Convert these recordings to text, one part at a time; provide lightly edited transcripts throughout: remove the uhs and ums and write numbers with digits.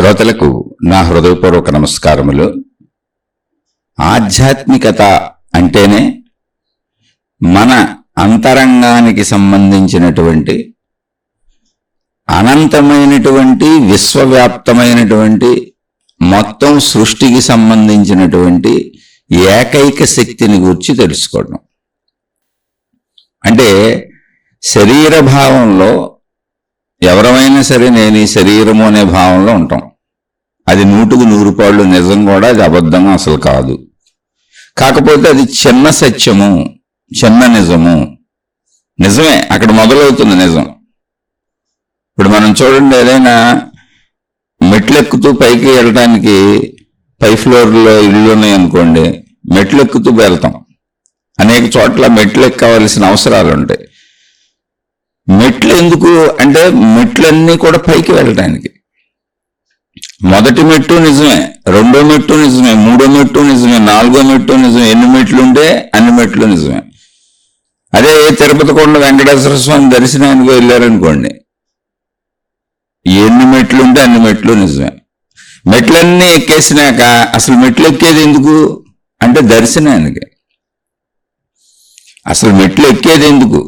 శ్రోతలకు నా హృదయపూర్వక నమస్కారములు. ఆధ్యాత్మికత అంటేనే మన అంతరంగానికి సంబంధించినటువంటి అనంతమైనటువంటి విశ్వవ్యాప్తమైనటువంటి మొత్తం సృష్టికి సంబంధించినటువంటి ఏకైక శక్తిని గురించి తెలుసుకోవడం. అంటే శరీర భావంలో ఎవరమైనా సరే నేను ఈ శరీరము అనే భావంలో ఉంటాం. అది 100% నిజం కూడా, అది అబద్ధం అసలు కాదు. కాకపోతే అది చిన్న సత్యము, చిన్న నిజము. నిజమే అక్కడ మొదలవుతుంది నిజం. ఇప్పుడు మనం చూడండి, ఏదైనా మెట్లెక్కుతూ పైకి వెళ్ళటానికి పై ఫ్లోర్లో ఇళ్ళు ఉన్నాయనుకోండి, మెట్లెక్కుతూ వెళ్తాం. అనేక చోట్ల మెట్లు ఎక్కవలసిన అవసరాలు ఉంటాయి. మెట్లు ఎందుకు అంటే మెట్లన్నీ కూడా పైకి వెళ్ళటానికి. మొదటి మెట్టు నిజమే, రెండో మెట్టు నిజమే, మూడో మెట్టు నిజమే, నాలుగో మెట్టు నిజమే. ఎన్ని మెట్లు ఉంటే అన్ని మెట్లు నిజమే. అదే తిరుపతి కొండ వెంకటేశ్వర స్వామి దర్శనానికి వెళ్ళారనుకోండి, ఎన్ని మెట్లు ఉంటే అన్ని మెట్లు నిజమే. మెట్లన్నీ ఎక్కేసినాక అసలు మెట్లు ఎక్కేది ఎందుకు అంటే దర్శనానికి. అసలు మెట్లు ఎక్కేది ఎందుకు,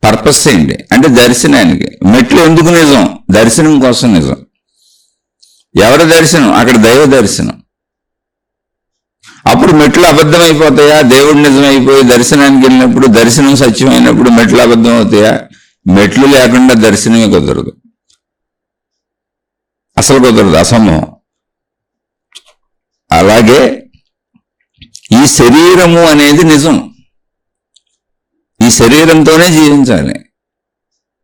పర్పస్ ఏంటి అంటే దర్శనానికి. మెట్లు ఎందుకు నిజం? దర్శనం కోసం నిజం. ఎవరి దర్శనం? అక్కడ దైవ దర్శనం. అప్పుడు మెట్లు అబద్ధం అయిపోతాయా? దేవుడు నిజమైపోయి దర్శనానికి వెళ్ళినప్పుడు, దర్శనం సత్యమైనప్పుడు మెట్లు అబద్ధం అవుతాయా? మెట్లు లేకుండా దర్శనమే కుదరదు, అసలు కుదరదు, అసంభవం. అలాగే ఈ శరీరము అనేది నిజం. ఈ శరీరంతోనే జీవించాలి,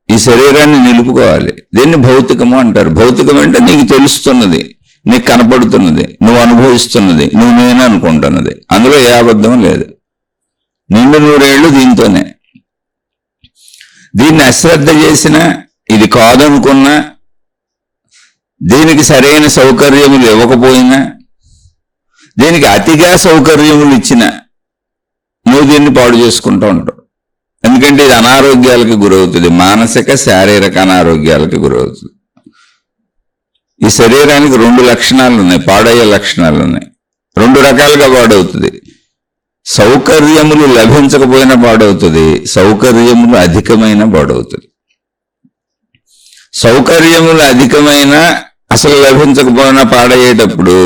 ఈ శరీరాన్ని నిలుపుకోవాలి. దీన్ని భౌతికము అంటారు. భౌతికం అంటే నీకు తెలుస్తున్నది, నీకు కనపడుతున్నది, నువ్వు అనుభవిస్తున్నది, నువ్వు నేను అనుకుంటున్నది. అందులో ఏ అబద్ధం లేదు. 100 దీంతోనే. దీన్ని అశ్రద్ధ చేసినా, ఇది కాదనుకున్నా, దీనికి సరైన సౌకర్యములు ఇవ్వకపోయినా, దీనికి అతిగా సౌకర్యములు ఇచ్చినా నువ్వు దీన్ని పాడు చేసుకుంటూ ఉంటావు. ఎందుకంటే ఇది అనారోగ్యాలకు గురవుతుంది, మానసిక శారీరక అనారోగ్యాలకు గురవుతుంది. ఈ శరీరానికి 2 లక్షణాలు ఉన్నాయి, పాడయ్యే లక్షణాలు ఉన్నాయి. 2 రకాలుగా పాడవుతుంది. సౌకర్యములు లభించకపోయినా పాడవుతుంది, సౌకర్యములు అధికమైన పాడవుతుంది. సౌకర్యములు అధికమైన అసలు లభించకపోయినా పాడయ్యేటప్పుడు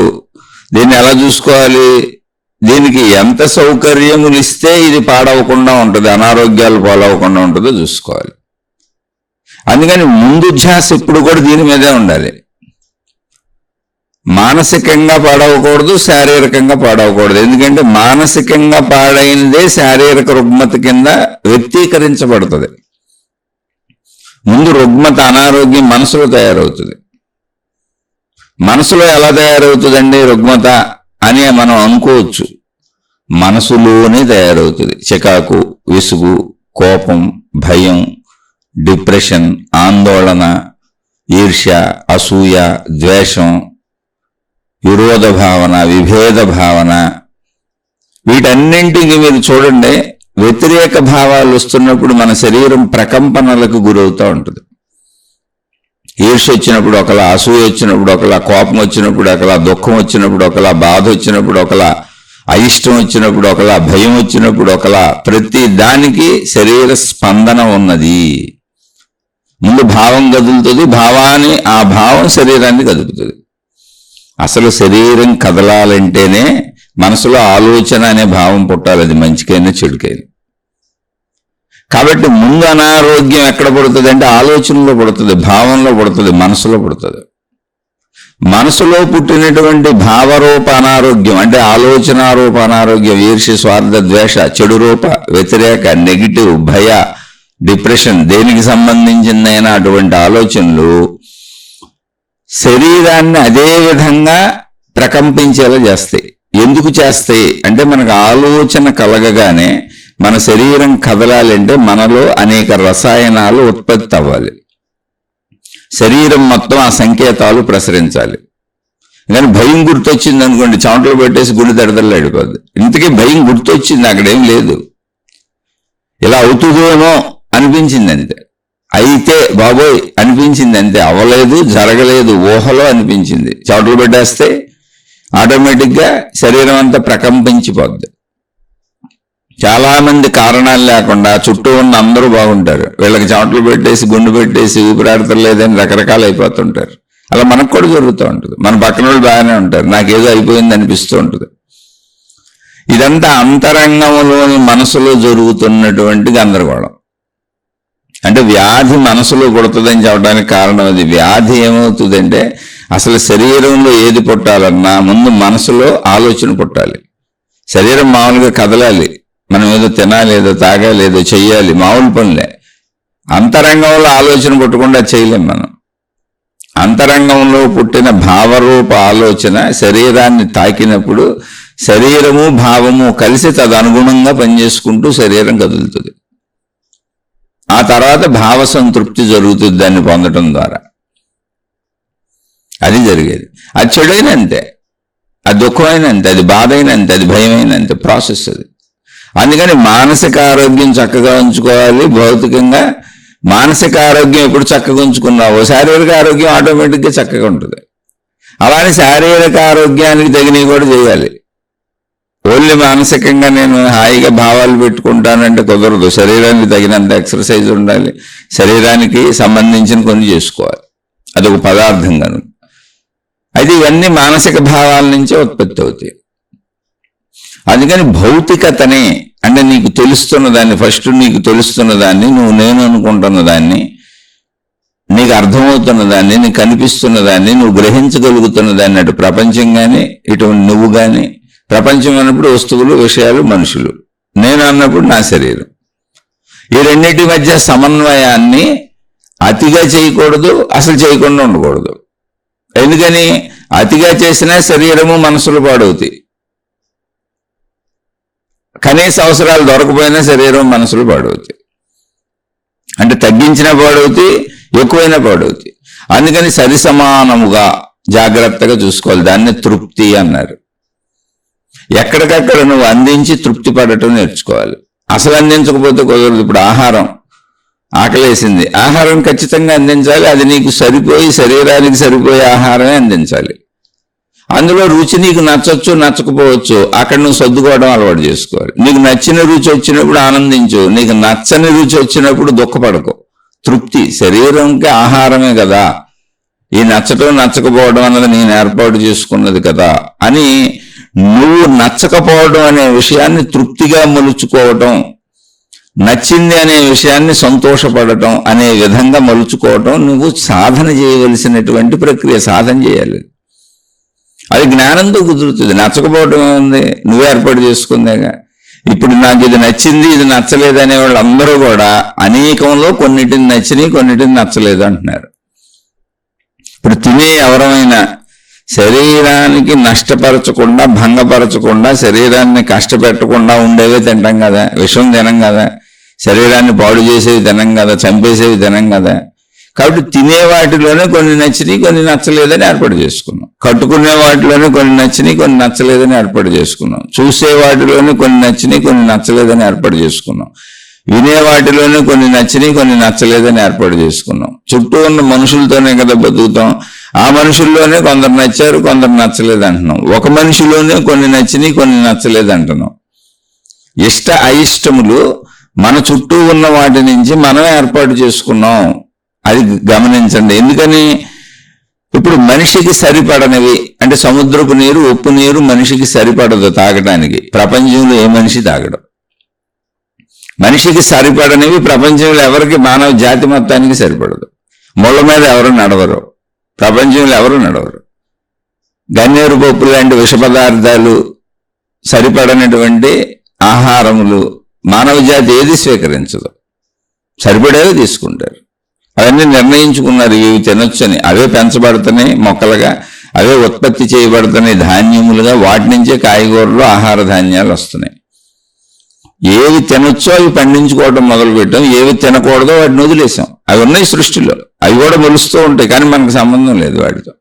దీన్ని ఎలా చూసుకోవాలి? దీనికి ఎంత సౌకర్యములు ఇస్తే ఇది పాడవకుండా ఉంటుంది, అనారోగ్యాలు పాలవకుండా ఉంటుందో చూసుకోవాలి. అందుకని ముందు ధ్యాస ఎప్పుడు కూడా దీని మీదే ఉండాలి. మానసికంగా పాడవకూడదు, శారీరకంగా పాడవకూడదు. ఎందుకంటే మానసికంగా పాడైనదే శారీరక రుగ్మత కింద వ్యక్తీకరించబడుతుంది. ముందు రుగ్మత, అనారోగ్యం మనసులో తయారవుతుంది. మనసులో ఎలా తయారవుతుందండి రుగ్మత అని మనం అనుకోవచ్చు. మనసులోనే తయారవుతుంది. చికాకు, విసుగు, కోపం, భయం, డిప్రెషన్, ఆందోళన, ఈర్ష్య, అసూయ, ద్వేషం, విరోధ భావన, విభేద భావన. వీటన్నింటికి మీరు చూడండి, వ్యతిరేక భావాలు వస్తున్నప్పుడు మన శరీరం ప్రకంపనలకు గురవుతూ ఉంటుంది. ఈర్ష్య వచ్చినప్పుడు ఒకలా, అసూయ వచ్చినప్పుడు ఒకలా, కోపం వచ్చినప్పుడు ఒకలా, దుఃఖం వచ్చినప్పుడు ఒకలా, బాధ వచ్చినప్పుడు ఒకలా, అయిష్టం వచ్చినప్పుడు ఒకలా, భయం వచ్చినప్పుడు ఒకలా. ప్రతి దానికి శరీర స్పందన ఉన్నది. ముందు భావం కదులుతుంది, ఆ భావం శరీరాన్ని కదుపుతుంది. అసలు శరీరం కదలాలంటేనే మనసులో ఆలోచన అనే భావం పుట్టాలి, అది మంచికైనా చెడుకైనా. కాబట్టి ముందు అనారోగ్యం ఎక్కడ పడుతుంది అంటే ఆలోచనలో పడుతుంది, భావంలో పడుతుంది, మనసులో పడుతుంది. మనసులో పుట్టినటువంటి భావరూప అనారోగ్యం అంటే ఆలోచనారూప అనారోగ్యం, ఈర్ష్య, స్వార్థ, ద్వేష, చెడు రూప, వ్యతిరేక, నెగిటివ్, భయ, డిప్రెషన్, దేనికి సంబంధించిందైనా అటువంటి ఆలోచనలు శరీరాన్ని అదే విధంగా ప్రకంపించేలా చేస్తాయి. ఎందుకు చేస్తాయి అంటే మనకు ఆలోచన కలగగానే మన శరీరం కదలాలంటే మనలో అనేక రసాయనాలు ఉత్పత్తి అవ్వాలి. శరీరం మొత్తం ఆ సంకేతాలు ప్రసరించాలి. కానీ భయం గుర్తొచ్చింది అనుకోండి, చెమటలు పెట్టేసి గుండె దడదడలాడిపోద్ది. ఇంతకీ భయం గుర్తొచ్చింది, అక్కడేం లేదు, ఇలా అవుతుందేమో అనిపించింది అంతే. అయితే బాబోయ్ అనిపించింది, అంతే. అవ్వలేదు, జరగలేదు, ఊహలో అనిపించింది. చోట్ల పెట్టేస్తే ఆటోమేటిక్గా శరీరం అంతా ప్రకంపించిపోద్ది. చాలా మంది కారణాలు లేకుండా చుట్టూ ఉన్న అందరూ బాగుంటారు, వీళ్ళకి చెమటలు పెట్టేసి గుండు పెట్టేసి ఊపిరాడతలేదని రకరకాలు అయిపోతుంటారు. అలా మనకు కూడా జరుగుతూ ఉంటుంది. మన పక్కన వాళ్ళు బాగానే ఉంటారు, నాకేదో అయిపోయింది అనిపిస్తూ ఉంటుంది. ఇదంతా అంతరంగంలోని మనసులో జరుగుతున్నటువంటి గందరగోళం. అంటే వ్యాధి మనసులో పుడుతుందని చెప్పడానికి కారణం అది. వ్యాధి ఏమవుతుందంటే అసలు శరీరంలో ఏది పుట్టాలన్నా ముందు మనసులో ఆలోచన పుట్టాలి. శరీరం మామూలుగా కదలాలి, మనం ఏదో తినాలి, ఏదో తాగాలి, ఏదో చెయ్యాలి, మామూలు పనులే. అంతరంగంలో ఆలోచన పుట్టకుండా చేయలేం మనం. అంతరంగంలో పుట్టిన భావరూప ఆలోచన శరీరాన్ని తాకినప్పుడు శరీరము భావము కలిసి తదనుగుణంగా పనిచేసుకుంటూ శరీరం కదులుతుంది. ఆ తర్వాత భావ సంతృప్తి జరుగుతుంది దాన్ని పొందటం ద్వారా. అది జరిగేది. అది చెడైనంతే, అది దుఃఖమైనంతే, అది బాధ అయినంతే, అది భయమైనంతే, ప్రాసెస్ అది. అందుకని మానసిక ఆరోగ్యం చక్కగా ఉంచుకోవాలి. భౌతికంగా మానసిక ఆరోగ్యం ఎప్పుడు చక్కగా ఉంచుకున్నావో శారీరక ఆరోగ్యం ఆటోమేటిక్గా చక్కగా ఉంటుంది. అలానే శారీరక ఆరోగ్యానికి తగినవి కూడా చేయాలి. ఓన్లీ మానసికంగా నేను హాయిగా భావాలు పెట్టుకుంటానంటే కుదరదు. శరీరానికి తగినంత ఎక్సర్సైజ్ ఉండాలి, శరీరానికి సంబంధించిన కొన్ని చేసుకోవాలి, అదొక పదార్థంగాను. అయితే ఇవన్నీ మానసిక భావాల నుంచే ఉత్పత్తి అవుతాయి. అందుకని భౌతికతనే, అంటే నీకు తెలుస్తున్న దాన్ని, ఫస్ట్ నీకు తెలుస్తున్న దాన్ని, నువ్వు నేను అనుకుంటున్న దాన్ని, నీకు అర్థమవుతున్న దాన్ని, నీకు కనిపిస్తున్న దాన్ని, నువ్వు గ్రహించగలుగుతున్న దాన్ని, అటు ప్రపంచం కానీ ఇటు నువ్వు కానీ. ప్రపంచం అన్నప్పుడు వస్తువులు, విషయాలు, మనుషులు. నేను అన్నప్పుడు నా శరీరం. ఈ రెండింటి మధ్య సమన్వయాన్ని అతిగా చేయకూడదు, అసలు చేయకుండా ఉండకూడదు. ఎందుకని? అతిగా చేసినా శరీరము మనసులు పాడవుతాయి. కనీస అవసరాలు దొరకపోయినా శరీరం మనసులు పాడవుతాయి. అంటే తగ్గించినా పాడవుతాయి, ఎక్కువైనా పాడవుతాయి. అందుకని సరి సమానముగా జాగ్రత్తగా చూసుకోవాలి. దాన్ని తృప్తి అన్నారు. ఎక్కడికక్కడ నువ్వు అందించి తృప్తి పడటం నేర్చుకోవాలి. అసలు అందించకపోతే కుదరదు. ఇప్పుడు ఆహారం, ఆకలేసింది, ఆహారం ఖచ్చితంగా అందించాలి. అది నీకు సరిపోయి శరీరానికి సరిపోయే ఆహారమే అందించాలి. అందులో రుచి నీకు నచ్చొచ్చు, నచ్చకపోవచ్చు, అక్కడ నువ్వు సర్దుకోవడం అలవాటు చేసుకోవాలి. నీకు నచ్చిన రుచి వచ్చినప్పుడు ఆనందించు, నీకు నచ్చని రుచి వచ్చినప్పుడు దుఃఖపడకు. తృప్తి శరీరంకి ఆహారమే కదా, ఈ నచ్చటం నచ్చకపోవడం అన్నది నేను ఏర్పాటు చేసుకున్నది కదా అని నువ్వు నచ్చకపోవడం అనే విషయాన్ని తృప్తిగా మలుచుకోవటం, నచ్చింది అనే విషయాన్ని సంతోషపడటం అనే విధంగా మలుచుకోవటం నువ్వు సాధన చేయవలసినటువంటి ప్రక్రియ. సాధన చేయాలి. అది జ్ఞానంతో కుదురుతుంది. నచ్చకపోవటం ఏముంది, నువ్వే ఏర్పాటు చేసుకుందేగా. ఇప్పుడు నాకు ఇది నచ్చింది, ఇది నచ్చలేదు అనే వాళ్ళు అందరూ కూడా అనేకంలో కొన్నిటిని నచ్చినాయి, కొన్నిటిని నచ్చలేదు అంటున్నారు. ఇప్పుడు తినే ఎవరైనా శరీరానికి నష్టపరచకుండా, భంగపరచకుండా, శరీరాన్ని కష్టపెట్టకుండా ఉండేవే తింటాం కదా. విషం తినం కదా, శరీరాన్ని పాడు చేసేవి తినం కదా, చంపేసేవి తినం కదా. కాబట్టి తినే వాటిలోనే కొన్ని నచ్చినాయి, కొన్ని నచ్చలేదని ఏర్పాటు చేసుకున్నాం. కట్టుకునే వాటిలోనే కొన్ని నచ్చినాయి, కొన్ని నచ్చలేదని ఏర్పాటు చేసుకున్నాం. చూసే వాటిలోనే కొన్ని నచ్చినాయి, కొన్ని నచ్చలేదని ఏర్పాటు చేసుకున్నాం. వినే వాటిలోనే కొన్ని నచ్చినాయి, కొన్ని నచ్చలేదని ఏర్పాటు చేసుకున్నాం. చుట్టూ ఉన్న మనుషులతోనే కదా బతుకుతాం. ఆ మనుషుల్లోనే కొందరు నచ్చారు, కొందరు నచ్చలేదు అంటున్నాం. ఒక మనిషిలోనే కొన్ని నచ్చినాయి, కొన్ని నచ్చలేదు అంటున్నాం. ఇష్ట అయిష్టములు మన చుట్టూ ఉన్న వాటి నుంచి మనం ఏర్పాటు చేసుకున్నాం. అది గమనించండి. ఎందుకని? ఇప్పుడు మనిషికి సరిపడనివి, అంటే సముద్రపు నీరు, ఉప్పు నీరు మనిషికి సరిపడదు తాగడానికి. ప్రపంచంలో ఏ మనిషి తాగడు. మనిషికి సరిపడనివి ప్రపంచంలో ఎవరికి, మానవ జాతి మొత్తానికి సరిపడదు. ముళ్ళ మీద ఎవరు నడవరు, ప్రపంచంలో ఎవరు నడవరు. గన్నేరు పప్పు లాంటి విష పదార్థాలు, సరిపడనటువంటి ఆహారములు మానవ జాతి ఏది స్వీకరించదు. సరిపడేవి తీసుకుంటారు. అవన్నీ నిర్ణయించుకున్నారు, ఇవి తినొచ్చని. అవే పెంచబడుతున్నాయి మొక్కలుగా, అవే ఉత్పత్తి చేయబడుతున్నాయి ధాన్యములుగా. వాటి నుంచే కాయగూరలు, ఆహార ధాన్యాలు వస్తున్నాయి. ఏవి తినొచ్చో అవి పండించుకోవడం మొదలుపెట్టాం, ఏవి తినకూడదో వాటిని వదిలేసాం. అవి ఉన్నాయి సృష్టిలో, అవి కూడా మొలుస్తూ ఉంటాయి, కానీ మనకు సంబంధం లేదు వాటితో.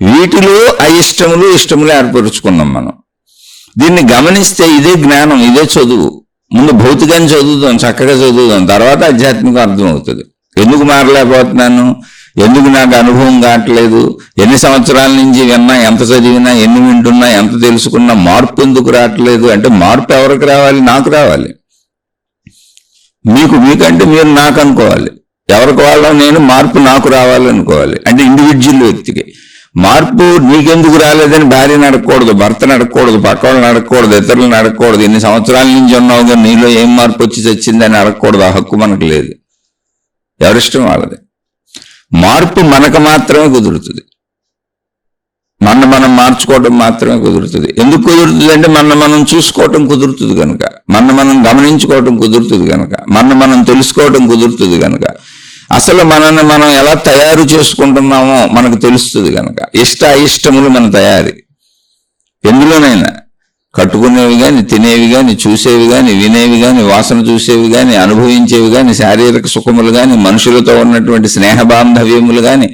వీటిలో అయిష్టములు, ఇష్టములు ఏర్పరుచుకున్నాం మనం. దీన్ని గమనిస్తే ఇదే జ్ఞానం, ఇదే చదువు. ముందు భౌతికాన్ని చదువుతాం, చక్కగా చదువుతాం, తర్వాత ఆధ్యాత్మిక అర్థం అవుతుంది. ఎందుకు మారలేకపోతున్నాను, ఎందుకు నాకు అనుభవం కావట్లేదు, ఎన్ని సంవత్సరాల నుంచి విన్నా, ఎంత చదివినా, ఎన్ని వింటున్నా, ఎంత తెలుసుకున్నా మార్పు ఎందుకు రావట్లేదు అంటే మార్పు ఎవరికి రావాలి? నాకు రావాలి. మీకంటే మీరు నాకు అనుకోవాలి. ఎవరికి వాళ్ళ నేను మార్పు నాకు రావాలనుకోవాలి. అంటే ఇండివిజువల్ వ్యక్తికి మార్పు నీకెందుకు రాలేదని భార్యను అడగకూడదు, భర్తను అడగకూడదు, పక్క వాళ్ళని అడగకూడదు, ఇతరులను అడగకూడదు. ఇన్ని సంవత్సరాల నుంచి ఉన్నావుగా నీలో ఏం మార్పు వచ్చి చచ్చిందని అడగకూడదు. ఆ హక్కు మనకు లేదు. ఎవరిష్టం వాళ్ళది. మార్పు మనకు మాత్రమే కుదురుతుంది. మనం మార్చుకోవటం మాత్రమే కుదురుతుంది. ఎందుకు కుదురుతుంది అంటే మనం చూసుకోవటం కుదురుతుంది కనుక, మనం గమనించుకోవటం కుదురుతుంది కనుక, మనం తెలుసుకోవటం కుదురుతుంది కనుక, అసలు మనల్ని మనం ఎలా తయారు చేసుకుంటున్నామో మనకు తెలుస్తుంది కనుక. అయిష్టములు మన తయారీ ఎందులోనైనా, కట్టుకునేవి కానీ, తినేవి కానీ, చూసేవి కానీ, వినేవి కానీ, వాసన చూసేవి కానీ, అనుభవించేవి కానీ, శారీరక సుఖములు కానీ, మనుషులతో ఉన్నటువంటి స్నేహ బాంధవ్యములు కానీ,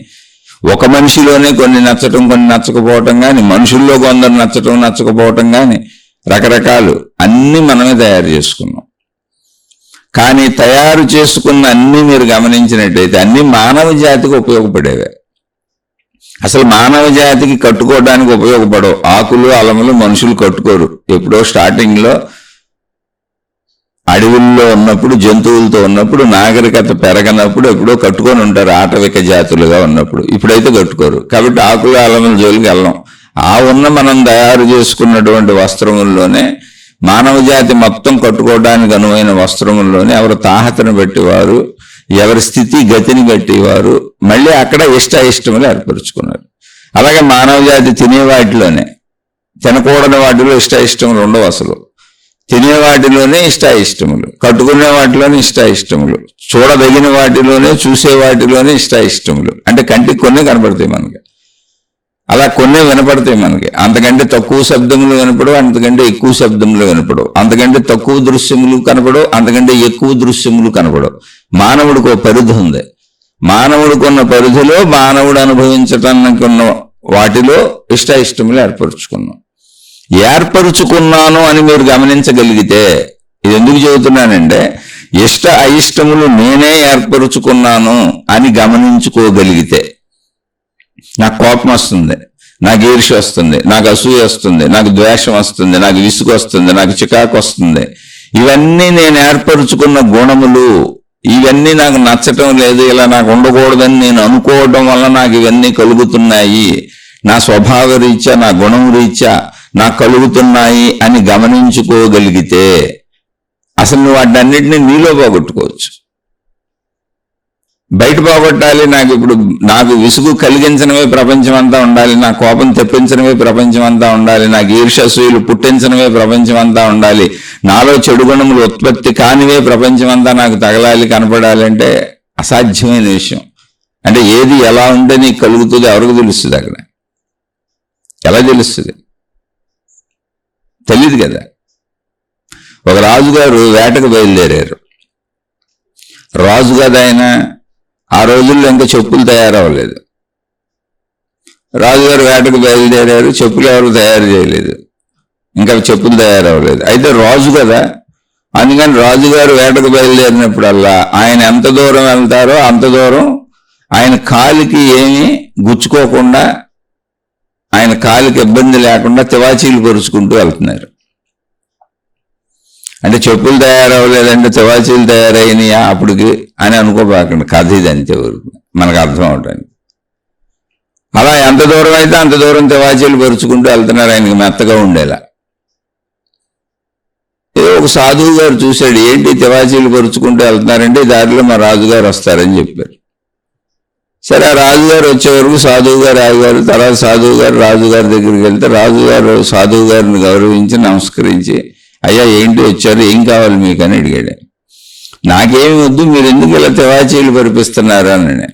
ఒక మనిషిలోనే కొన్ని నచ్చటం, కొన్ని నచ్చకపోవటం కానీ, మనుషుల్లో కొందరు నచ్చటం, నచ్చకపోవటం కానీ, రకరకాలు అన్నీ మనమే తయారు చేసుకున్నాం. కానీ తయారు చేసుకున్న అన్నీ మీరు గమనించినట్టయితే అన్నీ మానవ జాతికి ఉపయోగపడేవే. అసలు మానవ జాతికి కట్టుకోవడానికి ఉపయోగపడవు. ఆకులు అలములు మనుషులు కట్టుకోరు. ఎప్పుడో స్టార్టింగ్లో అడవుల్లో ఉన్నప్పుడు, జంతువులతో ఉన్నప్పుడు, నాగరికత పెరగనప్పుడు ఎప్పుడో కట్టుకొని ఉంటారు, ఆటవిక జాతులుగా ఉన్నప్పుడు. ఇప్పుడైతే కట్టుకోరు. కాబట్టి ఆకులు అలముల జోలికి వెళ్ళం. మనం తయారు చేసుకున్నటువంటి వస్త్రముల్లోనే, మానవ జాతి మొత్తం కట్టుకోవడానికి అనువైన వస్త్రముల్లోనే ఎవరు తాహతను బట్టివారు, ఎవరి స్థితి గతిని బట్టివారు మళ్ళీ అక్కడ ఇష్టములు ఏర్పరుచుకున్నారు. అలాగే మానవ జాతి తినే వాటిలోనే, తినకూడని వాటిలో ఇష్టములు ఉండవు. అసలు తినే వాటిలోనే ఇష్టములు, కట్టుకునే వాటిలోనే ఇష్టములు, చూడదగిన వాటిలోనే, చూసే వాటిలోనే ఇష్టములు. అంటే కంటికి కొన్ని కనపడతాయి మనకి, అలా కొన్ని వినపడతాయి మనకి. అంతకంటే తక్కువ శబ్దములు వినపడవు, అంతకంటే ఎక్కువ శబ్దములు వినపడవు. అంతకంటే తక్కువ దృశ్యములు కనపడవు, అంతకంటే ఎక్కువ దృశ్యములు కనపడవు. మానవుడికి ఒక పరిధి ఉంది. మానవుడికి ఉన్న పరిధిలో మానవుడు అనుభవించటానికి ఉన్న వాటిలో ఇష్టములు ఏర్పరుచుకున్నాను అని మీరు గమనించగలిగితే, ఇది ఎందుకు చెబుతున్నానంటే, అయిష్టములు నేనే ఏర్పరుచుకున్నాను అని గమనించుకోగలిగితే, నాకు కోపం వస్తుంది, నాకు ఈర్ష్య వస్తుంది, నాకు అసూయ వస్తుంది, నాకు ద్వేషం వస్తుంది, నాకు విసుగు వస్తుంది, నాకు చికాకు వస్తుంది, ఇవన్నీ నేను ఏర్పరుచుకున్న గుణములు, ఇవన్నీ నాకు నచ్చటం లేదు, ఇలా నాకు ఉండకూడదని నేను అనుకోవడం వల్ల నాకు ఇవన్నీ కలుగుతున్నాయి, నా స్వభావ రీత్యా, నా గుణం రీత్యా నాకు కలుగుతున్నాయి అని గమనించుకోగలిగితే అసలు నువ్వు వాటన్నిటిని నీలో పోగొట్టుకోవచ్చు. బయట పోగొట్టాలి, నాకు విసుగు కలిగించడమే ప్రపంచం అంతా ఉండాలి, నా కోపం తెప్పించడమే ప్రపంచం అంతా ఉండాలి, నాకు ఈర్ష్యసూయులు పుట్టించడమే ప్రపంచం అంతా ఉండాలి, నాలో చెడు గుణములు ఉత్పత్తి కానివే ప్రపంచం అంతా నాకు తగలాలి, కనపడాలి అంటే అసాధ్యమైన విషయం. అంటే ఏది ఎలా ఉంటే నీకు కలుగుతుందో ఎవరికి తెలుస్తుంది? అక్కడ ఎలా తెలుస్తుంది? తెలియదు కదా. ఒక రాజుగారు వేటకు బయలుదేరారు. రాజు కదా ఆయన, ఆ రోజుల్లో ఇంకా చెప్పులు తయారవ్వలేదు. రాజుగారు వేటకు బయలుదేరారు, చెప్పులు ఎవరు తయారు చేయలేదు, ఇంకా చెప్పులు తయారవ్వలేదు. అయితే రాజు కదా, అందుకని రాజుగారు వేటకు బయలుదేరినప్పుడల్లా ఆయన ఎంత దూరం వెళ్తారో అంత దూరం ఆయన కాలికి ఏమీ గుచ్చుకోకుండా, ఆయన కాలికి ఇబ్బంది లేకుండా తివాచీలు పరుచుకుంటూ వెళ్తున్నారు. అంటే చెప్పులు తయారవ్వలేదంటే తివాచీలు తయారైనయా అప్పటికి అని అనుకోబాకండి. కథ ఇది అంతే వరకు మనకు అర్థం అవటానికి. అలా ఎంత దూరం అయితే అంత దూరం తివాచీలు పరుచుకుంటూ వెళ్తున్నారు, ఆయనకి మెత్తగా ఉండేలా. ఏదో ఒక సాధువు గారు చూశాడు, ఏంటి తివాచీలు పరుచుకుంటూ వెళ్తున్నారంటే దారిలో మా రాజుగారు వస్తారని చెప్పారు. సరే, ఆ రాజుగారు వచ్చే వరకు సాధువు గారు ఆగారు. తర్వాత సాధువు గారు రాజుగారి దగ్గరికి వెళ్తే రాజుగారు సాధువు గారిని గౌరవించి నమస్కరించి, అయ్యా ఏంటి వచ్చారు, ఏం కావాలి మీకు అని అడిగాడు. నాకేమి వద్దు, మీరు ఎందుకు ఇలా తివాచీలు పరిపిస్తున్నారు అని.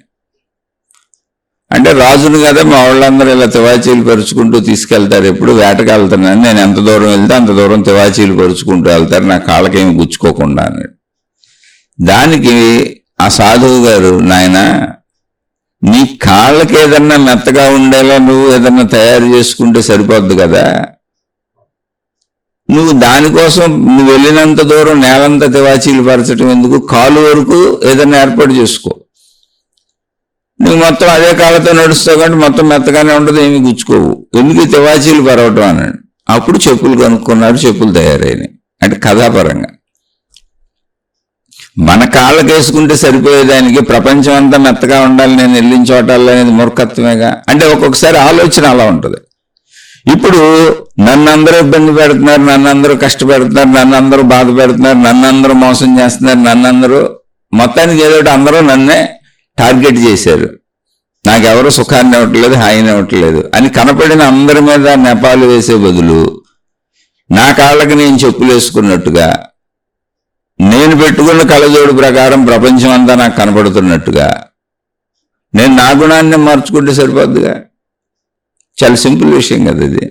అంటే రాజును కదా, మా వాళ్ళందరూ ఇలా తివాచీలు పరుచుకుంటూ తీసుకెళ్తారు, ఎప్పుడు వేటకు వెళ్తున్నాను, నేను ఎంత దూరం వెళ్తే అంత దూరం తివాచీలు పరుచుకుంటూ వెళ్తారు, నా కాళ్ళకేమి గుచ్చుకోకుండా అన్నాడు. దానికి ఆ సాధువు గారు, నాయనా నీ కాళ్ళకి ఏదన్నా మెత్తగా ఉండేలా నువ్వు ఏదన్నా తయారు చేసుకుంటే సరిపోద్దు కదా, నువ్వు దానికోసం నువ్వు వెళ్ళినంత దూరం నేలంతా తివాచీలు పరచడం ఎందుకు, కాలు వరకు ఏదన్నా ఏర్పాటు చేసుకో. నువ్వు మొత్తం అదే కాళ్ళతో నడుస్తావు కాబట్టి మొత్తం మెత్తగానే ఉండదు, ఏమి గుచ్చుకోవు. ఎందుకు తివాచీలు పరవటం అన్నాడు. అప్పుడు చెప్పులు కనుక్కున్నారు, చెప్పులు తయారైనాయి. అంటే కథాపరంగా మన కాళ్ళకి వేసుకుంటే సరిపోయేదానికి ప్రపంచం అంతా మెత్తగా ఉండాలి, నేను వెళ్ళిన చోటాలి అనేది మూర్ఖత్వమేగా. అంటే ఒక్కొక్కసారి ఆలోచన అలా ఉంటుంది. ఇప్పుడు నన్ను అందరూ ఇబ్బంది పెడుతున్నారు, నన్ను అందరూ కష్టపెడుతున్నారు, నన్ను అందరూ బాధ పెడుతున్నారు, నన్ను అందరూ మోసం చేస్తున్నారు, నన్ను అందరూ మొత్తానికి ఏదో అందరూ నన్నే టార్గెట్ చేశారు, నాకెవరు సుఖాన్ని ఇవ్వట్లేదు, హాయిని ఇవ్వట్లేదు అని కనపడిన అందరి మీద నెపాలు వేసే బదులు నా కాళ్ళకి నేను చెప్పులు వేసుకున్నట్టుగా, నేను పెట్టుకున్న కళ్ళజోడు ప్రకారం ప్రపంచం అంతా నాకు కనపడుతున్నట్టుగా నేను నా గుణాన్ని మార్చుకుంటే సరిపోద్దుగా. చాలా సింపుల్ విషయం కదా ఇది.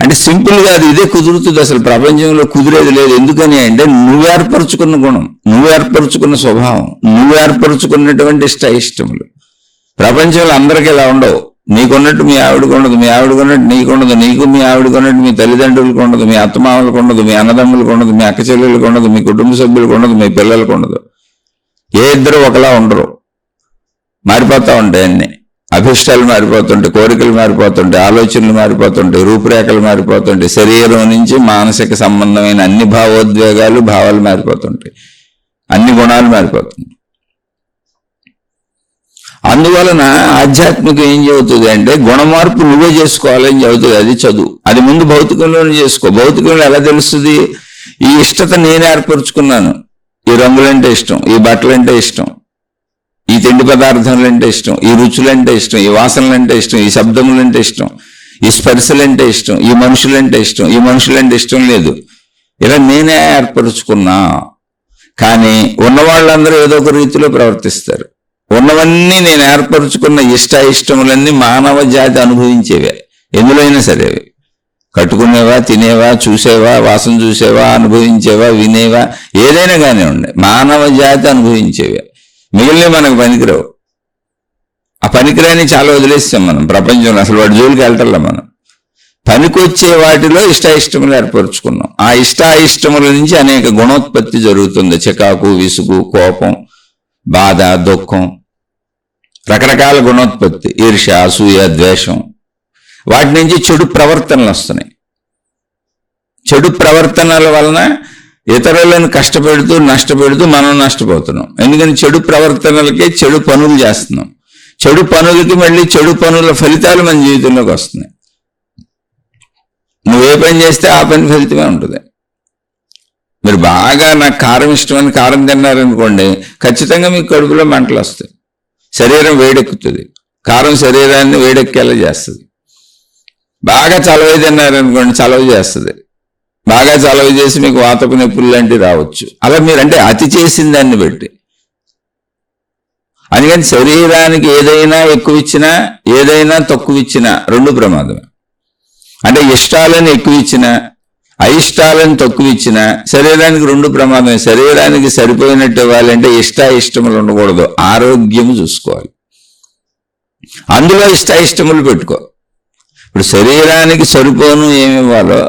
అంటే సింపుల్ కాదు, ఇదే కుదురుతుంది. అసలు ప్రపంచంలో కుదిరేది లేదు. ఎందుకని అంటే నువ్వు ఏర్పరచుకున్న గుణం, నువ్వు ఏర్పరచుకున్న స్వభావం, నువ్వు ఏర్పరచుకున్నటువంటి ఇష్టములు. ప్రపంచంలో అందరికీ ఇలా ఉండవు. నీకున్నట్టు మీ ఆవిడకు ఉండదు, మీ ఆవిడకు ఉన్నట్టు నీకుండదు, నీకు మీ ఆవిడకు ఉన్నట్టు మీ తల్లిదండ్రులకు ఉండదు, మీ అత్తమామలకు ఉండదు, మీ అన్నదమ్ములకు ఉండదు, మీ అక్క చెల్లెలకు ఉండదు, మీ కుటుంబ సభ్యులకు ఉండదు, మీ పిల్లలకు ఉండదు. ఏ ఇద్దరు ఒకలా ఉండరు, మారిపోతూ ఉంటాయి అన్ని. అభిష్టాలు మారిపోతుంటాయి, కోరికలు మారిపోతుంటాయి, ఆలోచనలు మారిపోతుంటాయి, రూపురేఖలు మారిపోతుంటాయి, శరీరం నుంచి మానసిక సంబంధమైన అన్ని భావోద్వేగాలు, భావాలు మారిపోతుంటాయి, అన్ని గుణాలు మారిపోతుంటాయి. అందువలన ఆధ్యాత్మికం ఏం చెబుతుంది అంటే గుణమార్పు నువ్వే చేసుకోవాలని చెబుతుంది. అది చదువు. అది ముందు భౌతికంలోనే చేసుకో. భౌతికంలో ఎలా తెలుస్తుంది? ఈ ఇష్టత నేను ఏర్పరచుకున్నాను. ఈ రంగులంటే ఇష్టం, ఈ బట్టలంటే ఇష్టం, ఈ తిండి పదార్థాలంటే ఇష్టం, ఈ రుచులంటే ఇష్టం, ఈ వాసనలంటే ఇష్టం, ఈ శబ్దములంటే ఇష్టం, ఈ స్పర్శలంటే ఇష్టం, ఈ మనుషులంటే ఇష్టం, ఈ మనుషులంటే ఇష్టం లేదు. ఇలా నేనే ఏర్పరచుకున్నా. కానీ ఉన్నవాళ్ళందరూ ఏదో ఒక రీతిలో ప్రవర్తిస్తారు. ఉన్నవన్నీ నేను ఏర్పరచుకున్న ఇష్టములన్నీ మానవ జాతి అనుభవించేవే. ఎందులో అయినా సరే, కట్టుకునేవా, తినేవా, చూసేవా, వాసన చూసేవా, అనుభవించేవా, వినేవా, ఏదైనా కానీ ఉండే మానవ జాతి అనుభవించేవే. మిగిలిన మనకు పనికిరావు. ఆ పనికిరాని చాలా వదిలేస్తాం మనం ప్రపంచంలో. అసలు వాడి జోలికి వెళ్ళటల్లా మనం. పనికొచ్చే వాటిలో ఇష్టములు ఏర్పరచుకున్నాం. ఆ ఇష్టముల నుంచి అనేక గుణోత్పత్తి జరుగుతుంది. చికాకు, విసుగు, కోపం, బాధ, దుఃఖం, రకరకాల గుణోత్పత్తి, ఈర్ష్య, అసూయ, ద్వేషం. వాటి నుంచి చెడు ప్రవర్తనలు వస్తున్నాయి. చెడు ప్రవర్తనల వలన ఇతరులను కష్టపెడుతూ నష్టపెడుతూ మనం నష్టపోతున్నాం. ఎందుకని చెడు ప్రవర్తనలకి చెడు పనులు చేస్తున్నాం. చెడు పనులకి మళ్ళీ చెడు పనుల ఫలితాలు మన జీవితంలోకి వస్తున్నాయి. నువ్వే పని చేస్తే ఆ పని ఫలితమే ఉంటుంది. మీరు బాగా నాకు కారం ఇష్టమని కారం తిన్నారనుకోండి, ఖచ్చితంగా మీకు కడుపులో మంటలు వస్తాయి, శరీరం వేడెక్కుతుంది. కారం శరీరాన్ని వేడెక్కేలా చేస్తుంది. బాగా చలవ తిన్నారనుకోండి, చలవ చేస్తుంది. బాగా చలవ చేసి మీకు వాతపు నొప్పులు లాంటివి రావచ్చు. అలా మీరంటే అతి చేసిన దాన్ని బట్టి. అందుకని శరీరానికి ఏదైనా ఎక్కువ ఇచ్చినా, ఏదైనా తక్కువ ఇచ్చినా రెండు ప్రమాదమే. అంటే ఇష్టాలను ఎక్కువ ఇచ్చినా, అయిష్టాలను తక్కువ ఇచ్చినా శరీరానికి రెండు ప్రమాదమే. శరీరానికి సరిపోయినట్టు ఇవ్వాలంటే ఇష్టములు ఉండకూడదు, ఆరోగ్యము చూసుకోవాలి. అందులో ఇష్టములు పెట్టుకో. ఇప్పుడు శరీరానికి సరిపోను ఏమి ఇవ్వాలో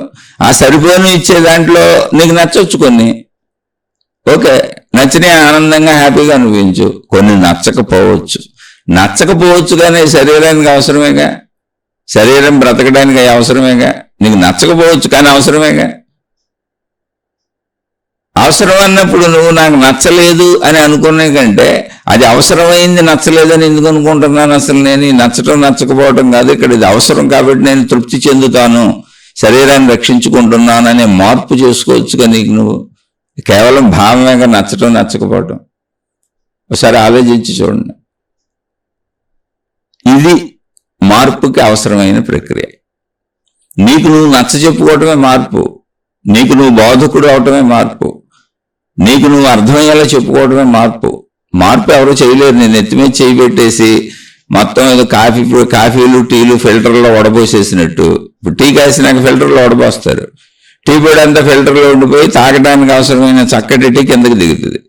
ఆ సరిపోను ఇచ్చే దాంట్లో నీకు నచ్చవచ్చు. కొన్ని ఓకే, నచ్చినే ఆనందంగా హ్యాపీగా అనిపించు. కొన్ని నచ్చకపోవచ్చు కానీ శరీరానికి అవసరమేగా. శరీరం బ్రతకడానికి అవసరమేగా. నీకు నచ్చకపోవచ్చు కానీ అవసరమేగా. అవసరం అన్నప్పుడు నువ్వు నాకు నచ్చలేదు అని అనుకునే కంటే అది అవసరమైంది నచ్చలేదని ఎందుకు అనుకుంటున్నాను? అసలు నేను ఈ నచ్చటం నచ్చకపోవటం కాదు, ఇక్కడ ఇది అవసరం కాబట్టి నేను తృప్తి చెందుతాను, శరీరాన్ని రక్షించుకుంటున్నాను అనే మార్పు చేసుకోవచ్చుగా నీకు. నువ్వు కేవలం భావమేగా నచ్చటం నచ్చకపోవటం. ఒకసారి ఆలోచించి చూడండి. ఇది మార్పుకి అవసరమైన ప్రక్రియ. నీకు నువ్వు నచ్చ చెప్పుకోవటమే మార్పు, నీకు నువ్వు బోధకుడు అవటమే మార్పు, నీకు నువ్వు అర్థమయ్యేలా చెప్పుకోవటమే మార్పు. మార్పు ఎవరు చేయలేరు. నేను ఎత్తిమీద చేయి పెట్టేసి మొత్తం ఏదో కాఫీలు టీలు ఫిల్టర్లో వడబోసేసినట్టు. ఇప్పుడు టీ కాసినాక ఫిల్టర్లో వడబోస్తారు. టీ పొడి అంతా ఫిల్టర్లో ఉండిపోయి తాగడానికి అవసరమైన చక్కటి టీ కిందకి దిగుతుంది.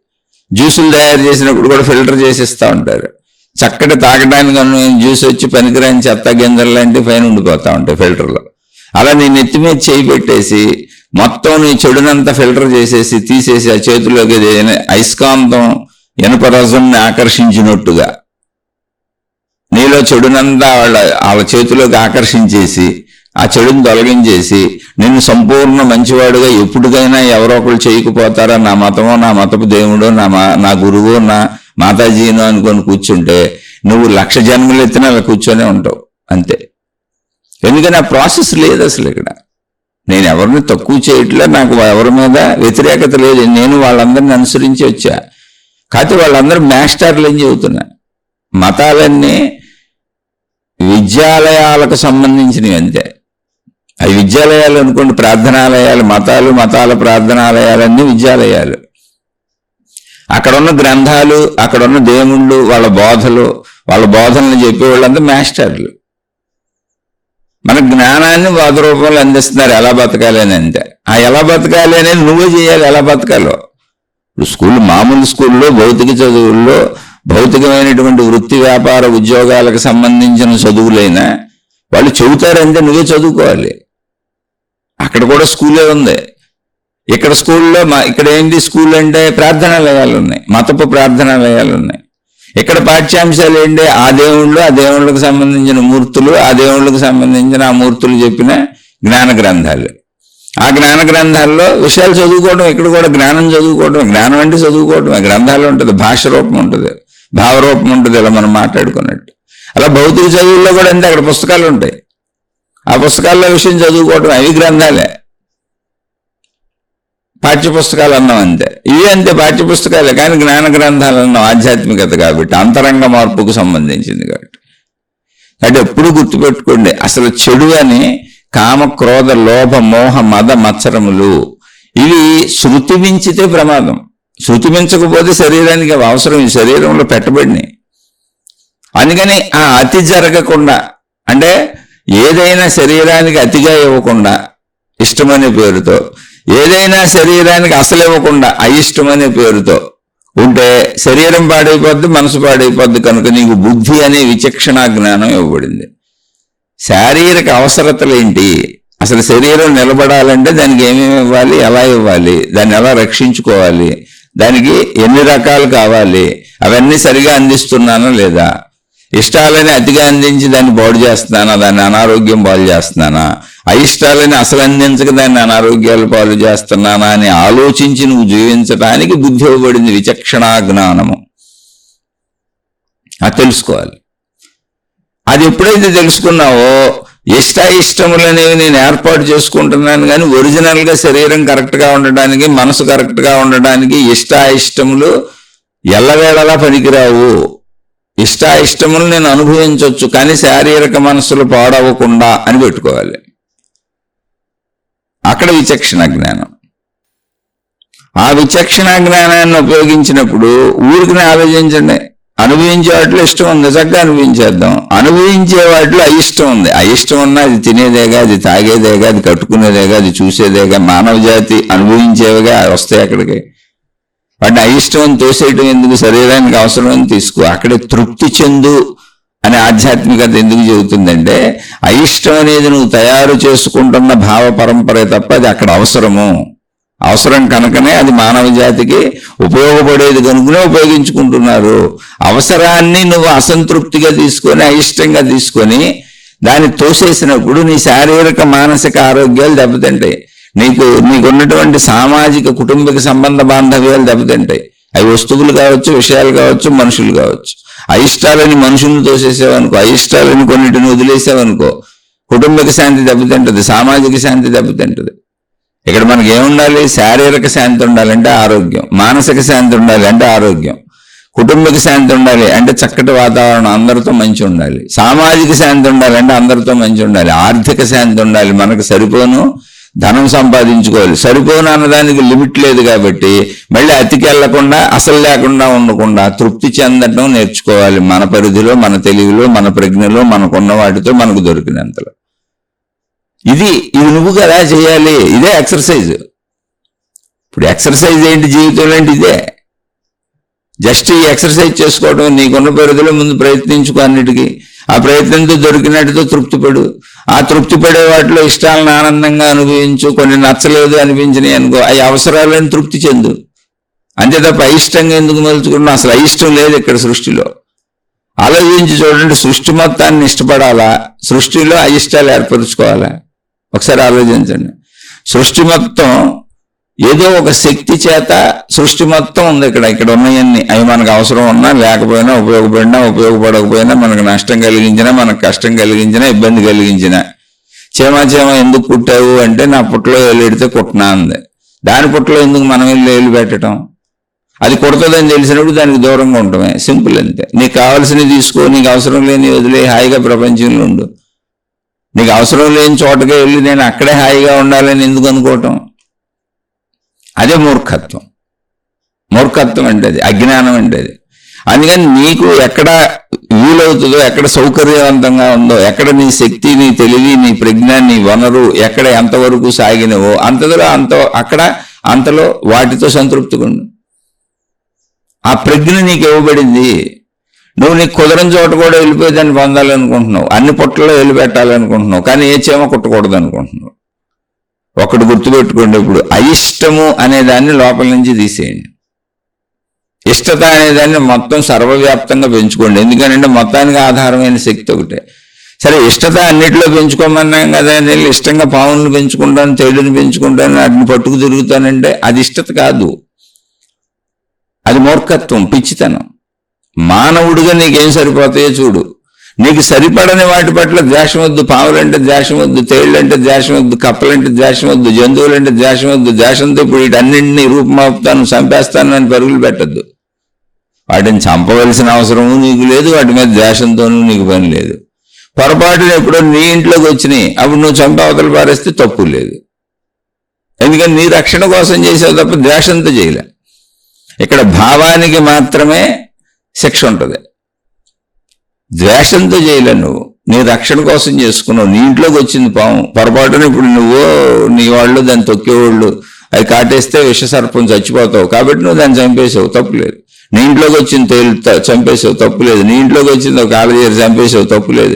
జ్యూసులు తయారు చేసినప్పుడు కూడా ఫిల్టర్ చేసిస్తూ ఉంటారు. చక్కటి తాగడానికి జ్యూస్ వచ్చి పనికిరాని చెత్త గింజలు లాంటివి పైన ఉండిపోతూ ఉంటాయి ఫిల్టర్లో. అలా నేను ఎత్తి మీద చేయి పెట్టేసి మొత్తం నీ చెడునంతా ఫిల్టర్ చేసేసి తీసేసి ఆ చేతిలోకి అయస్కాంతం ఇనపరజంని ఆకర్షించినట్టుగా నీలో చెడునంతా వాళ్ళ చేతిలోకి ఆకర్షించేసి ఆ చెడుని తొలగించేసి నిన్ను సంపూర్ణ మంచివాడుగా ఎప్పటికైనా ఎవరో ఒకరు చేయకపోతారా, నా మతమో నా మతపు దేవుడో నా గురువో నా మాతాజీనో అనుకొని కూర్చుంటే నువ్వు 1,00,000 జన్మలు ఎత్తినా అలా కూర్చొనే ఉంటావు అంతే. ఎందుకని ఆ ప్రాసెస్ లేదు అసలు. ఇక్కడ నేను ఎవరిని తక్కువ చేయట్లే, నాకు ఎవరి మీద వ్యతిరేకత లేదు, నేను వాళ్ళందరినీ అనుసరించి వచ్చా. కాకపోతే వాళ్ళందరూ మాస్టర్లు అని చెబుతున్నా. మతాలన్నీ విద్యాలయాలకు సంబంధించినవి అంతే. అవి విద్యాలయాలు అనుకోండి, ప్రార్థనాలయాలు. మతాల ప్రార్థనాలయాలన్నీ విద్యాలయాలు. అక్కడున్న గ్రంథాలు, అక్కడున్న దేవుళ్ళు, వాళ్ళ బోధనలు చెప్పేవాళ్ళంతా మాస్టర్లు. మన జ్ఞానాన్ని బోధ రూపంలో అందిస్తున్నారు, ఎలా బతకాలి అని. అంతే. ఆ ఎలా బతకాలి అనేది నువ్వే చేయాలి. ఎలా బతకాలో ఇప్పుడు మామూలు స్కూల్లో భౌతిక చదువుల్లో భౌతికమైనటువంటి వృత్తి వ్యాపార ఉద్యోగాలకు సంబంధించిన చదువులైనా వాళ్ళు చెబుతారంటే నువ్వే చదువుకోవాలి. అక్కడ కూడా స్కూలే ఉంది. ఇక్కడ స్కూల్లో ఇక్కడ ఏంటి స్కూల్ అంటే ప్రార్థనాలయాలు ఉన్నాయి, మతపు ప్రార్థనాలయాలు ఉన్నాయి. ఇక్కడ పాఠ్యాంశాలు ఏంటి, ఆ దేవుళ్ళకు సంబంధించిన మూర్తులు, ఆ దేవుళ్ళకు సంబంధించిన ఆ మూర్తులు చెప్పిన జ్ఞాన గ్రంథాలు. ఆ జ్ఞాన గ్రంథాల్లో విషయాలు చదువుకోవడం. ఇక్కడ కూడా జ్ఞానం చదువుకోవడం. జ్ఞానం అంటే చదువుకోవడం. గ్రంథాలు ఉంటుంది, భాష రూపం ఉంటుంది, భావరూపం ఉంటుంది, ఇలా మనం మాట్లాడుకున్నట్టు. అలా భౌతిక చదువుల్లో కూడా అంతే. అక్కడ పుస్తకాలు ఉంటాయి, ఆ పుస్తకాల్లో విషయం చదువుకోవడం. అవి గ్రంథాలే. పాఠ్యపుస్తకాలు అన్నాం అంతే. ఇవి అంతే పాఠ్యపుస్తకాలే. కానీ జ్ఞాన గ్రంథాలు అన్నాం ఆధ్యాత్మికత కాబట్టి, అంతరంగ మార్పుకు సంబంధించింది కాబట్టి. అంటే ఎప్పుడు గుర్తుపెట్టుకోండి, అసలు చెడు అని కామ క్రోధ లోభ మోహ మద మత్సరములు ఇవి శృతి మించితే ప్రమాదం. శృతి మించకపోతే శరీరానికి అవి అవసరం, ఈ శరీరంలో పెట్టబడినాయి. అందుకని ఆ అతి జరగకుండా, అంటే ఏదైనా శరీరానికి అతిగా ఇవ్వకుండా ఇష్టమనే పేరుతో, ఏదైనా శరీరానికి అసలు ఇవ్వకుండా అయిష్టం అనే పేరుతో ఉంటే శరీరం పాడైపోద్ది, మనసు పాడైపోద్ది. కనుక నీకు బుద్ధి అనే విచక్షణ జ్ఞానం ఇవ్వబడింది. శారీరక అవసరతలేంటి, అసలు శరీరం నిలబడాలంటే దానికి ఏమేమి ఇవ్వాలి, ఎలా ఇవ్వాలి, దాన్ని ఎలా రక్షించుకోవాలి, దానికి ఎన్ని రకాలు కావాలి, అవన్నీ సరిగా అందిస్తున్నానా లేదా, ఇష్టాలని అతిగా అందించి దాన్ని బాగు చేస్తున్నానా, దాన్ని అనారోగ్యం పాలు చేస్తున్నానా, అయిష్టాలని అసలు అందించక దాన్ని అనారోగ్యాలు పాలు చేస్తున్నానా అని ఆలోచించి నువ్వు జీవించడానికి బుద్ధి ఇవ్వబడింది, విచక్షణా జ్ఞానము. అది తెలుసుకోవాలి. అది ఎప్పుడైతే తెలుసుకున్నావో ఇష్టాయిష్టములు అనేవి నేను ఏర్పాటు చేసుకుంటున్నాను, కానీ ఒరిజినల్గా శరీరం కరెక్ట్గా ఉండడానికి, మనసు కరెక్ట్గా ఉండడానికి ఇష్టాయిష్టములు ఎల్లవేళలా పనికిరావు. ఇష్టాయిష్టములు నేను అనుభవించవచ్చు, కానీ శారీరక మనస్సులు పాడవకుండా అని పెట్టుకోవాలి. అక్కడ విచక్షణ జ్ఞానం. ఆ విచక్షణ జ్ఞానాన్ని ఉపయోగించినప్పుడు ఊరికి ఆలోచించండి. అనుభవించే వాటిలో ఇష్టం ఉంది, నిజంగా అనుభవించేద్దాం. అనుభవించే వాటిలో అయిష్టం ఉంది. అయిష్టం ఉన్నా అది తినేదేగా, అది తాగేదేగా, అది కట్టుకునేదేగా, అది చూసేదేగా. మానవ జాతి అనుభవించేవిగా వస్తాయి అక్కడికి. వాటిని అయిష్టం అని తోసేయటం ఎందుకు? శరీరానికి అవసరమని తీసుకో. అక్కడే తృప్తి చెందు అనే ఆధ్యాత్మికత ఎందుకు చెబుతుందంటే, అయిష్టం అనేది నువ్వు తయారు చేసుకుంటున్న భావ పరంపరే తప్ప అది అక్కడ అవసరం కనుకనే అది మానవ జాతికి ఉపయోగపడేది కనుకనే ఉపయోగించుకుంటున్నారు. అవసరాన్ని నువ్వు అసంతృప్తిగా తీసుకొని, అయిష్టంగా తీసుకొని దాన్ని తోసేసినప్పుడు నీ శారీరక మానసిక ఆరోగ్యాలు దెబ్బతింటాయి. నీకున్నటువంటి సామాజిక కుటుంబిక సంబంధ బాంధవ్యాలు దెబ్బతింటాయి. అవి వస్తువులు కావచ్చు, విషయాలు కావచ్చు, మనుషులు కావచ్చు. అయిష్టాలని మనుషులను తోసేసావనుకో, అయిష్టాలని కొన్నిటిని వదిలేసావనుకో, కుటుంబిక శాంతి దెబ్బతింటుంది, సామాజిక శాంతి దెబ్బతింటుంది. ఇక్కడ మనకి ఏముండాలి? శారీరక శాంతి ఉండాలంటే ఆరోగ్యం, మానసిక శాంతి ఉండాలి అంటే ఆరోగ్యం, కుటుంబిక శాంతి ఉండాలి అంటే చక్కటి వాతావరణం, అందరితో మంచి ఉండాలి, సామాజిక శాంతి ఉండాలంటే అందరితో మంచి ఉండాలి, ఆర్థిక శాంతి ఉండాలి, మనకు సరిపోను ధనం సంపాదించుకోవాలి. సరిపోను అన్నదానికి లిమిట్ లేదు కాబట్టి మళ్ళీ అతికి వెళ్లకుండా, అసలు లేకుండా ఉండకుండా తృప్తి చెందడం నేర్చుకోవాలి. మన పరిధిలో, మన తెలివిలో, మన ప్రజ్ఞలో, మనకున్న వాటితో మనకు దొరికినంతలో. ఇది నువ్వు కదా చేయాలి. ఇదే ఎక్సర్సైజ్. ఇప్పుడు ఎక్సర్సైజ్ ఏంటి జీవితంలో అంటే ఇదే. జస్ట్ ఈ ఎక్సర్సైజ్ చేసుకోవడం, నీకున్న పరిధిలో ముందు ప్రయత్నించుకో అన్నిటికీ. ఆ ప్రయత్నంతో దొరికినట్టుతో తృప్తిపడు. ఆ తృప్తిపడే వాటిలో ఇష్టాలను ఆనందంగా అనుభవించు. కొన్ని నచ్చలేదు అనిపించినాయి అనుకో, అవి అవసరాలను తృప్తి చెందు. అంతే తప్ప అయిష్టంగా ఎందుకు మలుచుకున్నా? అసలు అయిష్టం లేదు ఇక్కడ సృష్టిలో. ఆలోచించి చూడండి, సృష్టి మొత్తాన్ని ఇష్టపడాలా, సృష్టిలో అయిష్టాలు ఏర్పరచుకోవాలా? ఒకసారి ఆలోచించండి. సృష్టి మొత్తం ఏదో ఒక శక్తి చేత సృష్టి మొత్తం ఉంది. ఇక్కడ ఉన్నాయన్నీ అవి మనకు అవసరం ఉన్నా లేకపోయినా, ఉపయోగపడినా ఉపయోగపడకపోయినా, మనకు నష్టం కలిగించినా మనకు కష్టం కలిగించినా ఇబ్బంది కలిగించినా. చీమ ఎందుకు కుట్టావు అంటే నా పుట్టలో ఏళ్ళెడితే కుట్టినా అంది. దాని పుట్టలో ఎందుకు మనం ఏళ్ళు పెట్టడం? అది కుడుతుందని తెలిసినప్పుడు దానికి దూరంగా ఉండటమే, సింపుల్ అంతే. నీకు కావాల్సినవి తీసుకో, నీకు అవసరం లేని వదిలే, హాయిగా ప్రపంచంలో ఉండు. నీకు అవసరం లేని చోటకే వెళ్ళి నేను అక్కడే హాయిగా ఉండాలని ఎందుకు అనుకోవటం? అదే మూర్ఖత్వం. మూర్ఖత్వం అంటే అది, అజ్ఞానం అంటే అది. అందుకని నీకు ఎక్కడ వీలవుతుందో, ఎక్కడ సౌకర్యవంతంగా ఉందో, ఎక్కడ నీ శక్తి, నీ తెలివి, నీ ప్రజ్ఞ, నీ వనరు ఎక్కడ ఎంతవరకు సాగినవో అంతలో వాటితో సంతృప్తిగా ఉండు. ఆ ప్రజ్ఞ నీకు ఇవ్వబడింది. నువ్వు నీకు కుదరని చోట కూడా వెళ్ళిపోయి దాన్ని పొందాలనుకుంటున్నావు, అన్ని పుట్టల్లో వెళ్ళి పెట్టాలనుకుంటున్నావు, కానీ ఏ చీమ కుట్టకూడదు అనుకుంటున్నావు. ఒకటి గుర్తుపెట్టుకోండి, ఇప్పుడు అయిష్టము అనేదాన్ని లోపల నుంచి తీసేయండి, ఇష్టత అనేదాన్ని మొత్తం సర్వవ్యాప్తంగా పెంచుకోండి. ఎందుకంటే మొత్తానికి ఆధారమైన శక్తి ఒకటే. సరే, ఇష్టత అన్నిటిలో పెంచుకోమన్నాం కదా, నేను ఇష్టంగా పావులను పెంచుకుంటాను, తేళ్లను పెంచుకుంటాను, వాటిని పట్టుకు తిరుగుతానంటే అది ఇష్టత కాదు, అది మూర్ఖత్వం, పిచ్చితనం. మానవుడిగా నీకేం సరిపోతాయో చూడు. నీకు సరిపడని వాటి పట్ల ద్వేషం వద్దు. పావులంటే ద్వేషం వద్దు, తేళ్లంటే ద్వేషం వద్దు, కప్పలంటే ద్వేషం వద్దు, జంతువులంటే ద్వేషం వద్దు. ద్వేషంతో ఇప్పుడు వీటన్నింటినీ రూపుమాపుతాను, చంపేస్తాను అని పరుగులు పెట్టద్దు. వాటిని చంపవలసిన అవసరము నీకు లేదు, వాటి మీద ద్వేషంతోనూ నీకు పని లేదు. పొరపాటున ఎప్పుడో నీ ఇంట్లోకి వచ్చినాయి, అప్పుడు నువ్వు చంప అవతల పారేస్తే తప్పు లేదు. ఎందుకని నీ రక్షణ కోసం చేసావు తప్ప ద్వేషంతో చేయలే. ఇక్కడ భావానికి మాత్రమే శిక్ష ఉంటుంది, ద్వేషంతో చేయలే. నువ్వు నీ రక్షణ కోసం చేసుకున్నావు. నీ ఇంట్లోకి వచ్చింది పాము, పొరపాటున ఇప్పుడు నువ్వు నీ వాళ్ళు దాన్ని తొక్కేవాళ్ళు అది కాటేస్తే విషసర్పం చచ్చిపోతావు కాబట్టి నువ్వు దాన్ని చంపేసావు, తప్పు లేదు. నీ ఇంట్లోకి వచ్చింది తేలు చంపేసావు, తప్పు లేదు. నీ ఇంట్లోకి వచ్చింది ఒక కాలజేరి చంపేసావు, తప్పు లేదు.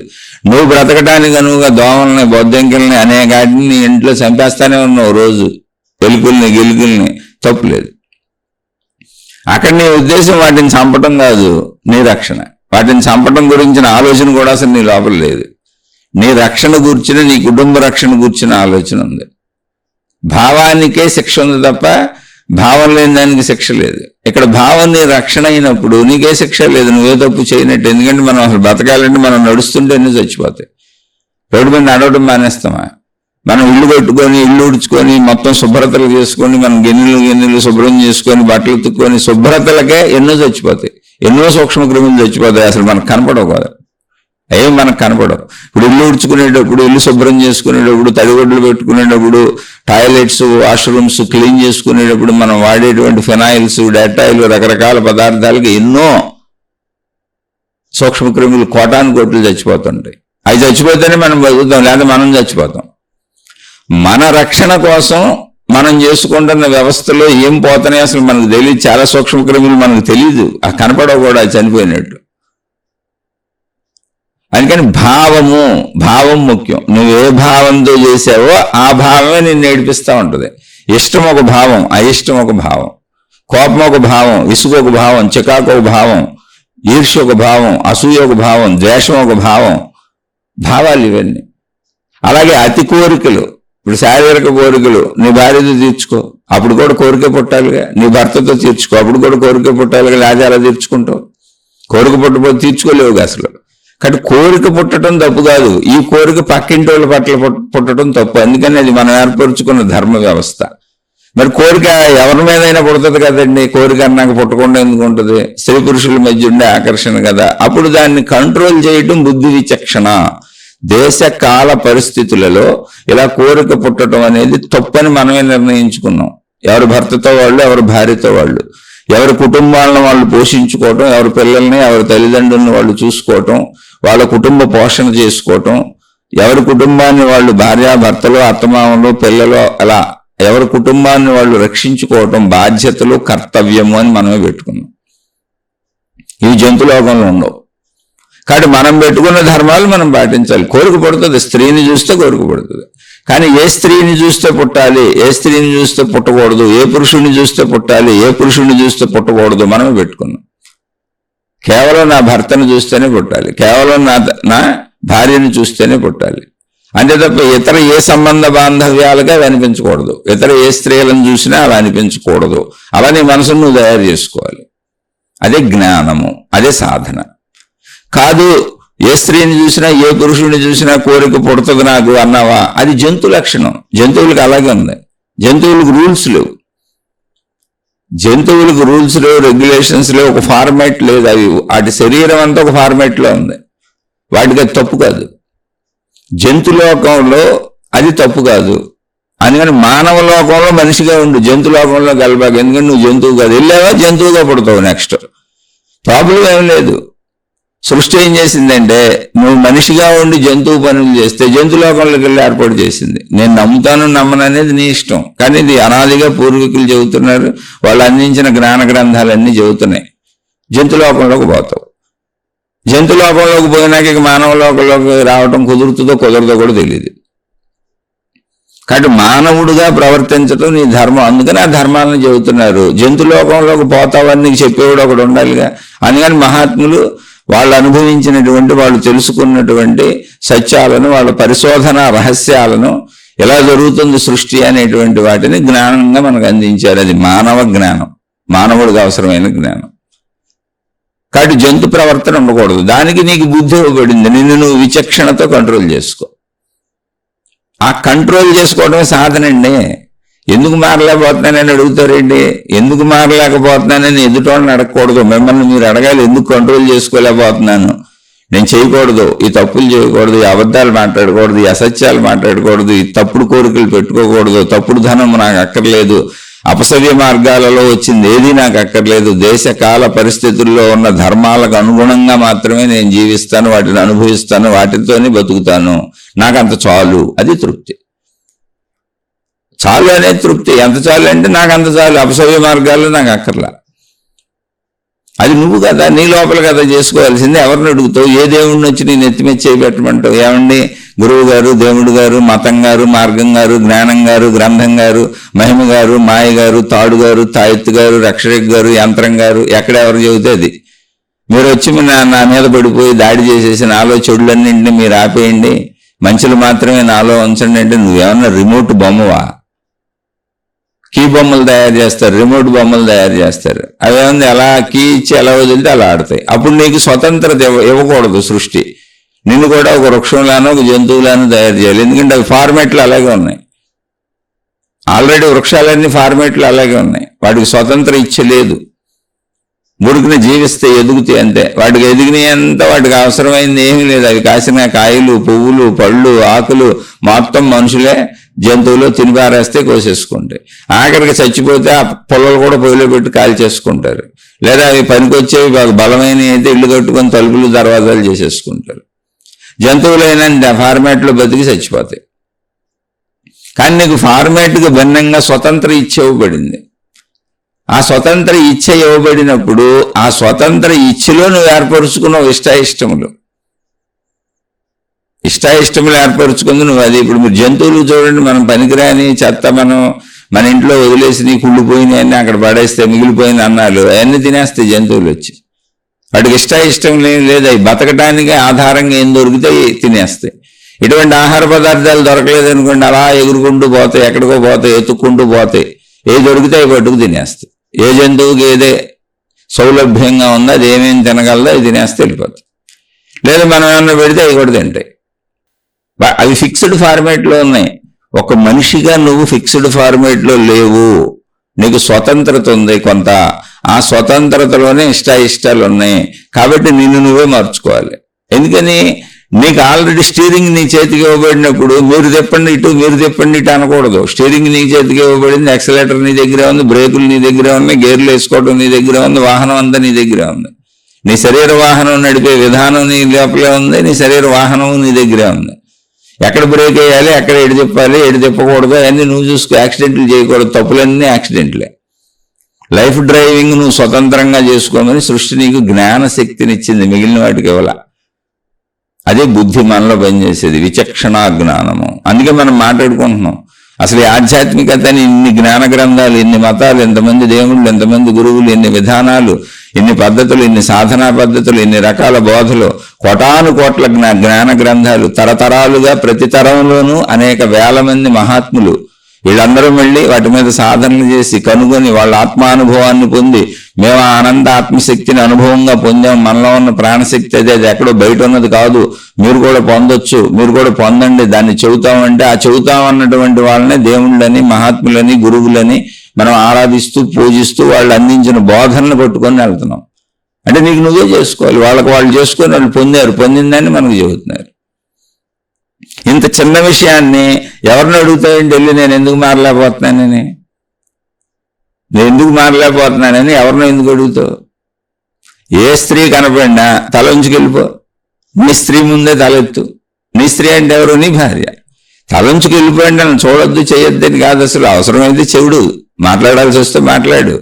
నువ్వు బ్రతకడానికి అనువుగా దోమల్ని, బొద్దంకిల్ని అనేకాటిని నీ ఇంట్లో చంపేస్తానే ఉన్నావు రోజు, ఎలుకల్ని గిలుకల్ని, తప్పు లేదు. అక్కడ నీ ఉద్దేశం వాటిని చంపటం కాదు, నీ రక్షణ. వాటిని చంపటం గురించిన ఆలోచన కూడా అసలు నీ లోపల లేదు. నీ రక్షణ కూర్చుని, నీ కుటుంబ రక్షణ కూర్చున్న ఆలోచన ఉంది. భావానికే శిక్ష ఉంది తప్ప భావం లేని దానికి శిక్ష లేదు. ఇక్కడ భావం నీ రక్షణ అయినప్పుడు నీకే శిక్ష లేదు, నువ్వే తప్పు చేయనట్టు. ఎందుకంటే మనం అసలు బతకాలంటే మనం నడుస్తుంటేనే చచ్చిపోతాయి. రోడ్డు మీద నడవడం మానేస్తామా? మనం ఇల్లు కట్టుకొని, ఇల్లు ఉడుచుకొని, మొత్తం శుభ్రతలు చేసుకొని, మనం గిన్నెలు శుభ్రం చేసుకొని, బట్టలు ఉతుక్కొని, శుభ్రతలకే ఎన్నో చచ్చిపోతాయి, ఎన్నో సూక్ష్మ క్రిములు చచ్చిపోతాయి. అసలు మనకు కనపడవు కదా, ఏం మనకు కనపడవు. ఇప్పుడు ఇల్లు ఉడుచుకునేటప్పుడు, ఇల్లు శుభ్రం చేసుకునేటప్పుడు, తడిగొడ్లు పెట్టుకునేటప్పుడు, టాయిలెట్స్, వాష్రూమ్స్ క్లీన్ చేసుకునేటప్పుడు మనం వాడేటువంటి ఫినాయిల్స్, డెటాయిల్, రకరకాల పదార్థాలకి ఎన్నో సూక్ష్మ క్రిములు కోటాను కోట్లు చచ్చిపోతుంటాయి. అవి చచ్చిపోతేనే మనం బతుకుతాం, లేదా మనం చచ్చిపోతాం. మన రక్షణ కోసం మనం చేసుకుంటున్న వ్యవస్థలో ఏం పోతున్నాయి అసలు మనకు తెలియదు. చాలా సూక్ష్మ క్రిములు మనకు తెలియదు, ఆ కనపడవు కూడా చనిపోయినట్టు. అందుకని భావం ముఖ్యం. నువ్వు ఏ భావంతో చేసావో ఆ భావమే నిన్ను ఏడిపిస్తూ ఉంటుంది. ఇష్టం ఒక భావం, అయిష్టం ఒక భావం, కోపం ఒక భావం, విసుగు ఒక భావం, చికాకు ఒక భావం, ఈర్ష్య ఒక భావం, అసూయ ఒక భావం, ద్వేషం ఒక భావం. భావాలు ఇవన్నీ. అలాగే అతి కోరికలు, ఇప్పుడు శారీరక కోరికలు, నీ భార్యతో తీర్చుకో, అప్పుడు కూడా కోరిక పుట్టాలిగా. నీ భర్తతో తీర్చుకో, అప్పుడు కూడా కోరిక పుట్టాలిగా. లేదా అలా తీర్చుకుంటావు? కోరిక పుట్టకపోతే తీర్చుకోలేవుగా అసలు. కాబట్టి కోరిక పుట్టడం తప్పు కాదు, ఈ కోరిక పక్కింటి వాళ్ళ పట్ల పుట్టడం తప్పు. అందుకని అది మనం ఏర్పరచుకున్న ధర్మ వ్యవస్థ. మరి కోరిక ఎవరి మీదైనా పుడుతుంది కదండి. కోరిక అన్నాక పుట్టకుండా ఎందుకు ఉంటుంది? స్త్రీ పురుషుల మధ్య ఉండే ఆకర్షణ కదా. అప్పుడు దాన్ని కంట్రోల్ చేయడం బుద్ధి విచక్షణ. దేశ కాల పరిస్థితులలో ఇలా కోరిక పుట్టడం అనేది తప్పని మనమే నిర్ణయించుకున్నాం. ఎవరి భర్తతో వాళ్ళు, ఎవరి భార్యతో వాళ్ళు, ఎవరి కుటుంబాలను వాళ్ళు పోషించుకోవటం, ఎవరి పిల్లల్ని, ఎవరి తల్లిదండ్రులను వాళ్ళు చూసుకోవటం, వాళ్ళ కుటుంబ పోషణ చేసుకోవటం, ఎవరి కుటుంబాన్ని వాళ్ళు భార్యాభర్తలు, అత్తమామలు, పిల్లలు, అలా ఎవరి కుటుంబాన్ని వాళ్ళు రక్షించుకోవటం బాధ్యతలు, కర్తవ్యము అని మనమే పెట్టుకున్నాం. ఇవి జంతులోకంలో ఉండవు. కాబట్టి మనం పెట్టుకున్న ధర్మాలు మనం పాటించాలి. కోరిక పుడుతుంది, స్త్రీని చూస్తే కోరిక పుడుతుంది. కానీ ఏ స్త్రీని చూస్తే పుట్టాలి, ఏ స్త్రీని చూస్తే పుట్టకూడదు, ఏ పురుషుడిని చూస్తే పుట్టాలి, ఏ పురుషుడిని చూస్తే పుట్టకూడదు మనమే పెట్టుకున్నాం. కేవలం నా భర్తను చూస్తేనే పుట్టాలి, కేవలం నా భార్యను చూస్తేనే పుట్టాలి, అంతే తప్ప ఇతర ఏ సంబంధ బాంధవ్యాలుగా అవి అనిపించకూడదు, ఇతర ఏ స్త్రీలను చూసినా అవి అనిపించకూడదు. అలా నీ మనసును నువ్వు తయారు చేసుకోవాలి. అదే జ్ఞానము, అదే సాధన. కాదు ఏ స్త్రీని చూసినా ఏ పురుషుడిని చూసినా కోరిక పుడుతుంది నాకు అన్నావా, అది జంతు లక్షణం. జంతువులకు అలాగే ఉంది. జంతువులకు రూల్స్ లేవు, జంతువులకు రూల్స్ లేవు, రెగ్యులేషన్స్ లేవు, ఒక ఫార్మాట్ లేదు. అవి వాటి శరీరం అంతా ఒక ఫార్మాట్లో ఉంది. వాటికి అది తప్పు కాదు. జంతులోకంలో అది తప్పు కాదు. అందుకని మానవ లోకంలో మనిషిగా ఉండు, జంతు లోకంలో కలబాక. ఎందుకంటే నువ్వు జంతువు కాదు, వెళ్ళావా జంతువుగా పుడతావు. నెక్స్ట్ ప్రాబ్లం ఏం లేదు. సృష్టి ఏం చేసిందంటే నువ్వు మనిషిగా ఉండి జంతువు పనులు చేస్తే జంతులోకంలోకి వెళ్ళి ఏర్పాటు చేసింది. నేను నమ్ముతాను నమ్మను అనేది నీ ఇష్టం, కానీ ఇది అనాదిగా పూర్వీకులు చెబుతున్నారు, వాళ్ళు అందించిన జ్ఞాన గ్రంథాలన్నీ చెబుతున్నాయి. జంతులోకంలోకి పోతావు. జంతులోకంలోకి పోయినాక ఇక మానవ లోకంలోకి రావటం కుదురుతుందో కుదరదో కూడా తెలియదు. కాబట్టి మానవుడిగా ప్రవర్తించడం నీ ధర్మం. అందుకని ఆ ధర్మాలను చెబుతున్నారు. జంతులోకంలోకి పోతావని నీకు చెప్పేవాడు ఒకడు ఉండాలిగా. అందుకని మహాత్ములు వాళ్ళు అనుభవించినటువంటి, వాళ్ళు తెలుసుకున్నటువంటి సత్యాలను, వాళ్ళ పరిశోధన రహస్యాలను, ఎలా జరుగుతుంది సృష్టి అనేటువంటి వాటిని జ్ఞానంగా మనకు అందించారు. అది మానవ జ్ఞానం, మానవుడికి అవసరమైన జ్ఞానం. కాబట్టి జంతు ప్రవర్తన ఉండకూడదు. దానికి నీకు బుద్ధి ఇవ్వబడింది, నిన్ను నువ్వు విచక్షణతో కంట్రోల్ చేసుకో. ఆ కంట్రోల్ చేసుకోవడమే సాధనండి. ఎందుకు మారలేకపోతున్నానని అడుగుతారండి. ఎందుకు మారలేకపోతున్నానని ఎదుటోళ్ళని అడగకూడదు, మిమ్మల్ని మీరు అడగాలి. ఎందుకు కంట్రోల్ చేసుకోలేకపోతున్నాను, నేను చేయకూడదు, ఈ తప్పులు చేయకూడదు, ఈ అబద్ధాలు మాట్లాడకూడదు, ఈ అసత్యాలు మాట్లాడకూడదు, ఈ తప్పుడు కోరికలు పెట్టుకోకూడదు, తప్పుడు ధనం నాకు అక్కర్లేదు, అపసవ్య మార్గాలలో వచ్చింది ఏది నాకు అక్కర్లేదు, దేశ కాల పరిస్థితుల్లో ఉన్న ధర్మాలకు అనుగుణంగా మాత్రమే నేను జీవిస్తాను, వాటిని అనుభవిస్తాను, వాటితోనే బతుకుతాను, నాకంత చాలు. అది తృప్తి. చాలు అనేది తృప్తి. ఎంత చాలు అంటే నాకు అంత చాలు, అపసవ్య మార్గాల్లో నాకు అక్కర్లా. అది నువ్వు కదా, నీ లోపల కదా చేసుకోవాల్సింది. ఎవరిని అడుగుతావు? ఏ దేవుడిని వచ్చి నేను ఎత్తిమెచ్చి చేయబెట్టమంటావు? ఏమండి గురువు గారు, దేవుడు గారు, మతం గారు, మార్గం గారు, జ్ఞానం గారు, గ్రంథం గారు, మహిమ గారు, మాయ గారు, తాడు గారు, తాయెత్తు గారు, రక్షక్ గారు, యంత్రం గారు, ఎక్కడెవరు చెబితే అది. మీరు వచ్చి నా మీద పడిపోయి దాడి చేసేసి నాలో చెడులన్నింటినీ మీరు ఆపేయండి, మంచులు మాత్రమే నాలో ఉంచండి అంటే నువ్వేమన్నా రిమోట్ బొమ్మవా? కీ బొమ్మలు తయారు చేస్తారు, రిమోట్ బొమ్మలు తయారు చేస్తారు. అవేముంది, అలా కీ ఇచ్చి ఎలా వదిలితే అలా ఆడతాయి. అప్పుడు నీకు స్వతంత్రత ఇవ్వకూడదు సృష్టి. నిన్ను కూడా ఒక వృక్షంలానో ఒక జంతువులానో తయారు చేయాలి. ఎందుకంటే అవి ఫార్మేట్లు అలాగే ఉన్నాయి. ఆల్రెడీ వృక్షాలన్నీ ఫార్మేట్లు అలాగే ఉన్నాయి. వాటికి స్వతంత్ర ఇచ్చ లేదు. మురికిని జీవిస్తే ఎదుగుతాయి అంతే. వాటికి ఎదిగినంత వాటికి అవసరమైంది ఏమీ లేదు. అవి కాసిన కాయలు, పువ్వులు, పళ్ళు, ఆకులు మొత్తం మనుషులే జంతువులు తినిపారేస్తే కోసేసుకుంటాయి. ఆఖరికి చచ్చిపోతే ఆ పొలాలు కూడా పొయ్యిలో పెట్టి కాల్ చేసుకుంటారు. లేదా అవి పనికొచ్చేవి బాగా బలమైన అయితే ఇల్లు కట్టుకొని తలుపులు దర్వాజాలు చేసేసుకుంటారు. జంతువులైనా ఫార్మాట్లో బతికి చచ్చిపోతాయి. కానీ నీకు ఫార్మాట్కి భిన్నంగా స్వతంత్ర ఇచ్చ ఇవ్వబడింది. ఆ స్వతంత్ర ఇచ్చ ఇవ్వబడినప్పుడు ఆ స్వతంత్ర ఇచ్చలో నువ్వు ఏర్పరుచుకున్నావు ఇష్టాయిష్టములు ఏర్పరుచుకుంది నువ్వు. అది ఇప్పుడు మీరు జంతువులు చూడండి, మనం పనికిరాని చెత్త మన ఇంట్లో వదిలేసి నీ కుళ్ళిపోయినాయి అన్నీ అక్కడ పడేస్తే మిగిలిపోయిన అన్నాలు అవన్నీ తినేస్తాయి జంతువులు వచ్చి. వాటికి ఇష్టం లేదు. అవి బతకడానికి ఆధారంగా ఏం దొరికితే తినేస్తాయి. ఇటువంటి ఆహార పదార్థాలు దొరకలేదు అనుకోండి, అలా ఎగురుకుంటూ పోతాయి, ఎక్కడికో పోతాయి, ఎత్తుక్కుంటూ పోతాయి. ఏ దొరికితే అవి పట్టుకు తినేస్తాయి. ఏ జంతువుకి ఏదే సౌలభ్యంగా ఉందో అది ఏమేమి తినగలదో అది తినేస్తే వెళ్ళిపోతాయి. లేదా మనం ఏమన్నా పెడితే అవి కూడా తింటాయి. అవి ఫిక్స్డ్ ఫార్మేట్లో ఉన్నాయి. ఒక మనిషిగా నువ్వు ఫిక్స్డ్ ఫార్మేట్లో లేవు. నీకు స్వతంత్రత ఉంది కొంత. ఆ స్వతంత్రతలోనే ఇష్టాలు ఉన్నాయి. కాబట్టి నిన్ను నువ్వే మార్చుకోవాలి. ఎందుకని నీకు ఆల్రెడీ స్టీరింగ్ నీ చేతికి ఇవ్వబడినప్పుడు మీరు తిప్పండి ఇటు, మీరు తిప్పండి ఇటు అనకూడదు. స్టీరింగ్ నీ చేతికి ఇవ్వబడింది, యాక్సిలేటర్ నీ దగ్గర ఉంది, బ్రేకులు నీ దగ్గర ఉన్నాయి, గేర్లు వేసుకోవడం నీ దగ్గర ఉంది, వాహనం అంతా నీ దగ్గర ఉంది. నీ శరీర వాహనం నడిపే విధానం నీ లోపలే ఉంది, నీ శరీర వాహనం నీ దగ్గరే ఉంది. ఎక్కడ బ్రేక్ వేయాలి, ఎక్కడ ఎటు తిప్పాలి, ఎటు తిప్పకూడదు అవన్నీ నువ్వు చూసుకో. యాక్సిడెంట్లు చేయకూడదు, తప్పులన్నీ యాక్సిడెంట్లే. లైఫ్ డ్రైవింగ్ నువ్వు స్వతంత్రంగా చేసుకోమని సృష్టి నీకు జ్ఞాన శక్తినిచ్చింది, మిగిలిన వాటికి ఇవ్వాల. అదే బుద్ధి మనలో పనిచేసేది, విచక్షణా జ్ఞానము. అందుకే మనం మాట్లాడుకుంటున్నాం అసలు ఈ ఆధ్యాత్మికతని ఇన్ని జ్ఞాన గ్రంథాలు, ఇన్ని మతాలు, ఎంతమంది దేవుళ్ళు, ఎంతమంది గురువులు, ఇన్ని విధానాలు, ఇన్ని పద్ధతులు, ఇన్ని సాధనా పద్ధతులు, ఇన్ని రకాల బోధలు, కోటాను కోట్ల జ్ఞాన గ్రంథాలు, తరతరాలుగా ప్రతి తరంలోనూ అనేక వేల మంది మహాత్ములు వీళ్ళందరూ వెళ్ళి వాటి మీద సాధనలు చేసి కనుగొని వాళ్ళ ఆత్మానుభవాన్ని పొంది, మేము ఆనంద ఆత్మశక్తిని అనుభవంగా పొందాం, మనలో ఉన్న ప్రాణశక్తి అదే, అది ఎక్కడో బయట ఉన్నది కాదు, మీరు కూడా పొందొచ్చు, మీరు కూడా పొందండి, దాన్ని చెబుతామంటే ఆ చెబుతామన్నటువంటి వాళ్ళని దేవుళ్ళని, మహాత్ములని, గురువులని మనం ఆరాధిస్తూ పూజిస్తూ వాళ్ళు అందించిన బోధనలు పట్టుకొని వెళ్తున్నాం. అంటే నీకు నువ్వే చేసుకోవాలి, వాళ్ళకి వాళ్ళు చేసుకొని వాళ్ళు పొందారు, పొందిందని మనకు చెబుతున్నారు. ఇంత చిన్న విషయాన్ని ఎవరిని అడుగుతాయండి వెళ్ళి, నేను ఎందుకు మారలేకపోతున్నానని, ఎవరినో ఎందుకు అడుగుతావు? ఏ స్త్రీ కనపడినా తల ఉంచుకెళ్ళిపో, నీ స్త్రీ ముందే తలెత్తు. నీ స్త్రీ అంటే ఎవరు? నీ భార్య. తల ఉంచుకెళ్ళిపోయింది, నన్ను చూడొద్దు చేయొద్దని కాదు, అసలు అవసరమైతే చెవుడు, మాట్లాడాల్సి వస్తే మాట్లాడు,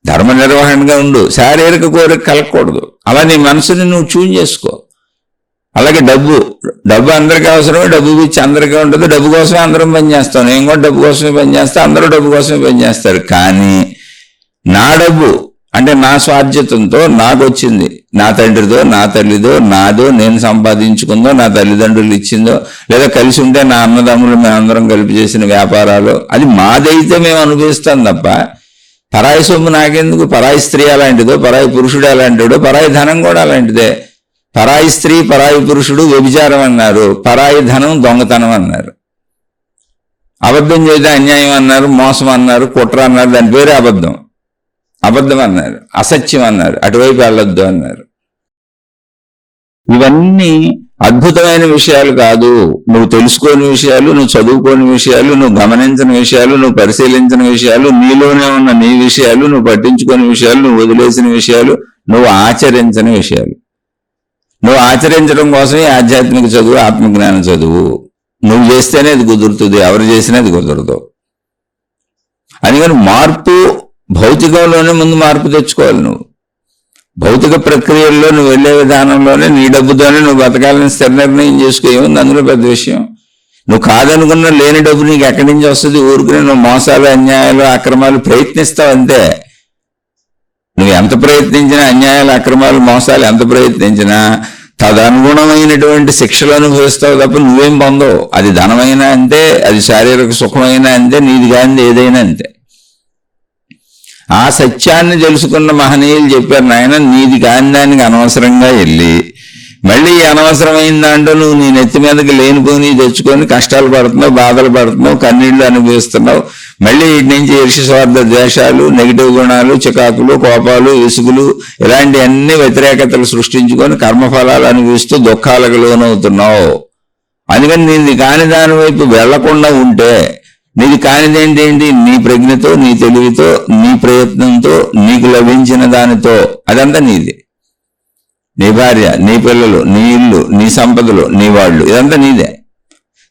ధర్మ నిర్వహణగా ఉండు, శారీరక కోరిక కలగకూడదు. అలా నీ మనసుని నువ్వు ట్యూన్ చేసుకో. అలాగే డబ్బు అందరికీ అవసరమే, డబ్బు పిచ్చి అందరికీ ఉంటుంది, డబ్బు కోసమే అందరం పనిచేస్తాం, నేను కూడా డబ్బు కోసమే పనిచేస్తా, అందరూ డబ్బు కోసమే పనిచేస్తారు. కానీ నా డబ్బు అంటే నా స్వార్జితంతో నాకు వచ్చింది, నా తండ్రిదో, నా తల్లిదో, నాదో, నేను సంపాదించుకుందో, నా తల్లిదండ్రులు ఇచ్చిందో, లేదా కలిసి ఉంటే నా అన్నదమ్ములు మేమందరం కలిపి చేసిన వ్యాపారాలు, అది మాదైతే మేము అనుభవిస్తాం తప్ప పరాయి సొమ్ము నాకెందుకు? పరాయి స్త్రీ అలాంటిదో, పరాయి పురుషుడు అలాంటిదో, పరాయి ధనం కూడా అలాంటిదే. పరాయి స్త్రీ, పరాయి పురుషుడు వ్యభిచారం అన్నారు, పరాయి ధనం దొంగతనం అన్నారు, అబద్ధం చేస్తే అన్యాయం అన్నారు, మోసం అన్నారు, కుట్ర అన్నారు, దాని పేరే అబద్ధం అన్నారు, అసత్యం అన్నారు, అటువైపు వెళ్ళొద్దు అన్నారు. ఇవన్నీ అద్భుతమైన విషయాలు కాదు, నువ్వు తెలుసుకోని విషయాలు, నువ్వు చదువుకోని విషయాలు, నువ్వు గమనించిన విషయాలు, నువ్వు పరిశీలించిన విషయాలు, నీలోనే ఉన్న నీ విషయాలు, నువ్వు పట్టించుకోని విషయాలు, నువ్వు వదిలేసిన విషయాలు, నువ్వు ఆచరించని విషయాలు. నువ్వు ఆచరించడం కోసమే ఆధ్యాత్మిక చదువు, ఆత్మజ్ఞాన చదువు. నువ్వు చేస్తేనే అది కుదురుతుంది, ఎవరు చేసినా అది కుదరదు. అందుకని మార్పు భౌతికంలోనే ముందు మార్పు తెచ్చుకోవాలి. నువ్వు భౌతిక ప్రక్రియల్లో నువ్వు వెళ్ళే విధానంలోనే నీ డబ్బుతోనే నువ్వు బతకాలని స్థిర నిర్ణయం చేసుకోవాలి. అందులో పెద్ద విషయం. నువ్వు కాదనుకున్న లేని డబ్బు నీకు ఎక్కడి నుంచి వస్తుంది? ఊరుకునే నువ్వు మోసాలు, అన్యాయాలు, అక్రమాలు ప్రయత్నిస్తావు అంతే. నువ్వు ఎంత ప్రయత్నించినా, అన్యాయాలు, అక్రమాలు, మోసాలు ఎంత ప్రయత్నించినా తదనుగుణమైనటువంటి శిక్షలు అనుభవిస్తావు తప్ప నువ్వేం పొందవు. అది ధనమైనా అంతే, అది శారీరక సుఖమైనా అంతే, నీది కానిది ఏదైనా అంతే. ఆ సత్యాన్ని తెలుసుకున్న మహనీయులు చెప్పారు, నాయన నీది కాని దానికి అనవసరంగా వెళ్ళి మళ్ళీ అనవసరమైన దాంట్లో నువ్వు నీ నెత్తి మీదకి లేనిపోని తెచ్చుకొని కష్టాలు పడుతున్నావు, బాధలు పడుతున్నావు, కన్నీళ్లు అనుభవిస్తున్నావు. మళ్ళీ వీటి నుంచి ఈర్ష్య, స్వార్థ, ద్వేషాలు, నెగిటివ్ గుణాలు, చికాకులు, కోపాలు, ఇసుగులు, ఇలాంటి అన్ని వ్యతిరేకతలు సృష్టించుకొని కర్మఫలాలు అనుభవిస్తూ దుఃఖాలకు లోనవుతున్నావు. అందుకని నీది కాని దాని వైపు వెళ్లకుండా ఉంటే, నీది కానిదేంటి? నీ ప్రజ్ఞతో, నీ తెలివితో, నీ ప్రయత్నంతో, నీకు లభించిన దానితో, అదంతా నీది. నీ భార్య, నీ పిల్లలు, నీ ఇల్లు, నీ సంపదలు, నీ వాళ్ళు, ఇదంతా నీదే.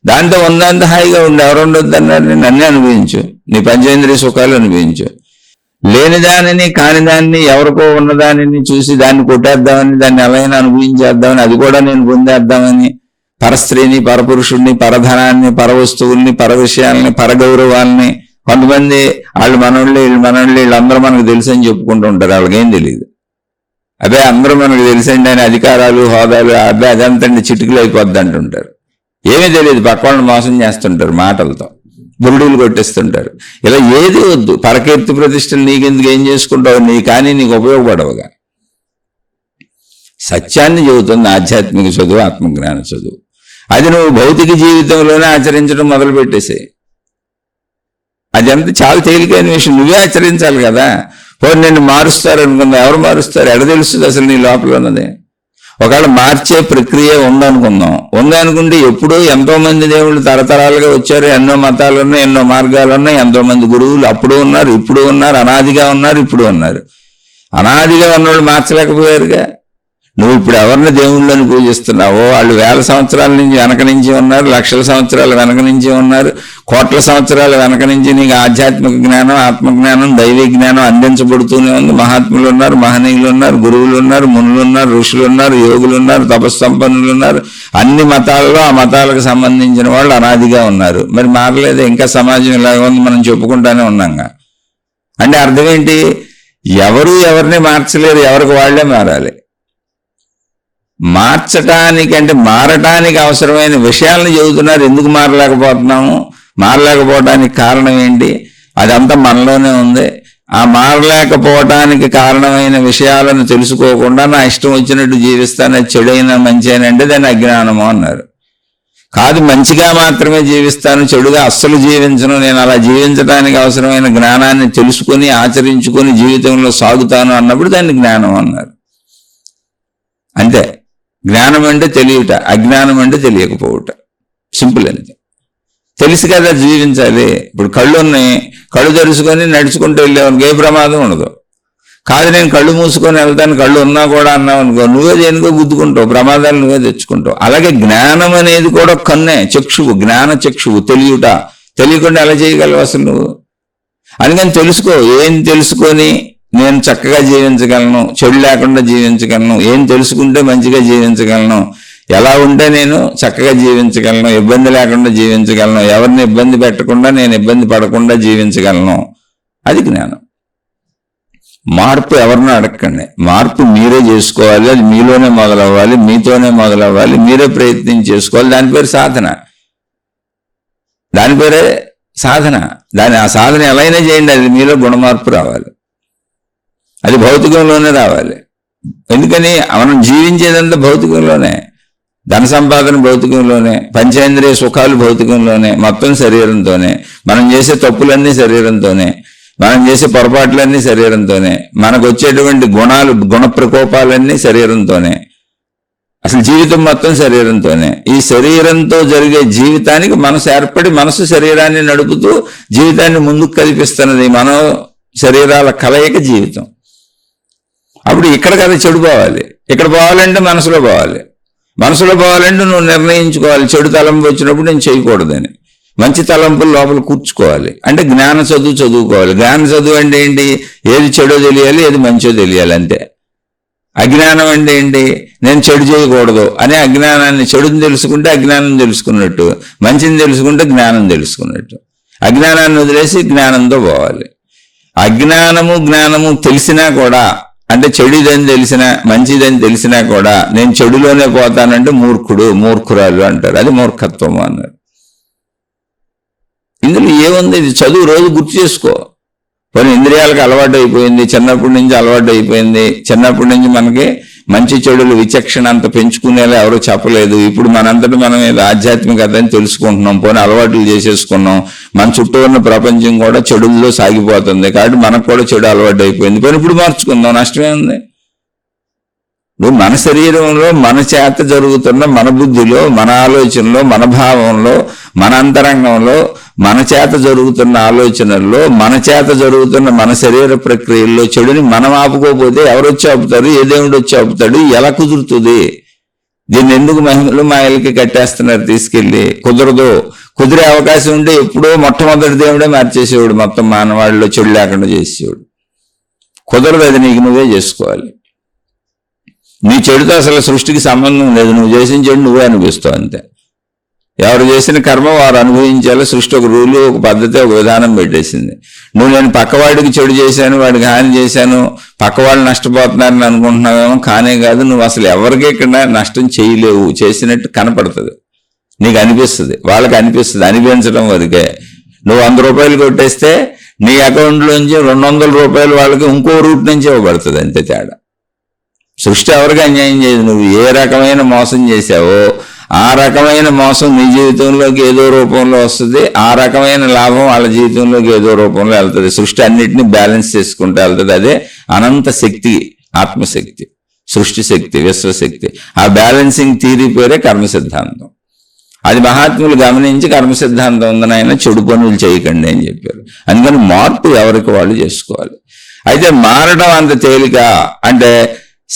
దాంతో ఉందంత హాయిగా ఉండి ఎవరు ఉండొద్దన్నారు? నన్నే అనుభవించు, నీ పంచేంద్రియ సుఖాలు అనుభవించు. లేని దానిని, కాని దాన్ని, ఎవరికో ఉన్నదానిని చూసి దాన్ని కొట్టేద్దామని, దాన్ని ఎలా అనుభవించేద్దామని, అది కూడా నేను పొందేద్దామని పరస్త్రీని, పరపురుషుడిని, పరధనాన్ని, పరవస్తువుల్ని, పర విషయాల్ని, పరగౌరవాల్ని, కొంతమంది వాళ్ళు మనోళ్ళు, వీళ్ళందరూ మనకు తెలుసు అని చెప్పుకుంటూ ఉంటారు. వాళ్ళకేం తెలియదు. అదే అందరూ మనకు తెలిసండి అని అధికారాలు, హోదాలు, అదే అదంతండి చిటికలు అయిపోద్ది అంటుంటారు. ఏమీ తెలియదు, పక్క వాళ్ళని మోసం చేస్తుంటారు, మాటలతో బురుడులు కొట్టిస్తుంటారు. ఇలా ఏది వద్దు, పరకీర్తి ప్రతిష్టలు నీకెందుకు, ఏం చేసుకుంటావు? నీ కానీ నీకు ఉపయోగపడవుగా. సత్యాన్ని చెబుతుంది ఆధ్యాత్మిక చదువు, ఆత్మజ్ఞాన చదువు. అది నువ్వు భౌతిక జీవితంలోనే ఆచరించడం మొదలు పెట్టేసాయి. అదంతా చాలా తేలికైన విషయం, నువ్వే ఆచరించాలి కదా. పోనీ నిన్ను మారుస్తారు అనుకుందా, ఎవరు మారుస్తారు? ఎడ తెలుస్తుంది అసలు నీ లోపల ఉన్నది? ఒకవేళ మార్చే ప్రక్రియ ఉందనుకుందాం, ఉందనుకుంటే ఎప్పుడూ ఎంతో మంది దేవుళ్ళు తరతరాలుగా వచ్చారు, ఎన్నో మతాలు ఉన్నాయి, ఎన్నో మార్గాలు ఉన్నాయి, ఎంతో మంది గురువులు అప్పుడు ఉన్నారు, ఇప్పుడు ఉన్నారు, అనాదిగా ఉన్నారు, ఇప్పుడు ఉన్నారు. అనాదిగా ఉన్నవాళ్ళు మార్చలేకపోయారుగా. నువ్వు ఇప్పుడు ఎవరిని దేవుళ్ళని పూజిస్తున్నావో వాళ్ళు వేల సంవత్సరాల నుంచి వెనక నుంచి ఉన్నారు, లక్షల సంవత్సరాలు వెనక నుంచి ఉన్నారు, కోట్ల సంవత్సరాలు వెనక నుంచి నీకు ఆధ్యాత్మిక జ్ఞానం, ఆత్మజ్ఞానం, దైవీ జ్ఞానం అందించబడుతూనే ఉంది. మహాత్ములు ఉన్నారు, మహనీయులు ఉన్నారు, గురువులు ఉన్నారు, మునులు ఉన్నారు, ఋషులు ఉన్నారు, యోగులు ఉన్నారు, తపస్సంపన్నులు ఉన్నారు. అన్ని మతాలలో ఆ మతాలకు సంబంధించిన వాళ్ళు అనాదిగా ఉన్నారు. మరి మారలేదు, ఇంకా సమాజం ఇలాగ ఉంది, మనం చెప్పుకుంటానే ఉన్నాంగా. అంటే అర్థం ఏంటి? ఎవరు ఎవరిని మార్చలేరు, ఎవరికి వాళ్లే మారాలి. మార్చటానికి అంటే మారటానికి అవసరమైన విషయాలను చెబుతున్నారు. ఎందుకు మారలేకపోతున్నాము? మారలేకపోవడానికి కారణం ఏంటి? అదంతా మనలోనే ఉంది. ఆ మారలేకపోవటానికి కారణమైన విషయాలను తెలుసుకోకుండా నా ఇష్టం వచ్చినట్టు జీవిస్తాను, అది చెడైనా మంచి అయినా అంటే దాన్ని అజ్ఞానము అన్నారు. కాదు, మంచిగా మాత్రమే జీవిస్తాను, చెడుగా అస్సలు జీవించను, నేను అలా జీవించడానికి అవసరమైన జ్ఞానాన్ని తెలుసుకొని ఆచరించుకొని జీవితంలో సాగుతాను అన్నప్పుడు దాన్ని జ్ఞానం అన్నారు. అంతే. జ్ఞానం అంటే తెలియట, అజ్ఞానం అంటే తెలియకపోవట. సింపుల్ అంతే. తెలిసి కదా జీవించాలి. ఇప్పుడు కళ్ళు ఉన్నాయి, కళ్ళు తెరుచుకొని నడుచుకుంటూ వెళ్ళేవానికి ఏ ప్రమాదం ఉండదు. కాదు, నేను కళ్ళు మూసుకొని వెళ్తాను, కళ్ళు ఉన్నా కూడా అన్నావు అనుకో, నువ్వే దేనికో గుద్దుకుంటావు, ప్రమాదాలు నువ్వే తెచ్చుకుంటావు. అలాగే జ్ఞానం అనేది కూడా కన్నే, చక్షువు, జ్ఞాన చక్షువు, తెలియట. తెలియకుండా ఎలా చేయగలవు అసలు నువ్వు? అందుకని తెలుసుకో. ఏం తెలుసుకొని నేను చక్కగా జీవించగలను, చెడు లేకుండా జీవించగలను, ఏం తెలుసుకుంటే మంచిగా జీవించగలను, ఎలా ఉంటే నేను చక్కగా జీవించగలను, ఇబ్బంది లేకుండా జీవించగలను, ఎవరిని ఇబ్బంది పెట్టకుండా నేను ఇబ్బంది పడకుండా జీవించగలను, అది జ్ఞానం. మార్పు ఎవరినో అడగండి, మార్పు మీరే చేసుకోవాలి. అది మీలోనే మొదలవ్వాలి, మీతోనే మొదలవ్వాలి, మీరే ప్రయత్నం చేసుకోవాలి. దాని పేరు సాధన. దాని పేరే సాధన. ఆ సాధన ఎలా అయినా చేయండి, అది మీలో గుణమార్పు రావాలి. అది భౌతికంలోనే రావాలి. ఎందుకని? మనం జీవించేదంతా భౌతికంలోనే, ధన సంపాదన భౌతికంలోనే, పంచేంద్రియ సుఖాలు భౌతికంలోనే, మొత్తం శరీరంతోనే, మనం చేసే తప్పులన్నీ శరీరంతోనే, మనం చేసే పొరపాట్లన్నీ శరీరంతోనే, మనకు వచ్చేటువంటి గుణ ప్రకోపాలన్నీ శరీరంతోనే, అసలు జీవితం మొత్తం శరీరంతోనే. ఈ శరీరంతో జరిగే జీవితానికి మనసు ఏర్పడి మనసు శరీరాన్ని నడుపుతూ జీవితాన్ని ముందుకు కల్పిస్తున్నది. మనో శరీరాల కలయిక జీవితం. అప్పుడు ఇక్కడ కదా చెడు పోవాలి. ఇక్కడ పోవాలంటే మనసులో పోవాలి. మనసులో పోవాలంటే నువ్వు నిర్ణయించుకోవాలి, చెడు తలంపు వచ్చినప్పుడు నేను చేయకూడదని. మంచి తలంపులు లోపల కూర్చుకోవాలి. అంటే జ్ఞాన చదువు చదువుకోవాలి. జ్ఞాన చదువు అంటే ఏంటి? ఏది చెడో తెలియాలి, ఏది మంచో తెలియాలి, అంతే. అజ్ఞానం అంటే ఏంటి? నేను చెడు చేయకూడదు అనే అజ్ఞానాన్ని, చెడుని తెలుసుకుంటే అజ్ఞానం తెలుసుకున్నట్టు, మంచిని తెలుసుకుంటే జ్ఞానం తెలుసుకున్నట్టు. అజ్ఞానాన్ని వదిలేసి జ్ఞానంతో పోవాలి. అజ్ఞానము జ్ఞానము తెలిసినా కూడా, అంటే చెడుదని తెలిసినా మంచిదని తెలిసినా కూడా నేను చెడులోనే పోతానంటే మూర్ఖుడు, మూర్ఖురాలు అంటారు. అది మూర్ఖత్వము అన్నారు. ఇందులో ఏముంది? ఇది చదువు రోజు గుర్తు చేసుకో. కొన్ని ఇంద్రియాలకు అలవాటు అయిపోయింది, చిన్నప్పటి నుంచి అలవాటు అయిపోయింది. చిన్నప్పటి నుంచి మనకి మంచి చెడులు విచక్షణ అంత పెంచుకునేలా ఎవరూ చెప్పలేదు. ఇప్పుడు మనంతటి మనం ఏదో ఆధ్యాత్మికతని తెలుసుకుంటున్నాం, పోనీ అలవాట్లు చేసేసుకున్నాం. మన చుట్టూ ఉన్న ప్రపంచం కూడా చెడుల్లో సాగిపోతుంది, కాబట్టి మనకు కూడా చెడు అలవాటు అయిపోయింది. పోనీ ఇప్పుడు మార్చుకుందాం, నష్టమే ఉంది. ఇప్పుడు మన శరీరంలో, మన చేత జరుగుతున్న, మన బుద్ధిలో, మన ఆలోచనలో, మన భావంలో, మన అంతరంగంలో, మన చేత జరుగుతున్న ఆలోచనల్లో, మన చేత జరుగుతున్న మన శరీర ప్రక్రియల్లో చెడుని మనం ఆపుకోకపోతే ఎవరొచ్చి ఆపుతారు? ఏ దేవుడు వచ్చి ఆపుతాడు? ఎలా కుదురుతుంది? దీన్ని ఎందుకు మహిమలు మాయలకి కట్టేస్తున్నారు తీసుకెళ్ళి? కుదరదు. కుదిరే అవకాశం ఉంటే ఎప్పుడో మొట్టమొదటి దేవుడే మార్చేసేవాడు, మొత్తం మానవాళ్ళలో చెడు లేకుండా చేసేవాడు. కుదరదు. అది నీకు నువ్వే చేసుకోవాలి. నీ చెడుతో అసలు సృష్టికి సంబంధం లేదు. నువ్వు చేసిన చెడు నువ్వే అనిపిస్తావు, అంతే. ఎవరు చేసిన కర్మ వారు అనుభవించాలి. సృష్టి ఒక రూలు, ఒక పద్ధతి, ఒక విధానం పెట్టేసింది. నేను పక్కవాడికి చెడు చేశాను, వాడికి హాని చేశాను, పక్కవాళ్ళు నష్టపోతున్నారని అనుకుంటున్నావేమో, కానే కాదు. నువ్వు అసలు ఎవరికి ఇక్కడ నష్టం చేయలేవు, చేసినట్టు కనపడుతుంది, నీకు అనిపిస్తుంది, వాళ్ళకి అనిపిస్తుంది. అనిపించడం వరకే. నువ్వు 100 రూపాయలు కొట్టేస్తే నీ అకౌంట్లోంచి 200 రూపాయలు వాళ్ళకి ఇంకో రూట్ నుంచి ఇవ్వబడుతుంది, అంతే తేడా. సృష్టి ఎవరికి అన్యాయం చేయదు. నువ్వు ఏ రకమైన మోసం చేశావో ఆ రకమైన మోసం నీ జీవితంలోకి ఏదో రూపంలో వస్తుంది, ఆ రకమైన లాభం వాళ్ళ జీవితంలోకి ఏదో రూపంలో వెళ్తుంది. సృష్టి అన్నిటిని బ్యాలెన్స్ చేసుకుంటూ వెళ్తుంది. అదే అనంత శక్తి, ఆత్మశక్తి, సృష్టి శక్తి, విశ్వశక్తి. ఆ బ్యాలెన్సింగ్ థియరీ పేరే కర్మ సిద్ధాంతం. అది మహాత్ములు గమనించి కర్మ సిద్ధాంతం ఉందని ఆయన చెడు పనులు చేయకండి అని చెప్పారు. అందుకని మార్పు ఎవరికి వాళ్ళు చేసుకోవాలి. అయితే మారడం అంత తేలిక అంటే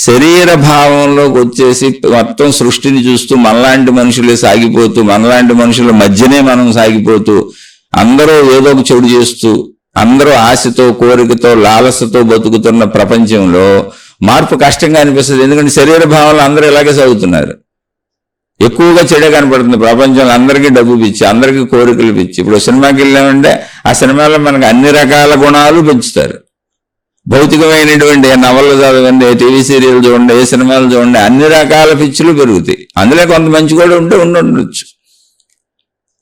శరీర భావంలోకి వచ్చేసి మొత్తం సృష్టిని చూస్తూ మనలాంటి మనుషులే సాగిపోతూ, మనలాంటి మనుషుల మధ్యనే మనం సాగిపోతూ, అందరూ ఏదో ఒక చెడు చేస్తూ, అందరూ ఆశతో, కోరికతో, లాలసతో బతుకుతున్న ప్రపంచంలో మార్పు కష్టంగా అనిపిస్తుంది. ఎందుకంటే శరీర భావంలో అందరూ ఇలాగే సాగుతున్నారు. ఎక్కువగా చెడే కనపడుతుంది ప్రపంచంలో. అందరికీ డబ్బు పిచ్చి, అందరికీ కోరికలు పిచ్చి. ఇప్పుడు సినిమాకి వెళ్ళామంటే ఆ సినిమాలో మనకు అన్ని రకాల గుణాలు పెంచుతారు. భౌతికమైనటువంటి నవలు చదవండి, టీవీ సీరియల్ చూడండి, ఏ సినిమాలు చూడండి, అన్ని రకాల పిచ్చులు పెరుగుతాయి. అందులో కొంత మంచి కూడా ఉండొచ్చు.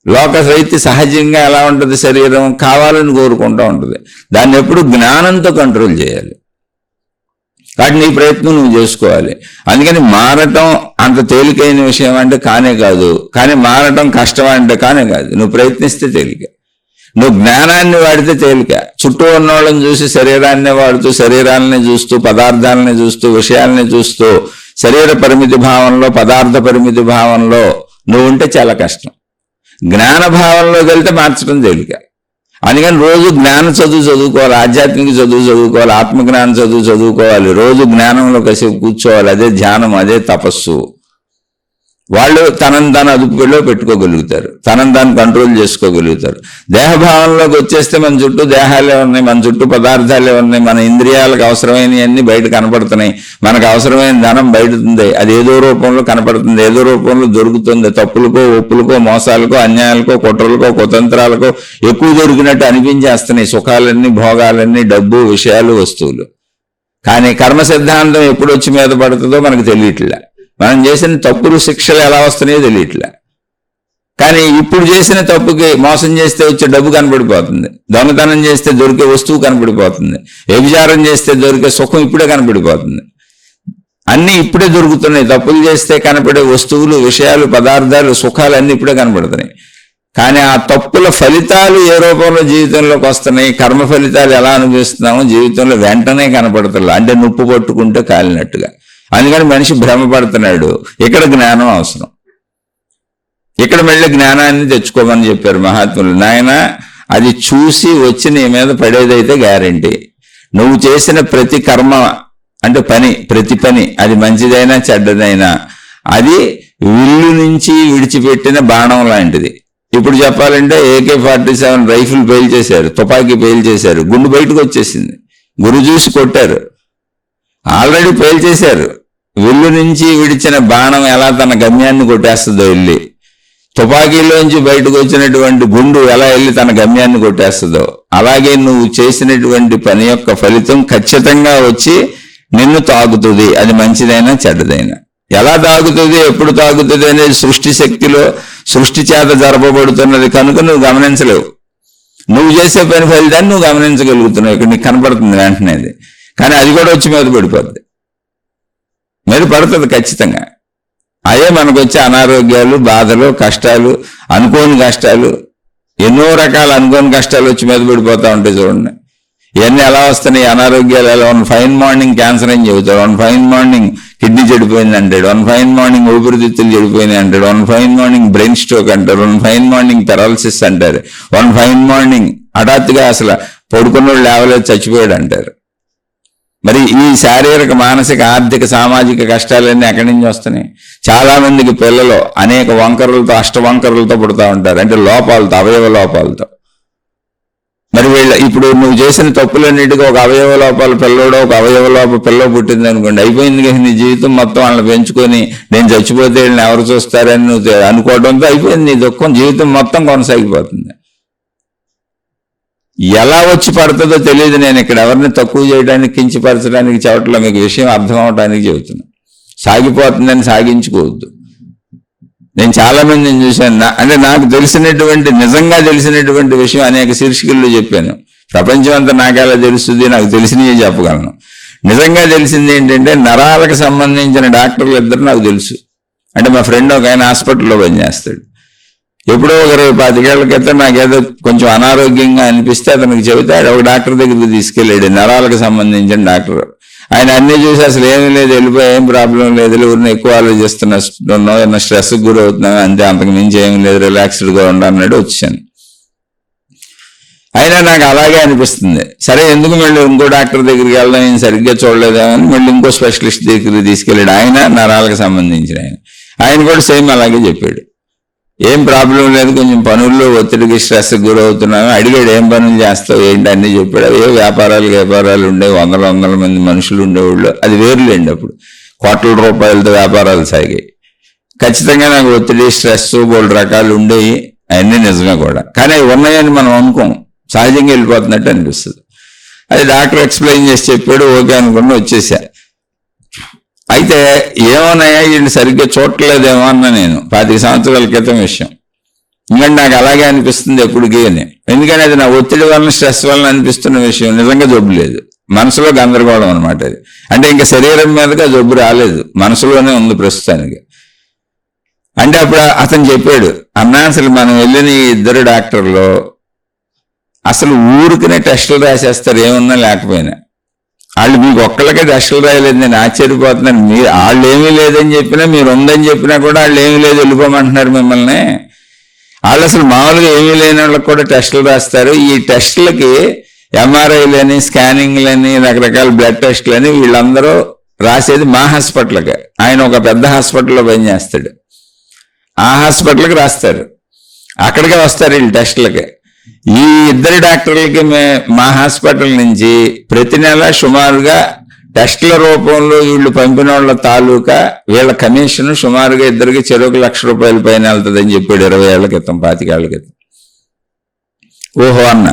లోక రైతు సహజంగా ఎలా ఉంటుంది, శరీరం కావాలని కోరుకుంటూ ఉంటుంది. దాన్ని ఎప్పుడు జ్ఞానంతో కంట్రోల్ చేయాలి. కాబట్టి నీ ప్రయత్నం నువ్వు చేసుకోవాలి. అందుకని మారటం అంత తేలికైన విషయం అంటే కానే కాదు, కానీ మారటం కష్టం అంటే కానే కాదు. నువ్వు ప్రయత్నిస్తే తేలిక, నువ్వు జ్ఞానాన్ని వాడితే తేలిక. చుట్టూ ఉన్న వాళ్ళని చూసి శరీరాన్నే వాడుతూ, శరీరాలని చూస్తూ, పదార్థాలని చూస్తూ, విషయాలని చూస్తూ, శరీర పరిమితి భావంలో, పదార్థ పరిమితి భావంలో నువ్వు ఉంటే చాలా కష్టం. జ్ఞాన భావంలోకి వెళ్తే మార్చడం తేలిక. అందుకని రోజు జ్ఞాన చదువుకోవాలి, ఆధ్యాత్మిక చదువుకోవాలి, ఆత్మజ్ఞాన చదువుకోవాలి. రోజు జ్ఞానంలో కాసేపు కూర్చోవాలి. అదే ధ్యానం, అదే తపస్సు. వాళ్ళు తనను తాను అదుపులో పెట్టుకోగలుగుతారు, తనను తాను కంట్రోల్ చేసుకోగలుగుతారు. దేహభావంలోకి వచ్చేస్తే మన చుట్టూ దేహాలే ఉన్నాయి, మన చుట్టూ పదార్థాలే ఉన్నాయి, మన ఇంద్రియాలకు అవసరమైనవన్నీ బయట కనపడుతున్నాయి, మనకు అవసరమైన ధనం బయట ఉంది, అది ఏదో రూపంలో కనపడుతుంది, ఏదో రూపంలో దొరుకుతుంది. తప్పులకో, ఒప్పులకో, మోసాలకో, అన్యాయాలకో, కుట్రలకో, కుతంత్రాలకో ఎక్కువ దొరికినట్టు అనిపించేస్తున్నాయి సుఖాలన్నీ, భోగాలన్నీ, డబ్బు, విషయాలు, వస్తువులు. కానీ కర్మ సిద్ధాంతం ఎప్పుడు వచ్చి మీద పడుతుందో మనకు తెలియట్లే. మనం చేసిన తప్పులు శిక్షలు ఎలా వస్తున్నాయో తెలియట్లే. కానీ ఇప్పుడు చేసిన తప్పుకి మోసం చేస్తే వచ్చే డబ్బు కనపడిపోతుంది, దొంగతనం చేస్తే దొరికే వస్తువు కనపడిపోతుంది, వ్యభిచారం చేస్తే దొరికే సుఖం ఇప్పుడే కనపడిపోతుంది. అన్నీ ఇప్పుడే దొరుకుతున్నాయి. తప్పులు చేస్తే కనపడే వస్తువులు, విషయాలు, పదార్థాలు, సుఖాలు అన్నీ ఇప్పుడే కనపడుతున్నాయి. కానీ ఆ తప్పుల ఫలితాలు ఏ రూపంలో జీవితంలోకి వస్తున్నాయి, కర్మ ఫలితాలు ఎలా అనుభవిస్తున్నామో జీవితంలో వెంటనే కనపడుతుంది. అంటే నొప్పు పట్టుకుంటే కాలినట్టుగా. అందుకని మనిషి భ్రమపడుతున్నాడు. ఇక్కడ జ్ఞానం అవసరం. ఇక్కడ మళ్ళీ జ్ఞానాన్ని తెచ్చుకోమని చెప్పారు మహాత్ములు. నాయన, అది చూసి వచ్చి నీ మీద పడేదైతే గ్యారంటీ. నువ్వు చేసిన ప్రతి కర్మ అంటే పని, ప్రతి పని, అది మంచిదైనా చెడ్డదైనా, అది విల్లు నుంచి విడిచిపెట్టిన బాణం లాంటిది. ఇప్పుడు చెప్పాలంటే AK-47 రైఫిల్ పేల్ చేశారు, తుపాకీ పేల్ చేశారు, గుండు బయటకు వచ్చేసింది, గురి చూసి కొట్టారు, ఆల్రెడీ పేల్ చేశారు. విల్లు నుంచి విడిచిన బాణం ఎలా తన గమ్యాన్ని కొట్టేస్తుందో వెళ్ళి, తుపాకీలోంచి బయటకు వచ్చినటువంటి గుండు ఎలా వెళ్ళి తన గమ్యాన్ని కొట్టేస్తుందో, అలాగే నువ్వు చేసినటువంటి పని యొక్క ఫలితం ఖచ్చితంగా వచ్చి నిన్ను తాకుతుంది. అది మంచిదైనా చెడ్డదైనా. ఎలా తాగుతుంది, ఎప్పుడు తాగుతుంది అనేది సృష్టి శక్తిలో, సృష్టి చేత జరపబడుతున్నది కనుక నువ్వు గమనించలేవు. నువ్వు చేసే పని ఫలితాన్ని నువ్వు గమనించగలుగుతున్నావు, ఇక్కడ నీకు కనపడుతుంది వెంటనే. కానీ అది కూడా వచ్చి మీద పడిపోద్ది, మీద పడుతుంది ఖచ్చితంగా. అదే మనకు వచ్చే అనారోగ్యాలు, బాధలు, కష్టాలు, అనుకోని కష్టాలు, ఎన్నో రకాల అనుకోని కష్టాలు వచ్చి మీద పడిపోతూ ఉంటాయి. చూడండి ఇవన్నీ ఎలా వస్తున్నాయి. అనారోగ్యాలు ఎలా, వన్ ఫైన్ మార్నింగ్ క్యాన్సర్ అని చెబుతారు, వన్ ఫైన్ మార్నింగ్ కిడ్నీ చెడిపోయింది అంటాడు, వన్ ఫైన్ మార్నింగ్ ఊపిరితిత్తులు చెడిపోయినాయి అంటాడు, one fine morning brain stroke అంటారు, వన్ ఫైన్ మార్నింగ్ పెరాలసిస్ అంటారు, వన్ ఫైన్ మార్నింగ్ హఠాత్తుగా అసలు పడుకున్నోళ్ళు లేవలేదు చచ్చిపోయాడు అంటారు. మరి ఈ శారీరక, మానసిక, ఆర్థిక, సామాజిక కష్టాలన్నీ ఎక్కడి నుంచి వస్తున్నాయి? చాలా మందికి పిల్లలు అనేక వంకరలతో, అష్టవంకరలతో పుడతా ఉంటారు, అంటే లోపాలతో, అవయవ లోపాలతో. మరి ఇప్పుడు నువ్వు చేసిన తప్పులన్నిటికీ ఒక అవయవ లోపాల పిల్లోడో, ఒక అవయవ లోప పిల్ల పుట్టింది అనుకోండి, అయిపోయింది కదా నీ జీవితం మొత్తం. వాళ్ళని పెంచుకొని నేను చచ్చిపోతే వీళ్ళని ఎవరు చూస్తారని నువ్వు అనుకోవడంతో అయిపోయింది నీ దుఃఖం, జీవితం మొత్తం కొనసాగిపోతుంది. ఎలా వచ్చి పడుతుందో తెలియదు. నేను ఇక్కడ ఎవరిని తక్కువ చేయడానికి, కించపరచడానికి చెప్పట్లో, మీకు విషయం అర్థం అవడానికి చెబుతున్నా. సాగిపోతుందని సాగించుకోవద్దు. నేను చాలా మందిని చూశాను. అంటే నాకు తెలిసినటువంటి, నిజంగా తెలిసినటువంటి విషయం అనేక శీర్షికల్లో చెప్పాను. ప్రపంచం అంతా నాకెలా తెలుస్తుంది, నాకు తెలిసినవి చెప్పగలను. నిజంగా తెలిసింది ఏంటంటే, నరాలకు సంబంధించిన డాక్టర్లు ఇద్దరు నాకు తెలుసు. అంటే మా ఫ్రెండ్ ఒక ఆయన హాస్పిటల్లో పనిచేస్తాడు. ఎప్పుడో ఒక 25 ఏళ్ల క్రితం నాకేదో కొంచెం అనారోగ్యంగా అనిపిస్తే అతనికి చెబితే ఒక డాక్టర్ దగ్గరికి తీసుకెళ్ళాడు, నరాలకు సంబంధించిన డాక్టర్. ఆయన అన్ని చూసి అసలు ఏమీ లేదు, వెళ్ళిపోయి ఏం ప్రాబ్లం లేదు, ఊరిని ఎక్కువ ఆలోచిస్తున్నావు, ఏమన్నా స్ట్రెస్కి గురవుతున్నావు అంతే, అంతకు మించి ఏమీ లేదు, రిలాక్స్డ్గా ఉండన్నాడు. వచ్చాను. అయినా నాకు అలాగే అనిపిస్తుంది. సరే ఎందుకు మళ్ళీ ఇంకో డాక్టర్ దగ్గరికి వెళ్దాం, నేను సరిగ్గా చూడలేదని మళ్ళీ ఇంకో స్పెషలిస్ట్ దగ్గరికి తీసుకెళ్ళాడు. ఆయన నరాలకు సంబంధించిన ఆయన కూడా సేమ్ అలాగే చెప్పాడు. ఏం ప్రాబ్లం లేదు, కొంచెం పనుల్లో ఒత్తిడికి స్ట్రెస్కి గురవుతున్నాను. అడిగాడు ఏం పనులు చేస్తావు ఏంటి అన్నీ చెప్పాడు. ఏ వ్యాపారాలు ఉండేవి, వందల మంది మనుషులు ఉండేవాళ్ళు. అది వేరులేండి, అప్పుడు కోట్ల రూపాయలతో వ్యాపారాలు సాగాయి. ఖచ్చితంగా నాకు ఒత్తిడి స్ట్రెస్ బోల్డ్ రకాలు ఉండేవి, అవన్నీ నిజమే కూడా. కానీ అవి ఉన్నాయని మనం అనుకోం, సహజంగా వెళ్ళిపోతున్నట్టు అనిపిస్తుంది. అది డాక్టర్ ఎక్స్ప్లెయిన్ చేసి చెప్పాడు, ఓకే అనుకుని వచ్చేసా. అయితే ఏమన్నాయా వీళ్ళు సరిగ్గా చూడలేదేమో అన్న నేను 25 సంవత్సరాల క్రితం విషయం. ఎందుకంటే నాకు అలాగే అనిపిస్తుంది ఎప్పటికీ అని. ఎందుకంటే అది నా ఒత్తిడి వలన స్ట్రెస్ వలన అనిపిస్తున్న విషయం, నిజంగా జబ్బు లేదు, మనసులో గందరగోళం అనమాట అది. అంటే ఇంకా శరీరం మీదగా జబ్బు రాలేదు, మనసులోనే ఉంది ప్రస్తుతానికి. అంటే అప్పుడు అతను చెప్పాడు, అన్నా అసలు మనం వెళ్ళిన ఈ 2 డాక్టర్లు అసలు ఊరికనే టెస్టులు రాసేస్తారు ఏమన్నా లేకపోయినా. వాళ్ళు మీకు ఒక్కళ్ళకే టెస్టులు రాయలేదు, నేను ఆశ్చర్యపోతున్నాను. మీరు వాళ్ళు ఏమీ లేదని చెప్పినా, మీరు ఉందని చెప్పినా కూడా వాళ్ళు ఏమీ లేదు వెళ్ళిపోమంటున్నారు మిమ్మల్ని. వాళ్ళు అసలు మామూలుగా ఏమీ లేని వాళ్ళకి కూడా టెస్టులు రాస్తారు. ఈ టెస్టులకి ఎంఆర్ఐలని, స్కానింగ్లని, రకరకాల బ్లడ్ టెస్టులని వీళ్ళందరూ రాసేది మా హాస్పిటల్కి. ఆయన ఒక పెద్ద హాస్పిటల్లో పనిచేస్తాడు, ఆ హాస్పిటల్కి రాస్తారు, అక్కడికే వస్తారు వీళ్ళు టెస్టులకి. ఈ 2 డాక్టర్లకి మా హాస్పిటల్ నుంచి ప్రతి నెల సుమారుగా టెస్టుల రూపంలో వీళ్ళు పంపిన వాళ్ళ తాలూకా వీళ్ళ కమిషన్ సుమారుగా ఇద్దరికి చెరుకు ₹1,00,000 పైన వెళ్తుందని చెప్పాడు 20 ఏళ్ల క్రితం, 25 ఏళ్ల క్రితం. ఓహో అన్న.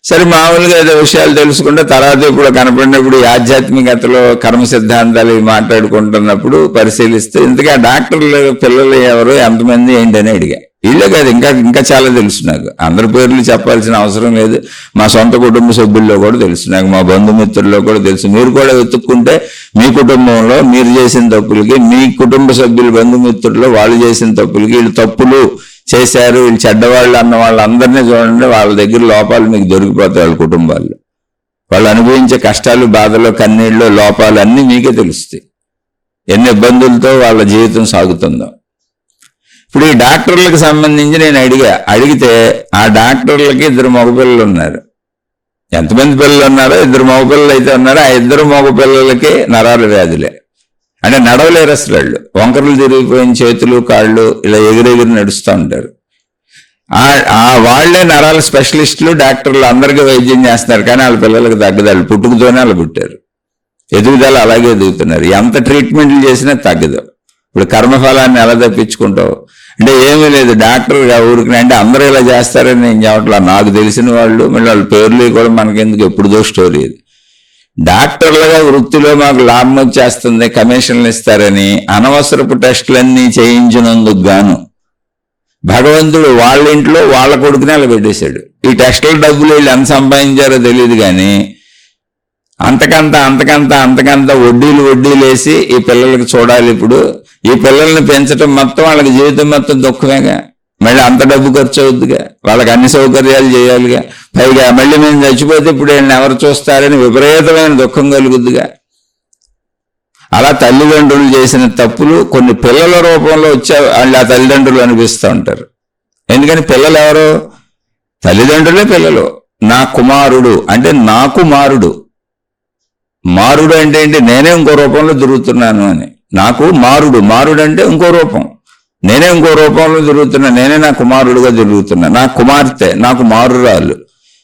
సరే మామూలుగా ఏదో విషయాలు తెలుసుకుంటే తర్వాత ఇప్పుడు కనపడినప్పుడు ఈ ఆధ్యాత్మికతలో కర్మ సిద్ధాంతాలు మాట్లాడుకుంటున్నప్పుడు పరిశీలిస్తే ఇంతకీ ఆ డాక్టర్లు పిల్లలు ఎవరు, ఎంతమంది ఏంటని అడిగా. వీళ్ళే కాదు, ఇంకా చాలా తెలుసు నాకు. అందరి పేర్లు చెప్పాల్సిన అవసరం లేదు. మా సొంత కుటుంబ సభ్యుల్లో కూడా తెలుసు నాకు, మా బంధుమిత్రుల్లో కూడా తెలుసు. మీరు కూడా వెతుక్కుంటే మీ కుటుంబంలో మీరు చేసిన తప్పులకి, మీ కుటుంబ సభ్యులు బంధుమిత్రుల్లో వాళ్ళు చేసిన తప్పులకి, వీళ్ళు తప్పులు చేశారు, వీళ్ళు చెడ్డవాళ్ళు అన్న వాళ్ళందరినీ చూడండి, వాళ్ళ దగ్గర లోపాలు మీకు దొరికిపోతాయి. వాళ్ళ కుటుంబాల్లో వాళ్ళు అనుభవించే కష్టాలు, బాధలు, కన్నీళ్ళు, లోపాలు అన్నీ మీకే తెలుస్తాయి. ఎన్ని ఇబ్బందులతో వాళ్ళ జీవితం సాగుతుందో. ఇప్పుడు ఈ డాక్టర్లకు సంబంధించి నేను అడిగితే ఆ డాక్టర్లకి 2 మగపిల్లలు ఉన్నారు. ఎంతమంది పిల్లలు ఉన్నారో 2 మగపిల్లలు అయితే ఉన్నారు. ఆ 2 మగపిల్లలకి నరాల వ్యాధులే. అంటే నడవలేరు అసలు, వాళ్ళు వంకరలు తిరిగిపోయిన చేతులు కాళ్ళు ఇలా ఎగిరెగిరి నడుస్తూ ఉంటారు. వాళ్లే నరాల స్పెషలిస్టులు, డాక్టర్లు అందరికీ వైద్యం చేస్తున్నారు. కానీ వాళ్ళ పిల్లలకు తగ్గదు, పుట్టుకతోనే అలా పుట్టారు, ఎదుగుదల అలాగే ఎదుగుతున్నారు. ఎంత ట్రీట్మెంట్లు చేసినా తగ్గదు. ఇప్పుడు కర్మఫలాన్ని ఎలా తప్పించుకుంటావు అంటే ఏమీ లేదు, డాక్టర్ ఊరికి అంటే అందరూ ఇలా చేస్తారని నేను చెప్పట్లా. నాకు తెలిసిన వాళ్ళు, మళ్ళీ వాళ్ళ పేర్లు కూడా మనకెందుకు, ఎప్పుడుదో స్టోరీ ఇది. డాక్టర్లుగా వృత్తిలో మాకు లాభం వచ్చేస్తుంది, కమిషన్లు ఇస్తారని అనవసరపు టెస్టులన్నీ చేయించినందుకు గాను భగవంతుడు వాళ్ళ ఇంట్లో వాళ్ళ కొడుకునే అలా పెట్టేశాడు. ఈ టెస్టుల డబ్బులు వీళ్ళు ఎంత సంపాదించారో తెలియదు కానీ అంతకంత వడ్డీలు వేసి ఈ పిల్లలకి చూడాలి. ఇప్పుడు ఈ పిల్లల్ని పెంచడం మొత్తం వాళ్ళకి జీవితం మొత్తం దుఃఖమేగా. మళ్ళీ అంత డబ్బు ఖర్చు అవుద్దిగా, వాళ్ళకి అన్ని సౌకర్యాలు చేయాలిగా. పైగా మళ్ళీ మేము చచ్చిపోతే ఇప్పుడు వీళ్ళని ఎవరు చూస్తారని విపరీతమైన దుఃఖం కలుగుద్దిగా. అలా తల్లిదండ్రులు చేసిన తప్పులు కొన్ని పిల్లల రూపంలో వచ్చే వాళ్ళు ఆ తల్లిదండ్రులు అనిపిస్తూ ఉంటారు. ఎందుకని పిల్లలు ఎవరు, తల్లిదండ్రులే పిల్లలు. నా కుమారుడు అంటే నాకు మారుడు అంటే ఏంటి, నేనే ఇంకో రూపంలో తిరుగుతున్నాను అని. నాకు మారుడు అంటే ఇంకో రూపం, నేనే ఇంకో రూపంలో తిరుగుతున్నా, నేనే నా కుమారుడుగా తిరుగుతున్నా. నా కుమార్తె నాకు మారురాలు,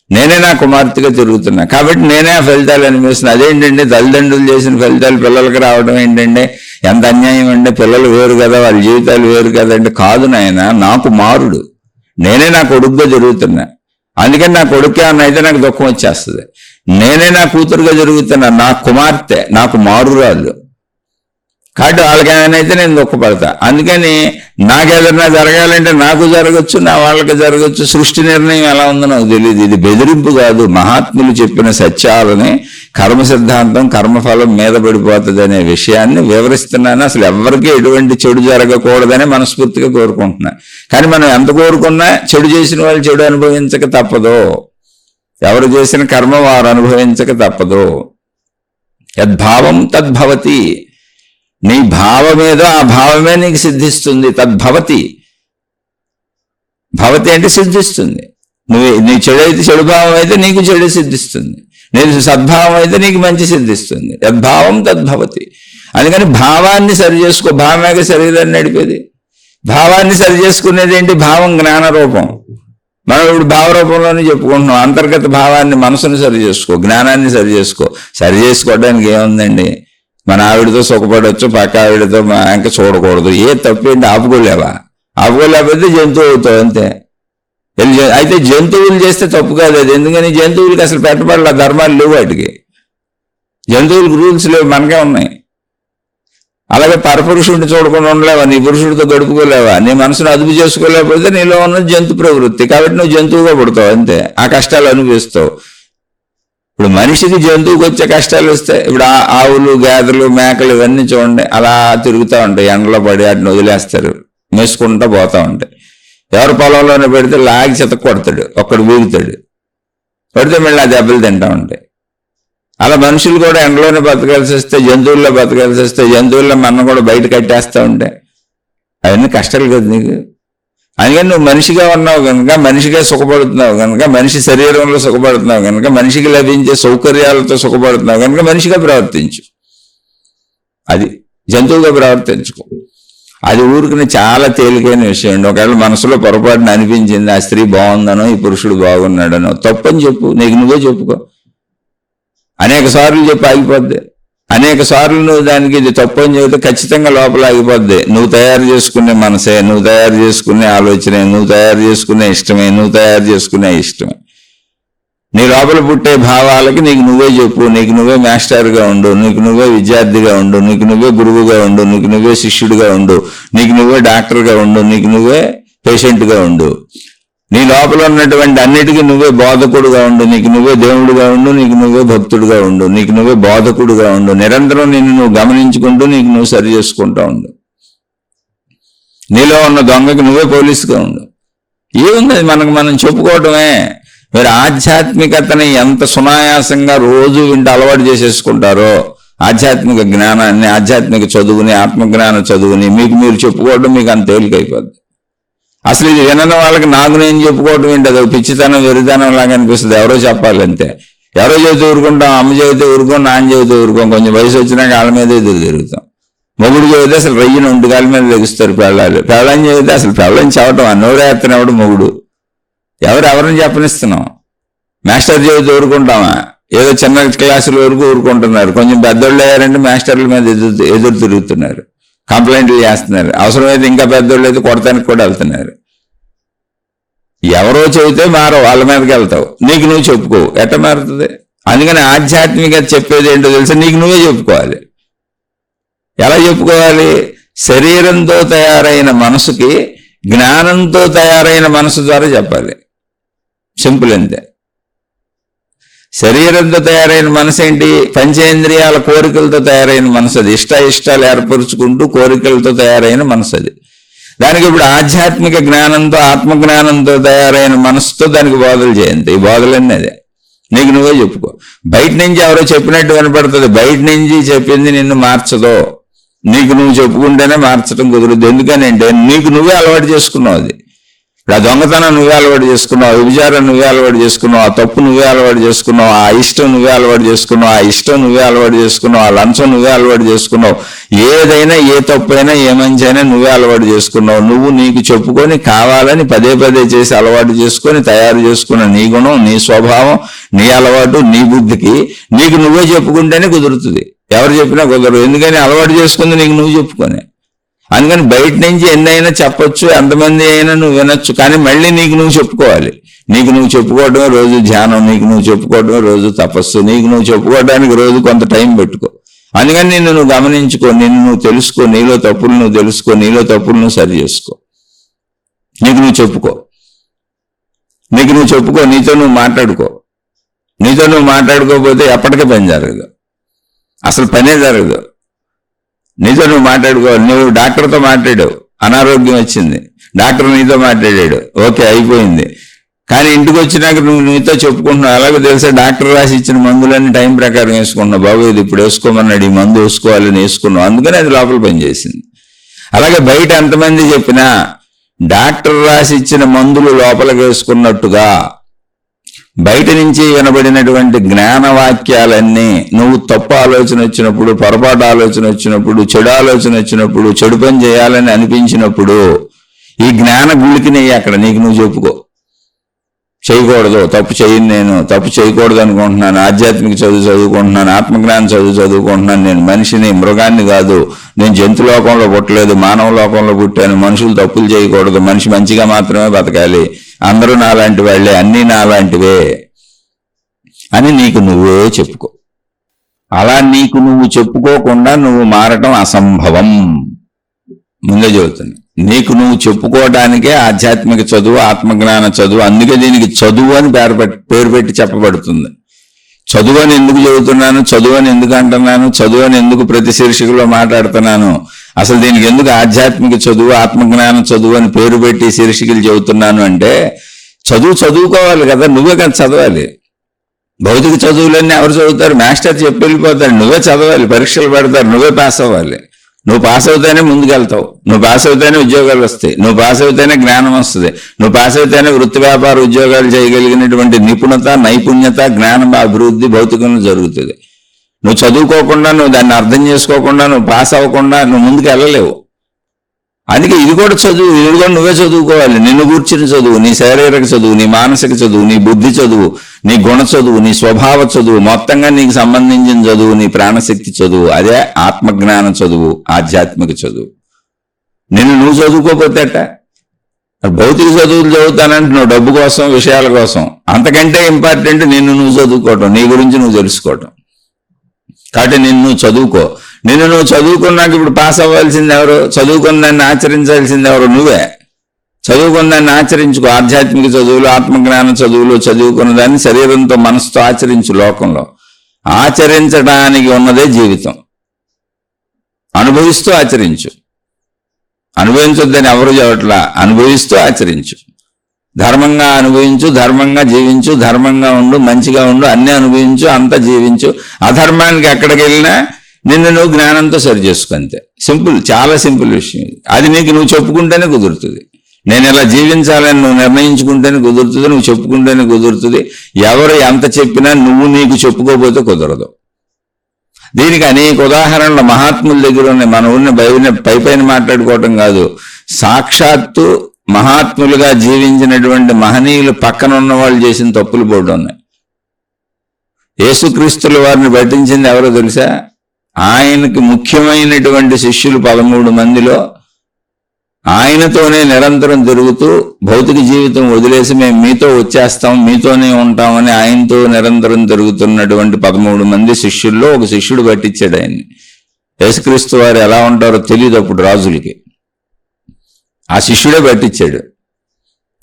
నేనే నా కుమార్తెగా తిరుగుతున్నా. కాబట్టి నేనే ఆ ఫలితాలు అనిపిస్తున్నా. అదేంటంటే తల్లిదండ్రులు చేసిన ఫలితాలు పిల్లలకి రావడం ఏంటంటే ఎంత అన్యాయం అంటే, పిల్లలు వేరు కదా, వాళ్ళ జీవితాలు వేరు కదా అంటే, కాదు నాయన, నాకు మారుడు, నేనే నా కొడుకుగా తిరుగుతున్నా. అందుకని నా కొడుకు అన్న అయితే నాకు దుఃఖం వచ్చేస్తుంది. నేనే నా కూతురుగా జరుగుతున్నా, నా కుమార్తె నాకు మారురాలు, కాబట్టి వాళ్ళకి ఏమైనా అయితే నేను దుఃఖపడతా. అందుకని నాకేదైనా జరగాలంటే నాకు జరగచ్చు, నా వాళ్ళకి జరగచ్చు. సృష్టి నిర్ణయం ఎలా ఉందో నాకు తెలియదు. ఇది బెదిరింపు కాదు, మహాత్ములు చెప్పిన సత్యాలని కర్మ సిద్ధాంతం కర్మఫలం మీద పడిపోతుంది అనే విషయాన్ని వివరిస్తున్నాను. అసలు ఎవరికి ఎటువంటి చెడు జరగకూడదని మనస్ఫూర్తిగా కోరుకుంటున్నా. కానీ మనం ఎంత కోరుకున్నా చెడు చేసిన వాళ్ళు చెడు అనుభవించక తప్పదు, ఎవరు చేసిన కర్మ వారు అనుభవించక తప్పదు. యద్భావం తద్భవతి, నీ భావమేదో ఆ భావమే నీకు సిద్ధిస్తుంది. తద్భవతి, భవతి అంటే సిద్ధిస్తుంది. నీ చెడు అయితే చెడు భావం అయితే నీకు చెడు సిద్ధిస్తుంది, నీకు సద్భావం అయితే నీకు మంచి సిద్ధిస్తుంది. యద్భావం తద్భవతి. అందుకని భావాన్ని సరి చేసుకో. భావమేగా శరీరాన్ని నడిపేది. భావాన్ని సరి చేసుకునేది ఏంటి? భావం జ్ఞాన రూపం. మనం ఇప్పుడు భావరూపంలోనే చెప్పుకుంటున్నాం. అంతర్గత భావాన్ని, మనసుని సరి చేసుకో, జ్ఞానాన్ని సరి చేసుకో. సరి చేసుకోవడానికి ఏముందండి? మన ఆవిడతో సుఖపడవచ్చు, పక్క ఆవిడతో ఇంకా చూడకూడదు. ఏ తప్పేంటి? ఆపుకోలేవా? ఆపుకోలేకపోతే జంతువు అవుతావు అంతే. అయితే జంతువులు చేస్తే తప్పు కాదు అది. ఎందుకని? జంతువులకి అసలు పెట్టబడాల, ధర్మాలు లేవు వాటికి. జంతువులకు రూల్స్ లేవు, మనకే ఉన్నాయి. అలాగే పరపురుషుడిని చూడకుండా ఉండలేవా? నీ పురుషుడితో గడుపుకోలేవా? నీ మనసును అదుపు చేసుకోలేకపోతే నీలో ఉన్న జంతు ప్రవృత్తి, కాబట్టి నువ్వు జంతువుగా పుడతావు అంతే. ఆ కష్టాలు అనుభవిస్తావు. ఇప్పుడు మనిషికి జంతువుకి వచ్చే కష్టాలు వస్తాయి. ఇప్పుడు ఆవులు, గేదెలు, మేకలు ఇవన్నీ చూడండి, అలా తిరుగుతూ ఉంటాయి. ఎండలో పడి వాటిని వదిలేస్తారు, మేసుకుంటూ పోతూ ఉంటాయి. ఎవరు పొలంలోనే పెడితే లాగి చెత్త కొడతాడు, ఒక్కడు వీగుతాడు, పడితే మళ్ళీ ఆ దెబ్బలు తింటూ ఉంటాయి. అలా మనుషులు కూడా ఎండలోనే బతకాల్సి వస్తే, జంతువుల్లో బతకాల్సి వస్తే, జంతువుల్లో మన కూడా బయట కట్టేస్తూ ఉంటాయి. అవన్నీ కష్టాలు కదా నీకు. అందుకని నువ్వు మనిషిగా ఉన్నావు కనుక, మనిషిగా సుఖపడుతున్నావు కనుక, మనిషి శరీరంలో సుఖపడుతున్నావు కనుక, మనిషికి లభించే సౌకర్యాలతో సుఖపడుతున్నావు కనుక మనిషిగా ప్రవర్తించు. అది జంతువుగా ప్రవర్తించుకో. అది ఊరికి చాలా తేలికైన విషయం అండి. ఒకవేళ మనసులో పొరపాటున అనిపించింది, ఆ స్త్రీ బాగుందనో ఈ పురుషుడు బాగున్నాడనో, తప్పని చెప్పు, నీకు నువ్వే చెప్పుకో. అనేక సార్లు చెప్పి ఆగిపోద్ది. అనేక సార్లు నువ్వు దానికి ఇది తప్పు అని చెబితే ఖచ్చితంగా లోపల ఆగిపోద్ది. నువ్వు తయారు చేసుకునే మనసే, నువ్వు తయారు చేసుకునే ఆలోచనే, నువ్వు తయారు చేసుకునే ఇష్టమే, నువ్వు తయారు చేసుకునే ఇష్టమే. నీ లోపల పుట్టే భావాలకి నీకు నువ్వే చెప్పు. నీకు నువ్వే మాస్టర్గా ఉండు, నీకు నువ్వే విద్యార్థిగా ఉండు, నీకు నువ్వే గురువుగా ఉండు, నీకు నువ్వే శిష్యుడిగా ఉండు, నీకు నువ్వే డాక్టర్గా ఉండు, నీకు నువ్వే పేషెంట్గా ఉండు. నీ లోపల ఉన్నటువంటి అన్నిటికీ నువ్వే బోధకుడుగా ఉండు, నీకు నువ్వే దేవుడుగా ఉండు, నీకు నువ్వే భక్తుడుగా ఉండు, నీకు నువ్వే బోధకుడుగా ఉండు. నిరంతరం నిన్ను నువ్వు గమనించుకుంటూ నీకు నువ్వు సరి చేసుకుంటూ ఉండు. నీలో ఉన్న దొంగకి నువ్వే పోలీసుగా ఉండు. ఏముంది మనకు మనం చెప్పుకోవటమే. మీరు ఆధ్యాత్మికతని ఎంత సునాయాసంగా రోజు వింటూ అలవాటు చేసేసుకుంటారో, ఆధ్యాత్మిక జ్ఞానాన్ని, ఆధ్యాత్మిక చదువుని, ఆత్మజ్ఞాన చదువుని మీకు మీరు చెప్పుకోవడం మీకు అంత తేలికైపోద్ది. అసలు ఇది వినని వాళ్ళకి నాకు నేను చెప్పుకోవటం ఏంటి? అది పిచ్చితనం, వెరితనం లాగా అనిపిస్తుంది. ఎవరో చెప్పాలంతే. ఎవరో చెబితే ఊరుకుంటాం, అమ్మ చెబితే ఊరుకోం, నాన్న చెబితే ఊరుకోం. కొంచెం వయసు వచ్చినాక వాళ్ళ మీద ఎదురు తిరుగుతాం. మొగుడు చెబితే అసలు రయ్యను ఒంటికాల మీద లెగుస్తారు పెళ్ళాలు. పెళ్ళని చెబితే అసలు పెళ్ళని చెప్పటం అన్నోరేత్తనవాడు మొగుడు. ఎవరిని చెప్పనిస్తున్నాం? మాస్టర్ చెబితే ఊరుకుంటామా? ఏదో చిన్న క్లాసుల వరకు ఊరుకుంటున్నారు. కొంచెం పెద్దోళ్ళు అయ్యారంటే మాస్టర్ల మీద ఎదురు తిరుగుతున్నారు, కంప్లైంట్లు చేస్తున్నారు. అవసరమైతే ఇంకా పెద్దోళ్ళు అయితే కొడతానికి కూడా వెళ్తున్నారు. ఎవరో చెబితే మారో వాళ్ళ మీదకి వెళ్తావు. నీకు నువ్వు చెప్పుకో, ఎట్ట మారుతుంది? అందుకని ఆధ్యాత్మికత చెప్పేది ఏంటో తెలుసా? నీకు నువ్వే చెప్పుకోవాలి. ఎలా చెప్పుకోవాలి? శరీరంతో తయారైన మనసుకి జ్ఞానంతో తయారైన మనసు ద్వారా చెప్పాలి. సింపుల్ అంతే. శరీరంతో తయారైన మనసు ఏంటి? పంచేంద్రియాల కోరికలతో తయారైన మనసు అది. ఇష్టాలు ఏర్పరుచుకుంటూ కోరికలతో తయారైన మనసు అది. దానికి ఇప్పుడు ఆధ్యాత్మిక జ్ఞానంతో, ఆత్మజ్ఞానంతో తయారైన మనసుతో దానికి బోధలు చేయండి. ఈ బోధలన్నీ అదే. నీకు నువ్వే చెప్పుకో. బయట నుంచి ఎవరో చెప్పినట్టు వినపడుతుంది. బయట నుంచి చెప్పింది నిన్ను మార్చదో. నీకు నువ్వు చెప్పుకుంటేనే మార్చడం కుదరదు. ఎందుకనంటే నీకు నువ్వే అలవాటు చేసుకున్నావు. అది ఆ దొంగతనం నువ్వే అలవాటు చేసుకున్నావు, వ్యభిచారం నువ్వే అలవాటు చేసుకున్నావు, ఆ తప్పు నువ్వే అలవాటు చేసుకున్నావు, ఆ ఇష్టం నువ్వే అలవాటు చేసుకున్నావు, ఆ ఇష్టం నువ్వే అలవాటు చేసుకున్నావు, ఆ లంచం నువ్వే అలవాటు చేసుకున్నావు. ఏదైనా, ఏ తప్పైనా, ఏ మంచి అయినా నువ్వే అలవాటు చేసుకున్నావు. నువ్వు నీకు చెప్పుకొని కావాలని పదే పదే చేసి అలవాటు చేసుకొని తయారు చేసుకున్న నీ గుణం, నీ స్వభావం, నీ అలవాటు, నీ బుద్ధికి నీకు నువ్వే చెప్పుకుంటేనే కుదురుతుంది. ఎవరు చెప్పినా కుదరదు. ఎందుకని? అలవాటు చేసుకుంది నీకు నువ్వు చెప్పుకొని. అందుకని బయట నుంచి ఎన్నైనా చెప్పొచ్చు, ఎంతమంది అయినా నువ్వు వినొచ్చు, కానీ మళ్ళీ నీకు నువ్వు చెప్పుకోవాలి. నీకు నువ్వు చెప్పుకోవడమే రోజు ధ్యానం, నీకు నువ్వు చెప్పుకోవడమే రోజు తపస్సు, నీకు నువ్వు చెప్పుకోవడానికి రోజు కొంత టైం పెట్టుకో. అందుకని నిన్ను నువ్వు గమనించుకో, నిన్ను నువ్వు తెలుసుకో, నీలో తప్పులు నువ్వు తెలుసుకో, నీలో తప్పులు నువ్వు సరి చేసుకో. నీకు నువ్వు చెప్పుకో, నీకు నువ్వు చెప్పుకో, నీతో నువ్వు మాట్లాడుకో. నీతో నువ్వు మాట్లాడుకోకపోతే ఎప్పటికీ పని జరగదు, అసలు పనే జరగదు. నీతో నువ్వు మాట్లాడుకో. నువ్వు డాక్టర్తో మాట్లాడావు, అనారోగ్యం వచ్చింది, డాక్టర్ నీతో మాట్లాడాడు, ఓకే అయిపోయింది. కానీ ఇంటికి వచ్చినాక నువ్వు నీతో చెప్పుకుంటున్నావు. ఎలాగో తెలుసా? డాక్టర్ రాసి ఇచ్చిన మందులన్నీ టైం ప్రకారం వేసుకుంటున్నావు. బాబు ఇది ఇప్పుడు వేసుకోమన్నాడు, ఈ మందు వేసుకోవాలని వేసుకున్నావు. అందుకని అది లోపల పనిచేసింది. అలాగే బయట ఎంతమంది చెప్పినా డాక్టర్ రాసిచ్చిన మందులు లోపలికి వేసుకున్నట్టుగా బయట నుంచి వినబడినటువంటి జ్ఞానవాక్యాలన్నీ నువ్వు తప్పు ఆలోచన వచ్చినప్పుడు, పొరపాటు ఆలోచన వచ్చినప్పుడు, చెడు ఆలోచన వచ్చినప్పుడు, చెడు పని చేయాలని అనిపించినప్పుడు ఈ జ్ఞాన గుళికిని అక్కడ నీకు నువ్వు చెప్పుకో. చేయకూడదు, తప్పు చేయను, నేను తప్పు చేయకూడదు అనుకుంటున్నాను, ఆధ్యాత్మిక చదువు చదువుకుంటున్నాను, ఆత్మజ్ఞానం చదువుకుంటున్నాను, నేను మనిషిని, మృగాన్ని కాదు, నేను జంతు లోకంలో పుట్టలేదు, మానవ లోకంలో పుట్టాను, మనుషులు తప్పులు చేయకూడదు, మనిషి మంచిగా మాత్రమే బతకాలి, అందరూ నాలాంటి వాళ్లే, అన్నీ నాలాంటివే అని నీకు నువ్వే చెప్పుకో. అలా నీకు నువ్వు చెప్పుకోకుండా నువ్వు మారటం అసంభవం. ముందే చెబుతుంది, నీకు నువ్వు చెప్పుకోవడానికే ఆధ్యాత్మిక చదువు, ఆత్మజ్ఞాన చదువు. అందుకే దీనికి చదువు అని పేరు పెట్టి చెప్పబడుతుంది. చదువు అని ఎందుకు చెబుతున్నాను, చదువు అని ఎందుకు అంటున్నాను, చదువు అని ఎందుకు ప్రతి శీర్షికలో మాట్లాడుతున్నాను, అసలు దీనికి ఎందుకు ఆధ్యాత్మిక చదువు, ఆత్మజ్ఞాన చదువు అని పేరు పెట్టి శీర్షికలు చెబుతున్నాను అంటే, చదువుకోవాలి కదా, నువ్వే కదా చదవాలి. భౌతిక చదువులన్నీ ఎవరు చదువుతారు? మాస్టర్ చెప్పి వెళ్ళిపోతాడు. నువ్వే చదవాలి, పరీక్షలు పెడతారు, నువ్వే పాస్ అవ్వాలి. నువ్వు పాస్ అవుతేనే ముందుకెళ్తావు, నువ్వు పాస్ అవుతేనే ఉద్యోగాలు వస్తాయి, నువ్వు పాస్ అవుతేనే జ్ఞానం వస్తుంది, నువ్వు పాస్ అవుతేనే వృత్తి వ్యాపార ఉద్యోగాలు చేయగలిగినటువంటి నిపుణత, నైపుణ్యత, జ్ఞానం అభివృద్ధి భౌతికంలో జరుగుతుంది. నువ్వు చదువుకోకుండా, నువ్వు దాన్ని అర్థం చేసుకోకుండా, నువ్వు పాస్ అవ్వకుండా నువ్వు ముందుకు వెళ్ళలేవు. అందుకే ఇది కూడా చదువు, ఇది కూడా నువ్వే చదువుకోవాలి. నిన్ను కూర్చుని చదువు, నీ శారీరక చదువు, నీ మానసిక చదువు, నీ బుద్ధి చదువు, నీ గుణ చదువు, నీ స్వభావ చదువు, మొత్తంగా నీకు సంబంధించిన చదువు, నీ ప్రాణశక్తి చదువు. అదే ఆత్మజ్ఞాన చదువు, ఆధ్యాత్మిక చదువు. నిన్ను నువ్వు చదువుకోకపోతే భౌతిక చదువులు చదువుతానంటే నువ్వు డబ్బు కోసం, విషయాల కోసం. అంతకంటే ఇంపార్టెంట్ నిన్ను నువ్వు చదువుకోవటం, నీ గురించి నువ్వు తెలుసుకోవటం. కాబట్టి నిన్ను నువ్వు చదువుకో. నిన్ను నువ్వు చదువుకున్నాక ఇప్పుడు పాస్ అవ్వాల్సింది ఎవరు? చదువుకున్న దాన్ని ఆచరించాల్సింది ఎవరు? నువ్వే. చదువుకున్న దాన్ని ఆచరించుకో. ఆధ్యాత్మిక చదువులు, ఆత్మజ్ఞాన చదువులు చదువుకున్న దాన్ని శరీరంతో, మనసుతో ఆచరించు. లోకంలో ఆచరించడానికి ఉన్నదే జీవితం. అనుభవిస్తూ ఆచరించు. అనుభవించొద్దని ఎవరు చెప్పట్లా, అనుభవిస్తూ ఆచరించు. ధర్మంగా అనుభవించు, ధర్మంగా జీవించు, ధర్మంగా ఉండు, మంచిగా ఉండు, అన్నీ అనుభవించు, అంతా జీవించు. అధర్మానికి ఎక్కడికి వెళ్ళినా నిన్ను నువ్వు జ్ఞానంతో సరి చేసుకుంటే సింపుల్, చాలా సింపుల్ విషయం. అది నీకు నువ్వు చెప్పుకుంటేనే కుదురుతుంది. నేను ఇలా జీవించాలని నువ్వు నిర్ణయించుకుంటేనే కుదురుతుంది, నువ్వు చెప్పుకుంటేనే కుదురుతుంది. ఎవరు ఎంత చెప్పినా నువ్వు నీకు చెప్పుకోకపోతే కుదరదు. దీనికి అనేక ఉదాహరణలు మహాత్ముల దగ్గర ఉన్నాయి. మన ఊరిని పైపైన మాట్లాడుకోవటం కాదు, సాక్షాత్తు మహాత్ములుగా జీవించినటువంటి మహనీయులు పక్కన ఉన్న వాళ్ళు చేసిన తప్పులు పోటీ ఉన్నాయి. యేసుక్రీస్తుల వారిని పట్టించింది ఎవరో తెలుసా? ఆయనకి ముఖ్యమైనటువంటి శిష్యులు 13 మందిలో ఆయనతోనే నిరంతరం తిరుగుతూ భౌతిక జీవితం వదిలేసి మేము మీతో వచ్చేస్తాం, మీతోనే ఉంటామని ఆయనతో నిరంతరం తిరుగుతున్నటువంటి 13 మంది శిష్యుల్లో ఒక శిష్యుడు పట్టించాడు ఆయన్ని. యేసుక్రీస్తు వారు ఎలా ఉంటారో తెలియదు అప్పుడు రాజులకి. ఆ శిష్యుడే పట్టించాడు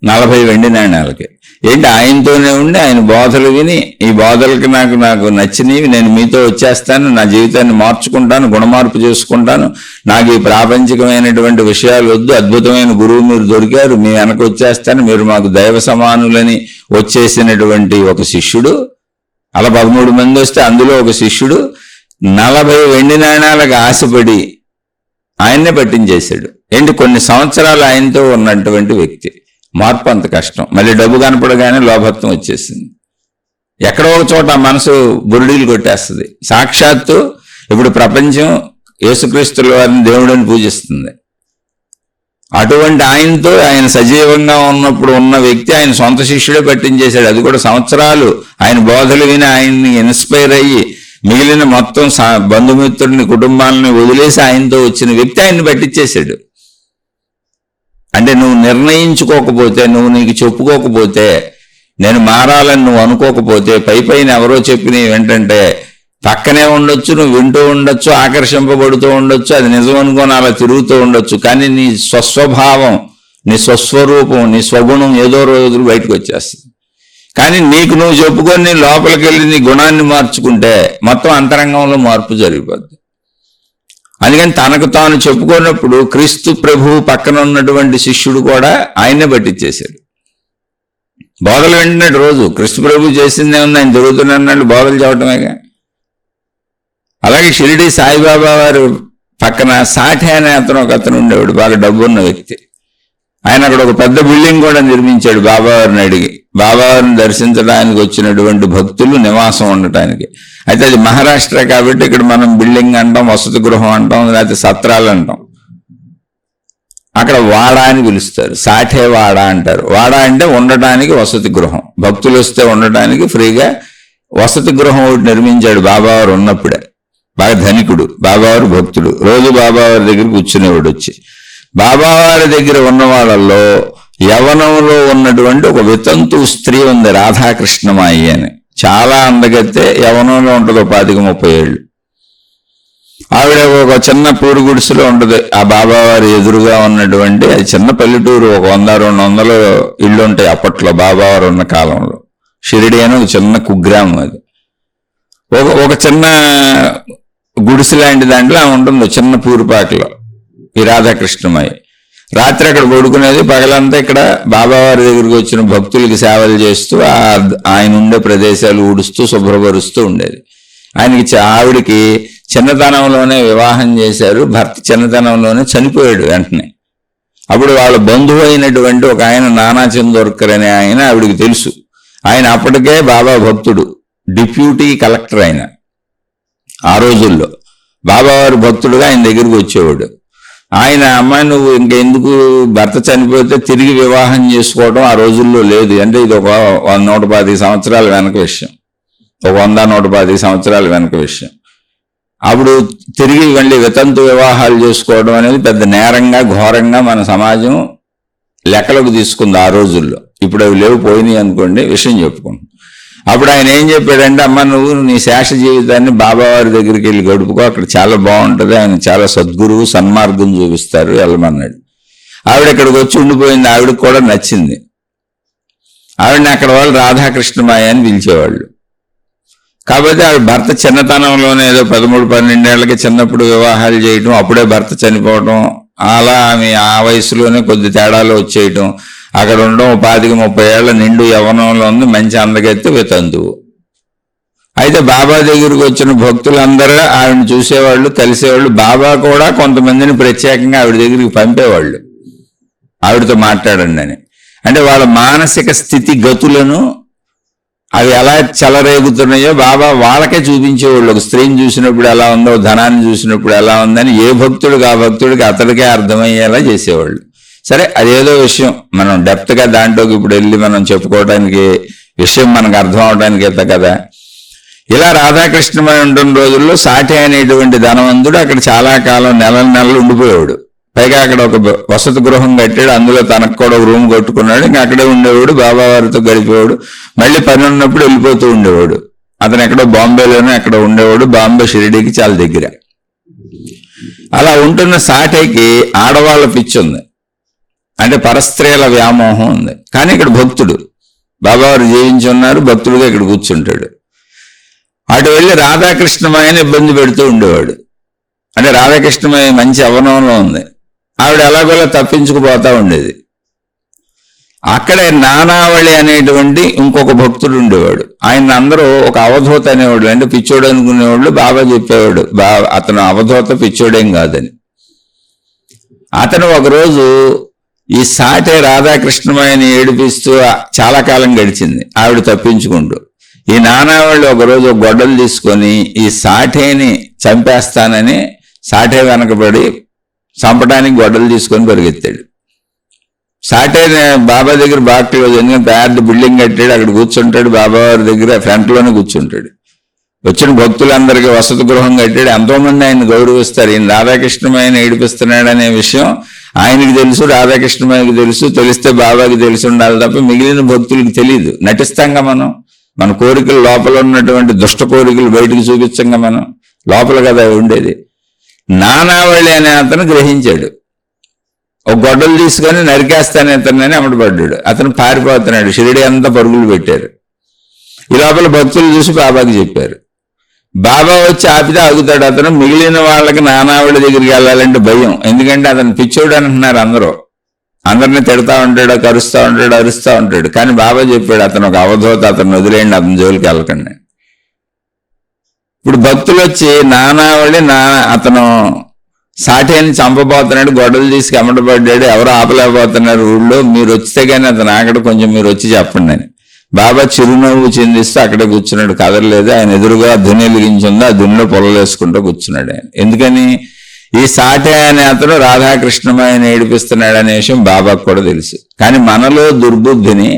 40 వెండి నాణ్యాలకి. ఏంటి, ఆయనతోనే ఉండి ఆయన బోధలు విని, ఈ బోధలకి నాకు నచ్చినవి, నేను మీతో వచ్చేస్తాను, నా జీవితాన్ని మార్చుకుంటాను, గుణమార్పు చేసుకుంటాను, నాకు ఈ ప్రాపంచికమైనటువంటి విషయాలు వద్దు, అద్భుతమైన గురువు మీరు దొరికారు, మీ వెనక వచ్చేస్తాను, మీరు మాకు దైవ సమానులని వచ్చేసినటువంటి ఒక శిష్యుడు. అలా 13 మంది వస్తే అందులో ఒక శిష్యుడు 40 వెండి నాణ్యాలకు ఆశపడి ఆయన్నే పట్టించేశాడు. ఏంటి, కొన్ని సంవత్సరాలు ఆయనతో ఉన్నటువంటి వ్యక్తి. మార్పు అంత కష్టం. మళ్ళీ డబ్బు కనపడగానే లోభత్వం వచ్చేసింది. ఎక్కడో ఒక చోట మనసు బురుడీలు కొట్టేస్తుంది. సాక్షాత్తు ఇప్పుడు ప్రపంచం యేసుక్రీస్తుల వారిని దేవుడిని పూజిస్తుంది. అటువంటి ఆయనతో, ఆయన సజీవంగా ఉన్నప్పుడు ఉన్న వ్యక్తి ఆయన సొంత శిష్యుడే పట్టించేశాడు. అది కూడా సంవత్సరాలు ఆయన బోధలు విని ఆయన్ని ఇన్స్పైర్ అయ్యి మిగిలిన మొత్తం బంధుమిత్రుడిని, కుటుంబాలని వదిలేసి ఆయనతో వచ్చిన వ్యక్తి ఆయన్ని పట్టించేశాడు. అంటే నువ్వు నిర్ణయించుకోకపోతే, నువ్వు నీకు చెప్పుకోకపోతే, నేను మారాలని నువ్వు అనుకోకపోతే, పైన ఎవరో చెప్పినవి ఏంటంటే పక్కనే ఉండొచ్చు, నువ్వు వింటూ ఉండొచ్చు, ఆకర్షింపబడుతూ ఉండొచ్చు, అది నిజం అనుకోని అలా తిరుగుతూ ఉండొచ్చు. కానీ నీ స్వస్వభావం, నీ స్వస్వరూపం, నీ స్వగుణం ఏదో రోజులు బయటకు వచ్చేస్తుంది. కానీ నీకు నువ్వు చెప్పుకొని నీ లోపలికి వెళ్ళి నీ గుణాన్ని మార్చుకుంటే మొత్తం అంతరంగంలో మార్పు జరిగిపోద్ది. అందుకని తనకు తాను చెప్పుకున్నప్పుడు క్రీస్తు ప్రభువు పక్కన ఉన్నటువంటి శిష్యుడు కూడా ఆయన్నే పట్టించేశాడు. బోధలు వింటున్నాడు రోజు. క్రీస్తు ప్రభు చేసిందే ఉంది, ఆయన జరుగుతున్నాడు, బోధలు చెప్పటమేగా. అలాగే షిరిడి సాయిబాబా వారు పక్కన సాఠి అనే ఒక అతను ఉండేవాడు, బాగా డబ్బున్న వ్యక్తి. ఆయన అక్కడ ఒక పెద్ద బిల్డింగ్ కూడా నిర్మించాడు బాబావారిని అడిగి, బాబావారిని దర్శించడానికి వచ్చినటువంటి భక్తులు నివాసం ఉండటానికి. అయితే అది మహారాష్ట్ర కాబట్టి ఇక్కడ మనం బిల్డింగ్ అంటాం, వసతి గృహం అంటాం, లేకపోతే సత్రాలు అంటాం. అక్కడ వాడ అని పిలుస్తారు, సాఠే వాడ అంటారు. వాడ అంటే ఉండటానికి వసతి గృహం, భక్తులు వస్తే ఉండటానికి ఫ్రీగా వసతి గృహం ఒకటి నిర్మించాడు బాబావారు ఉన్నప్పుడే. బాగా ధనికుడు బాబావారు, భక్తుడు. రోజు బాబావారి దగ్గర కూర్చునేవాడు వచ్చి. బాబావారి దగ్గర ఉన్న వాళ్ళల్లో యవనంలో ఉన్నటువంటి ఒక వితంతు స్త్రీ ఉంది, రాధాకృష్ణమాయి అని. చాలా అందగత్తే, యవనంలో ఉంటుంది, 25-30 ఏళ్ళు. ఆవిడ ఒక చిన్న పూరు గుడిసెలో ఉంటుంది ఆ బాబావారి ఎదురుగా ఉన్నటువంటి. అది చిన్న పల్లెటూరు, ఒక 100-200 ఇళ్ళు ఉంటాయి అప్పట్లో బాబావారు ఉన్న కాలంలో. షిరిడి అని ఒక చిన్న కుగ్రామం అది. ఒక చిన్న గుడిసె లాంటి దాంట్లో ఆమె ఉంటుంది, చిన్న పూరిపాకలో ఈ రాధాకృష్ణమాయి. రాత్రి అక్కడ పడుకునేది, పగలంతా ఇక్కడ బాబావారి దగ్గరికి వచ్చిన భక్తులకి సేవలు చేస్తూ ఆయన ఉండే ప్రదేశాలు ఊడుస్తూ శుభ్రపరుస్తూ ఉండేది. ఆవిడికి చిన్నతనంలోనే వివాహం చేశారు, భర్త చిన్నతనంలోనే చనిపోయాడు వెంటనే. అప్పుడు వాళ్ళ బంధువు అయినటువంటి ఒక ఆయన నానా చందోర్కర్ అనే ఆయన ఆవిడికి తెలుసు. ఆయన అప్పటికే బాబా భక్తుడు, డిప్యూటీ కలెక్టర్ ఆయన. ఆ రోజుల్లో బాబావారి భక్తుడుగా ఆయన దగ్గరికి వచ్చేవాడు. ఆయన, అమ్మాయి నువ్వు ఇంకెందుకు, భర్త చనిపోతే తిరిగి వివాహం చేసుకోవడం ఆ రోజుల్లో లేదు. అంటే ఇది ఒక 100-125 సంవత్సరాల వెనక విషయం, ఒక 100-125 సంవత్సరాల వెనక విషయం. అప్పుడు తిరిగి మళ్ళీ వితంతు వివాహాలు చేసుకోవడం అనేది పెద్ద నేరంగా, ఘోరంగా మన సమాజం లెక్కలకు తీసుకుంది ఆ రోజుల్లో. ఇప్పుడు అవి లేవు, పోయినాయి అనుకోండి, విషయం చెప్పుకుంటాం. అప్పుడు ఆయన ఏం చెప్పాడంటే, అమ్మ నువ్వు నీ శేష జీవితాన్ని బాబావారి దగ్గరికి వెళ్ళి గడుపుకో, అక్కడ చాలా బాగుంటుంది, ఆయన చాలా సద్గురువు, సన్మార్గం చూపిస్తారు, వెళ్ళమన్నాడు. ఆవిడ ఇక్కడికి వచ్చి ఉండిపోయింది, ఆవిడకి కూడా నచ్చింది. ఆవిడని అక్కడ వాళ్ళు రాధాకృష్ణమాయ అని పిలిచేవాళ్ళు. కాబట్టి ఆవిడ భర్త చిన్నతనంలోనే ఏదో 13-12 ఏళ్ళకి చిన్నప్పుడు వివాహాలు చేయటం, అప్పుడే భర్త చనిపోవటం, అలా ఆమె ఆ వయసులోనే కొద్ది తేడాలు వచ్చేయటం, అక్కడ ఉండడం 25-30 ఏళ్ల నిండు యవ్వనంలో ఉంది, మంచి అందగెత్తి వితంతువు. అయితే బాబా దగ్గరికి వచ్చిన భక్తులందరూ ఆవిడని చూసేవాళ్ళు, కలిసేవాళ్ళు. బాబా కూడా కొంతమందిని ప్రత్యేకంగా ఆవిడ దగ్గరికి పంపేవాళ్ళు, ఆవిడతో మాట్లాడండి అని. అంటే వాళ్ళ మానసిక స్థితి గతులను, అవి ఎలా చెలరేగుతున్నాయో బాబా వాళ్ళకే చూపించేవాళ్ళు. ఒక స్త్రీని చూసినప్పుడు ఎలా ఉందో, ధనాన్ని చూసినప్పుడు ఎలా ఉందని ఏ భక్తుడికి ఆ భక్తుడికి అతడికే అర్థమయ్యేలా చేసేవాళ్ళు. సరే, అదేదో విషయం మనం డెప్త్గా దాంట్లోకి ఇప్పుడు వెళ్ళి మనం చెప్పుకోవడానికి, విషయం మనకు అర్థం అవడానికి వెళ్తా కదా. ఇలా రాధాకృష్ణమై ఉంటున్న రోజుల్లో సాఠే అనేటువంటి ధనవంతుడు అక్కడ చాలా కాలం నెలలు ఉండిపోయాడు. పైగా అక్కడ ఒక వసతి గృహం కట్టాడు, అందులో తనకు కూడా ఒక రూమ్ కట్టుకున్నాడు. ఇంకా అక్కడే ఉండేవాడు, బాబావారితో గడిపేవాడు. మళ్ళీ పని ఉన్నప్పుడు వెళ్ళిపోతూ ఉండేవాడు. అతను ఎక్కడో బాంబేలోనే ఎక్కడ ఉండేవాడు, బాంబే షిరిడీకి చాలా దగ్గర. అలా ఉంటున్న సాఠేకి ఆడవాళ్ళ పిచ్చి ఉంది, అంటే పరస్త్రీల వ్యామోహం ఉంది. కానీ ఇక్కడ భక్తుడు, బాబావారు జీవించి ఉన్నారు, భక్తుడుగా ఇక్కడ కూర్చుంటాడు. అటు వెళ్ళి రాధాకృష్ణమాయని ఇబ్బంది పెడుతూ ఉండేవాడు. అంటే రాధాకృష్ణమాయ మంచి అవనంలో ఉంది, ఆవిడ ఎలాగోలా తప్పించుకుపోతా ఉండేది. అక్కడే నానావళి అనేటువంటి ఇంకొక భక్తుడు ఉండేవాడు. ఆయన అందరూ ఒక అవధూత అనేవాడు, అంటే పిచ్చోడు అనుకునేవాళ్ళు. బాబా చెప్పేవాడు అతను అవధూత, పిచ్చోడేం కాదని. అతను ఒకరోజు ఈ సాటే రాధాకృష్ణమాయని ఏడిపిస్తూ చాలా కాలం గడిచింది, ఆవిడ తప్పించుకుంటూ. ఈ నానావాళ్ళు ఒకరోజు గొడ్డలు తీసుకొని ఈ సాఠేని చంపేస్తానని సాఠే వెనకబడి చంపడానికి గొడ్డలు తీసుకొని పరిగెత్తాడు. సాటే బాబా దగ్గర బాగా క్లోజ్, ఎందుకంటే పెద్ద బిల్డింగ్ కట్టాడు, అక్కడ కూర్చుంటాడు, బాబావారి దగ్గర ఫ్రంట్లోనే కూర్చుంటాడు. వచ్చిన భక్తులందరికీ వసతి గృహం కట్టాడు, ఎంతోమంది ఆయన గౌరవిస్తారు. ఈయన రాధాకృష్ణమాయని ఏడిపిస్తున్నాడు అనే విషయం ఆయనకి తెలుసు, రాధాకృష్ణమాయకి తెలుసు. తెలిస్తే బాబాకి తెలిసి ఉండాలి తప్ప మిగిలిన భక్తులకు తెలియదు. నటిస్తాంగా మనం, మన కోరికలు లోపల ఉన్నటువంటి దుష్ట కోరికలు బయటకు చూపించంగా మనం, లోపల కదా ఉండేది. నానావళి అనే అతను గ్రహించాడు, ఒక గొడ్డలు తీసుకొని నరికేస్తానే అతనని అమ్మటపడ్డాడు. అతను పారిపోతున్నాడు, షిరిడి అంతా పరుగులు పెట్టారు. ఈ లోపల భక్తులు చూసి బాబాకి చెప్పారు. బాబా వచ్చి ఆపితే ఆగుతాడు అతను. మిగిలిన వాళ్ళకి నానావళి దగ్గరికి వెళ్ళాలంటే భయం, ఎందుకంటే అతను పిచ్చోడు అంటున్నారు అందరూ. అందరినీ తిడతా ఉంటాడు, కరుస్తూ ఉంటాడు, అరుస్తూ ఉంటాడు. కానీ బాబా చెప్పాడు అతను ఒక అవధూత, అతను వదిలేయండి, అతని జోలికి వెళ్ళకండి. ఇప్పుడు భక్తులు వచ్చి నానావళి అతను సాటేని చంపబోతున్నాడు, గొడవలు తీసి కమ్మటపడ్డాడు, ఎవరు ఆపలేకపోతున్నారు ఊళ్ళో, మీరు వచ్చితే కానీ అతను ఆకడ, కొంచెం మీరు వచ్చి చెప్పండి అని. బాబా చిరునవ్వు చిందిస్తూ అక్కడే కూర్చున్నాడు, కదలలేదు. ఆయన ఎదురుగా ధుని వెలిగించింది, ఆ ధునిలో పొలలేసుకుంటూ కూర్చున్నాడు ఆయన. ఎందుకని? ఈ సాటే అనే అతను రాధాకృష్ణమాయని ఏడిపిస్తున్నాడు అనే విషయం బాబాకు కూడా తెలుసు. కానీ మనలో దుర్బుద్ధిని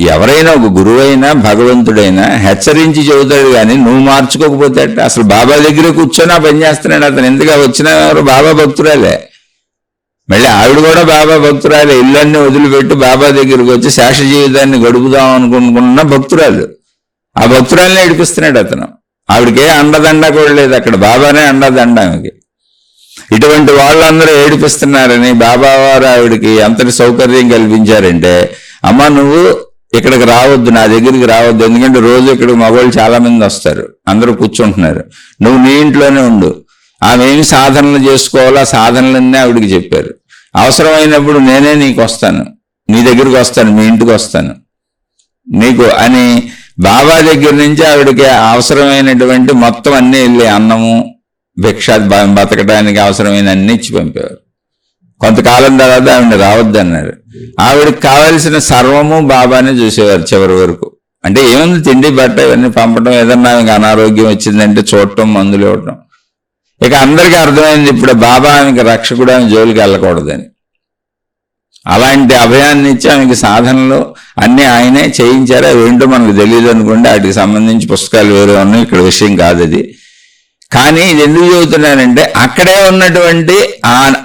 ఎవరైనా, ఒక గురువైనా భగవంతుడైనా హెచ్చరించి చెబుతాడు, కానీ నువ్వు మార్చుకోకపోతే అసలు బాబా దగ్గర కూర్చొని ఆ పని చేస్తున్నాడు అతను. ఎందుకు వచ్చిన ఎవరు? బాబా భక్తురాలే. మళ్ళీ ఆవిడ కూడా బాబా భక్తురాలే. ఇళ్ళన్నీ వదిలిపెట్టి బాబా దగ్గరికి వచ్చి శేష జీవితాన్ని గడుపుదాం అనుకుంటున్న భక్తురాలు. ఆ భక్తురాలని ఏడిపిస్తున్నాడు అతను. ఆవిడకే అండదండ కూడా లేదు అక్కడ, బాబానే అండదండ ఆమెకి. ఇటువంటి వాళ్ళందరూ ఏడిపిస్తున్నారని బాబా వారు ఆవిడకి ఎంతటి సౌకర్యం కల్పించారంటే, అమ్మ నువ్వు ఇక్కడికి రావద్దు, నా దగ్గరికి రావద్దు, ఎందుకంటే రోజు ఇక్కడ మగవాళ్ళు చాలా మంది వస్తారు, అందరూ కూర్చుంటున్నారు, నువ్వు నీ ఇంట్లోనే ఉండు. ఆమె ఏమి సాధనలు చేసుకోవాలో ఆ సాధనలన్నీ ఆవిడికి చెప్పారు. అవసరమైనప్పుడు నేనే నీకు వస్తాను, నీ దగ్గరికి వస్తాను, మీ ఇంటికి వస్తాను నీకు అని బాబా దగ్గర నుంచి ఆవిడకి అవసరమైనటువంటి మొత్తం అన్నీ వెళ్ళి అన్నము, భిక్ష, బతకడానికి అవసరమైన అన్ని ఇచ్చి పంపేవారు. కొంతకాలం తర్వాత ఆవిడ రావద్దన్నారు. ఆవిడకి కావలసిన సర్వము బాబానే చూసేవారు చివరి వరకు. అంటే ఏముంది, తిండి బట్ట ఇవన్నీ పంపడం, ఏదన్నా ఆమెకు అనారోగ్యం వచ్చిందంటే చూడటం, మందులు ఇవ్వటం. ఇక అందరికీ అర్థమైంది ఇప్పుడు బాబా ఆమెకి రక్షకుడు, ఆమె జోలికి వెళ్ళకూడదని. అలాంటి అభయాన్ని ఇచ్చి ఆమెకి సాధనలు అన్నీ ఆయనే చేయించారు. అవి ఏంటో మనకు తెలియదు అనుకోండి, వాటికి సంబంధించి పుస్తకాలు వేరే ఉన్నాయి, ఇక్కడ విషయం కాదు అది. కానీ ఇది ఎందుకు చెబుతున్నానంటే, అక్కడే ఉన్నటువంటి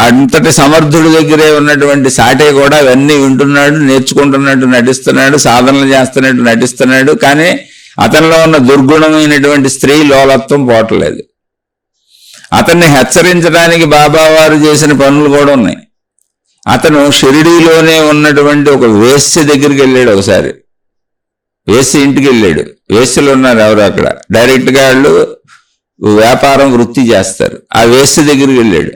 అంతటి సమర్థుడి దగ్గరే ఉన్నటువంటి సాటే కూడా అవన్నీ వింటున్నాడు, నేర్చుకుంటున్నట్టు నటిస్తున్నాడు, సాధనలు చేస్తున్నట్టు నటిస్తున్నాడు. కానీ అతనిలో ఉన్న దుర్గుణమైనటువంటి స్త్రీ లోలత్వం పోవట్లేదు. అతన్ని హెచ్చరించడానికి బాబా వారు చేసిన పనులు కూడా ఉన్నాయి. అతను షిరిడీలోనే ఉన్నటువంటి ఒక వేశ్య దగ్గరికి వెళ్ళాడు ఒకసారి. వేశ్య ఇంటికి వెళ్ళాడు. వేశ్యలు ఉన్నారు ఎవరు అక్కడ, డైరెక్ట్గా వాళ్ళు వ్యాపారం వృత్తి చేస్తారు. ఆ వేశ్య దగ్గరికి వెళ్ళాడు.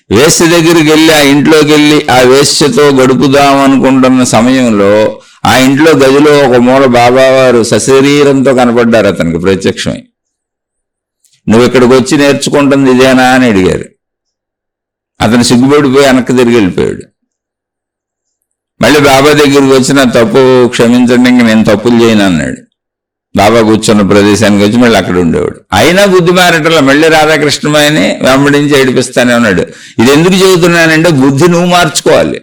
వేశ్య దగ్గరికి వెళ్ళి ఆ ఇంట్లోకి వెళ్ళి ఆ వేశ్యతో గడుపుదాం అనుకుంటున్న సమయంలో ఆ ఇంట్లో గదిలో ఒక మూల బాబావారు సశరీరంతో కనపడ్డారు అతనికి ప్రత్యక్షమై. నువ్వు ఇక్కడికి వచ్చి నేర్చుకుంటుంది ఇదేనా అని అడిగారు. అతను సిగ్గుపడిపోయి వెనక్కి తిరిగి వెళ్ళిపోయాడు. మళ్ళీ బాబా దగ్గరికి వచ్చిన తప్పు క్షమించండి, ఇంక నేను తప్పులు చేయను అన్నాడు. బాబా కూర్చున్న ప్రదేశానికి వచ్చి మళ్ళీ అక్కడ ఉండేవాడు. అయినా బుద్ధి మారటంలో మళ్ళీ రాధాకృష్ణమాయని వెంబడించి ఏడిపిస్తానే ఉన్నాడు. ఇది ఎందుకు చెబుతున్నానంటే, బుద్ధి నువ్వు మార్చుకోవాలి.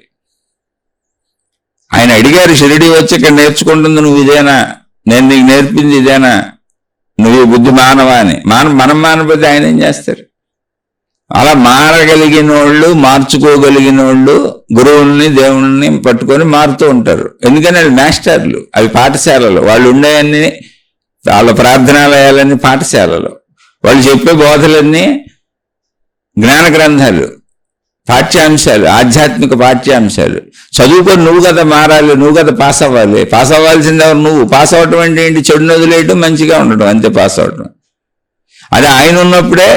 ఆయన అడిగారు, షిరిడి వచ్చి ఇక్కడ నేర్చుకుంటుంది నువ్వు ఇదేనా, నేను నీకు నేర్పింది ఇదేనా, నువ్వు బుద్ధి మానవా అని. మనం మానకపోతే ఆయన ఏం చేస్తారు? అలా మారగలిగిన వాళ్ళు, మార్చుకోగలిగిన వాళ్ళు గురువుల్ని, దేవుణ్ణి పట్టుకొని మారుతూ ఉంటారు. ఎందుకని వాళ్ళు మాస్టర్లు. అవి పాఠశాలలు. వాళ్ళు ఉండేవన్నీ, వాళ్ళ ప్రార్థనాలయాలన్నీ పాఠశాలలు. వాళ్ళు చెప్పే బోధలన్నీ జ్ఞాన గ్రంథాలు, పాఠ్యాంశాలు, ఆధ్యాత్మిక పాఠ్యాంశాలు. చదువుకొని నువ్వు కదా మారాలి, నువ్వు కదా పాస్ అవ్వాలి. పాస్ అవ్వాల్సింది ఎవరు? నువ్వు. పాస్ అవ్వటం అంటే ఏంటి? చెడును వదిలేయటం, మంచిగా ఉండటం, అంతే పాస్ అవ్వటం. అది ఆయన ఉన్నప్పుడే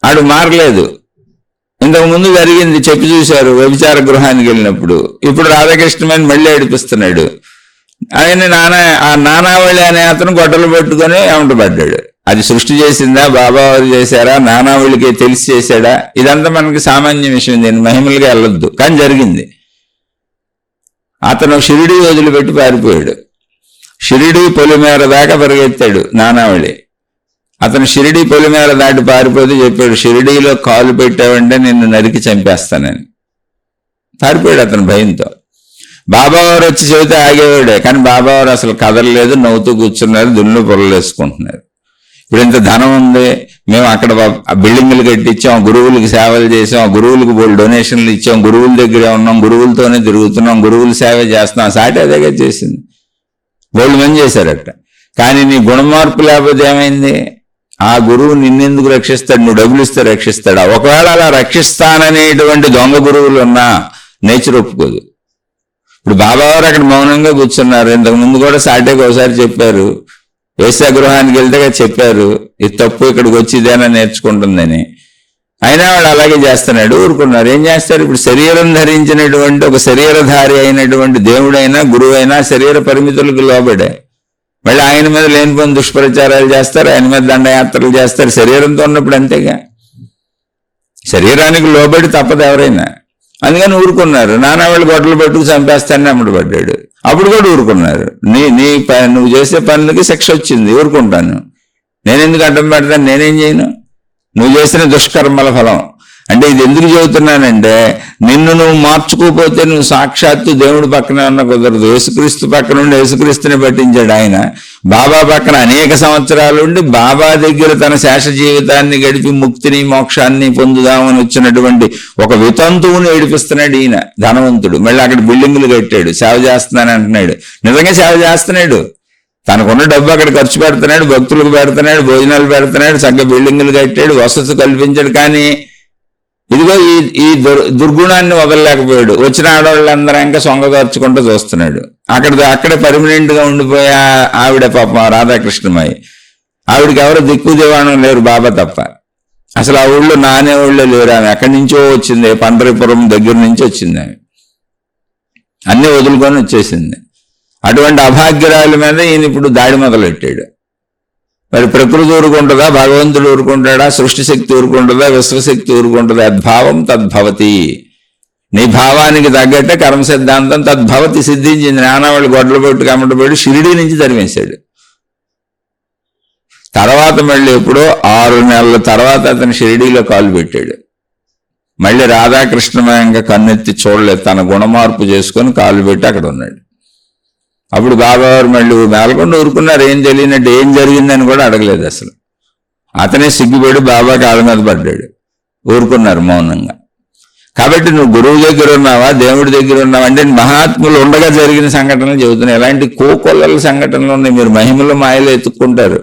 ఆడు మారలేదు. ఇంతకు ముందు జరిగింది చెప్పి చూశారు, వ్యభిచార గృహానికి వెళ్ళినప్పుడు. ఇప్పుడు రాధాకృష్ణమని మళ్ళీ ఏడిపిస్తున్నాడు. ఆయన నానావళి అనే అతను గొడ్డలు పెట్టుకొని ఏమంటబడ్డాడు. అది సృష్టి చేసిందా, బాబావారు చేశారా, నానావళికి తెలిసి చేశాడా? ఇదంతా మనకి సామాన్య విషయం, దీన్ని మహిమలుగా వెళ్ళొద్దు. కానీ జరిగింది. అతను షిరిడి వదిలిపెట్టి పారిపోయాడు. షిరిడి పొలిమేర దాకా పరిగెత్తాడు నానావళి. అతను షిరిడి పొలిమేర దాటి పారిపోతే చెప్పాడు, షిరిడీలో కాలు పెట్టావంటే నిన్ను నరికి చంపేస్తానని. పారిపోయాడు అతను భయంతో. బాబావారు వచ్చి చెబితే ఆగేవాడే, కానీ బాబావారు అసలు కదలలేదు, నవ్వుతూ కూర్చున్నారు, దున్నులు పొరలు వేసుకుంటున్నారు. ఇప్పుడు ఇంత ధనం ఉంది, మేము అక్కడ బిల్డింగులు కట్టించాం, గురువులకి సేవలు చేసాం, గురువులకు బోల్డ్ డొనేషన్లు ఇచ్చాం, గురువుల దగ్గరే ఉన్నాం, గురువులతోనే తిరుగుతున్నాం, గురువులు సేవ చేస్తున్నాం. సాటి అదేగా చేసింది, బోల్డ్ మంది చేశారట. కానీ నీ గుణమార్పు లేకపోతే ఏమైంది? ఆ గురువు నిన్నెందుకు రక్షిస్తాడు? నువ్వు డబ్బులు ఇస్తే రక్షిస్తాడా? ఒకవేళ అలా రక్షిస్తాననేటువంటి దొంగ గురువులు ఉన్నా నేచర్ ఒప్పుకోదు. ఇప్పుడు బాబావారు అక్కడ మౌనంగా కూర్చున్నారు. ఇంతకు ముందు కూడా సాటేకి ఒకసారి చెప్పారు, వేశ్యాగృహానికి వెళ్తే చెప్పారు, ఇది తప్పు, ఇక్కడికి వచ్చి ఇదేనా నేర్చుకుంటుందని. అయినా వాడు అలాగే చేస్తున్నాడు, ఊరుకున్నారు. ఏం చేస్తారు? ఇప్పుడు శరీరం ధరించినటువంటి ఒక శరీరధారి అయినటువంటి దేవుడైనా గురువైనా శరీర పరిమితులకు లోబడే. మళ్ళీ ఆయన మీద లేనిపోయిన దుష్ప్రచారాలు చేస్తారు, ఆయన మీద దండయాత్రలు చేస్తారు. శరీరంతో ఉన్నప్పుడు అంతేగా. శరీరానికి లోబడి తప్పదు ఎవరైనా. అందుకని ఊరుకున్నారు. నానా వాళ్ళు గొడ్డలు పెట్టుకు చంపేస్తానని అమ్మడి పడ్డాడు. అప్పుడు కూడా ఊరుకున్నారు. నువ్వు చేసే పనులకి శిక్ష వచ్చింది, ఊరుకుంటాను. నేనెందుకు అడ్డం పెడతాను? నేనేం చేయను? నువ్వు చేసిన దుష్కర్మల ఫలం. అంటే ఇది ఎందుకు చెబుతున్నానంటే, నిన్ను నువ్వు మార్చుకోకపోతే నువ్వు సాక్షాత్తు దేవుడి పక్కనే ఉన్న కుదరదు. యేసుక్రీస్తు పక్కన ఉండి యేసుక్రీస్తుని పట్టించాడు ఆయన. బాబా పక్కన అనేక సంవత్సరాలు ఉండి బాబా దగ్గర తన శేష జీవితాన్ని గడిపి ముక్తిని మోక్షాన్ని పొందుదామని వచ్చినటువంటి ఒక వితంతువుని ఏడిపిస్తున్నాడు ఈయన ధనవంతుడు. మళ్ళీ అక్కడ బిల్డింగులు కట్టాడు, సేవ చేస్తున్నాను అంటున్నాడు. నిజంగా సేవ చేస్తున్నాడు. తనకున్న డబ్బు అక్కడ ఖర్చు పెడుతున్నాడు, భక్తులకు పెడుతున్నాడు, భోజనాలు పెడుతున్నాడు, చక్కగా బిల్డింగులు కట్టాడు, వసతి కల్పించాడు. కానీ ఇదిగో ఈ దుర్గుణాన్ని వదలలేకపోయాడు. వచ్చిన ఆడవాళ్ళందరూ ఇంకా సొంగదర్చుకుంటూ చూస్తున్నాడు. అక్కడే పర్మనెంట్ గా ఉండిపోయే ఆవిడ పాపం రాధాకృష్ణమాయి. ఆవిడకి ఎవరు దిక్కు దివాణం లేరు, బాబా తప్ప. అసలు ఆ ఊళ్ళో నానే ఊళ్ళో లేరు. ఆమె ఎక్కడి నుంచో వచ్చింది, పండరీపురం దగ్గర నుంచి వచ్చింది. ఆమె అన్నీ వదులుకొని వచ్చేసింది. అటువంటి అభాగ్యరాల మీద ఈయన ఇప్పుడు దాడి మొదలెట్టాడు. మరి ప్రకృతి ఊరుకుంటుందా, భగవంతుడు ఊరుకుంటాడా, సృష్టి శక్తి ఊరుకుంటుందా, విశ్వశక్తి ఊరుకుంటుందా? యద్భావం తద్భవతి. నీ భావానికి తగ్గట్టే కర్మ సిద్ధాంతం తద్భవతి సిద్ధించింది. నానావాళ్ళు గొడ్డలు పెట్టి కమ్మటపడి షిరిడీ నుంచి తరిమేశాడు. తర్వాత మళ్ళీ ఎప్పుడో 6 నెలల తర్వాత అతను షిరిడీలో కాలు పెట్టాడు. మళ్ళీ రాధాకృష్ణమయంగా కన్నెత్తి చూడలేదు. తన గుణమార్పు చేసుకొని కాలు పెట్టి అక్కడ ఉన్నాడు. అప్పుడు బాబావారు మళ్ళీ మేలకుండా ఊరుకున్నారు. ఏం తెలియనట్టు ఏం జరిగిందని కూడా అడగలేదు అసలు. అతనే సిగ్గుపడి బాబా కాళ్ళ మీద పడ్డాడు. ఊరుకున్నారు మౌనంగా. కాబట్టి నువ్వు గురువు దగ్గర ఉన్నావా, దేవుడి దగ్గర ఉన్నావా అంటే మహాత్ములు ఉండగా జరిగిన సంఘటనలు చెబుతున్నాయి. ఎలాంటి కోకొల్లల సంఘటనలు ఉన్నాయి. మీరు మహిమల మాయలు ఎత్తుక్కుంటారు.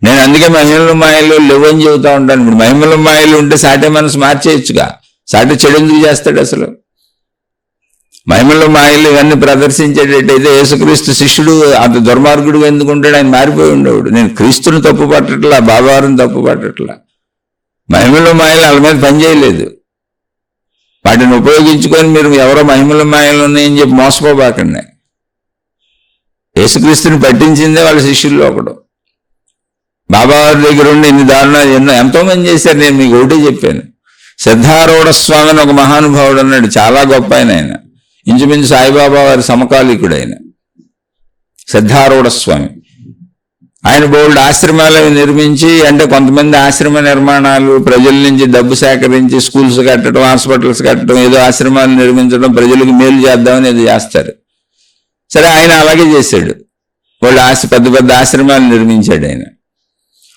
నేను అందుకే మహిమల మాయలు లేవని చెబుతా ఉంటాను. ఇప్పుడు మహిమల మాయలు ఉంటే సాటే మనసు మార్చేయచ్చుగా. సాటే చెడు ఎందుకు చేస్తాడు అసలు? మహిమల మాయలు ఇవన్నీ ప్రదర్శించేటట్టయితే యేసుక్రీస్తు శిష్యుడు అంత దుర్మార్గుడు ఎందుకుంటాడు? ఆయన మారిపోయి ఉండేవాడు. నేను క్రీస్తుని తప్పు పట్టట్లా, బాబావారిని తప్పు పట్టట్లా. మహిమల మాయలు వాళ్ళ మీద పనిచేయలేదు. వాటిని ఉపయోగించుకొని మీరు ఎవరో మహిమల మాయలు ఉన్నాయని చెప్పి మోసపోబాకండి. యేసుక్రీస్తుని పట్టించిందే వాళ్ళ శిష్యుల్లో ఒకడు. బాబావారి దగ్గర ఉండి ఇన్ని దారుణాలు ఎంతోమంది చేశారు. నేను మీకు ఒకటే చెప్పాను. సిద్ధారూఢ స్వామి అని ఒక మహానుభావుడు అన్నాడు. చాలా గొప్ప ఆయన. ఇంచుమించు సాయిబాబా వారి సమకాలీకుడు ఆయన సిద్ధారూఢ స్వామి. ఆయన బోల్డ్ ఆశ్రమాలు నిర్మించి, అంటే కొంతమంది ఆశ్రమ నిర్మాణాలు ప్రజల నుంచి డబ్బు సేకరించి స్కూల్స్ కట్టడం, హాస్పిటల్స్ కట్టడం, ఏదో ఆశ్రమాలు నిర్మించడం, ప్రజలకు మేలు చేద్దామని ఏదో చేస్తారు. సరే, ఆయన అలాగే చేశాడు. వాళ్ళు పెద్ద పెద్ద ఆశ్రమాలు నిర్మించాడు ఆయన.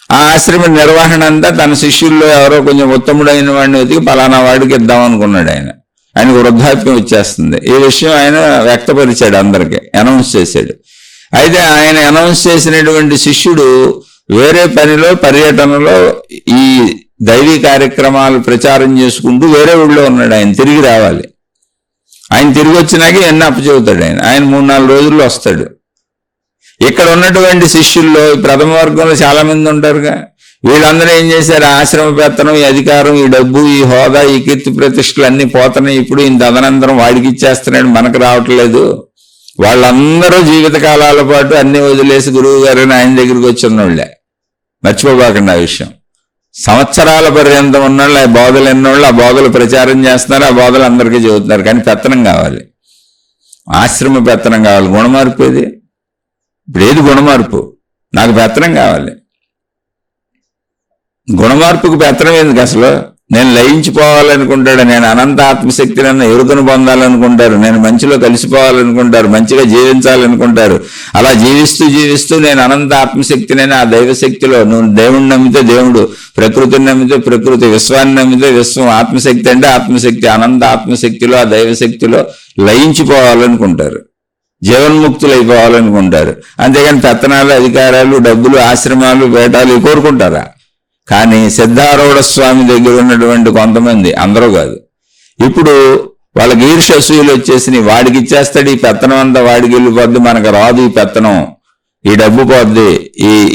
ఆ ఆశ్రమ నిర్వహణ అంతా తన శిష్యుల్లో ఎవరో కొంచెం ఉత్తముడైన వాడిని వెతికి పలానా వాడికి ఇద్దాం అనుకున్నాడు ఆయన. ఆయనకు వృద్ధాప్యం వచ్చేస్తుంది. ఈ విషయం ఆయన వ్యక్తపరిచాడు, అందరికీ అనౌన్స్ చేశాడు. అయితే ఆయన అనౌన్స్ చేసినటువంటి శిష్యుడు వేరే పనిలో, పర్యటనలో ఈ దైవీ కార్యక్రమాలు ప్రచారం చేసుకుంటూ వేరే ఊళ్ళో ఉన్నాడు. ఆయన తిరిగి రావాలి. ఆయన తిరిగి వచ్చినాక ఎన్ని అప్పచెబుతాడు ఆయన 3-4 రోజుల్లో వస్తాడు. ఇక్కడ ఉన్నటువంటి శిష్యుల్లో ప్రథమ వర్గంలో చాలా మంది ఉంటారుగా. వీళ్ళందరూ ఏం చేశారు? ఆశ్రమ పెత్తనం, ఈ అధికారం, ఈ డబ్బు, ఈ హోదా, ఈ కీర్తి ప్రతిష్టలు అన్ని పోతున్నాయి. ఇప్పుడు ఇంత తదనంతరం వాడికి ఇచ్చేస్తున్నాడు, మనకు రావట్లేదు. వాళ్ళందరూ జీవితకాలాల పాటు అన్ని వదిలేసి గురువు గారిని ఆయన దగ్గరికి వచ్చి ఉన్నోళ్ళే. మర్చిపోబాకండి ఆ విషయం. సంవత్సరాల పర్యంతం ఉన్నోళ్ళు, ఆ బోధలు ఎన్నోళ్ళు, ఆ బోధలు ప్రచారం చేస్తున్నారు, ఆ బోధలు అందరికీ చెబుతున్నారు. కానీ పెత్తనం కావాలి, ఆశ్రమ పెత్తనం కావాలి. గుణమార్పు ఏది? ఇప్పుడు ఏది గుణమార్పు? నాకు పెత్తనం కావాలి. గుణమార్పుకు పెత్తనం ఎందుకు అసలు? నేను లయించిపోవాలనుకుంటాడు, నేను అనంత ఆత్మశక్తిని అన్న ఎరుకను పొందాలనుకుంటారు, నేను మంచిలో కలిసిపోవాలనుకుంటారు, మంచిగా జీవించాలనుకుంటారు. అలా జీవిస్తూ జీవిస్తూ నేను అనంత ఆత్మశక్తినైనా ఆ దైవశక్తిలో, నువ్వు దేవుణ్ణి నమ్మితే దేవుడు, ప్రకృతిని నమ్మితే ప్రకృతి, విశ్వాన్ని నమ్మితే విశ్వం, ఆత్మశక్తి అంటే ఆత్మశక్తి, అనంత ఆత్మశక్తిలో ఆ దైవశక్తిలో లయించిపోవాలనుకుంటారు, జీవన్ముక్తులు అయిపోవాలనుకుంటారు. అంతేగాని పెత్తనాలు, అధికారాలు, డబ్బులు, ఆశ్రమాలు, వేటాలు కోరుకుంటారా? కానీ సిద్ధారూఢ స్వామి దగ్గర ఉన్నటువంటి కొంతమంది, అందరూ కాదు, ఇప్పుడు వాళ్ళకి ఈర్ష్య అసూయలు వచ్చేసి వాడికి ఇచ్చేస్తాడు, ఈ పెత్తనం అంతా వాడికి వెళ్ళిపోద్ది, మనకు రాదు ఈ పెత్తనం, ఈ డబ్బు పోద్ది,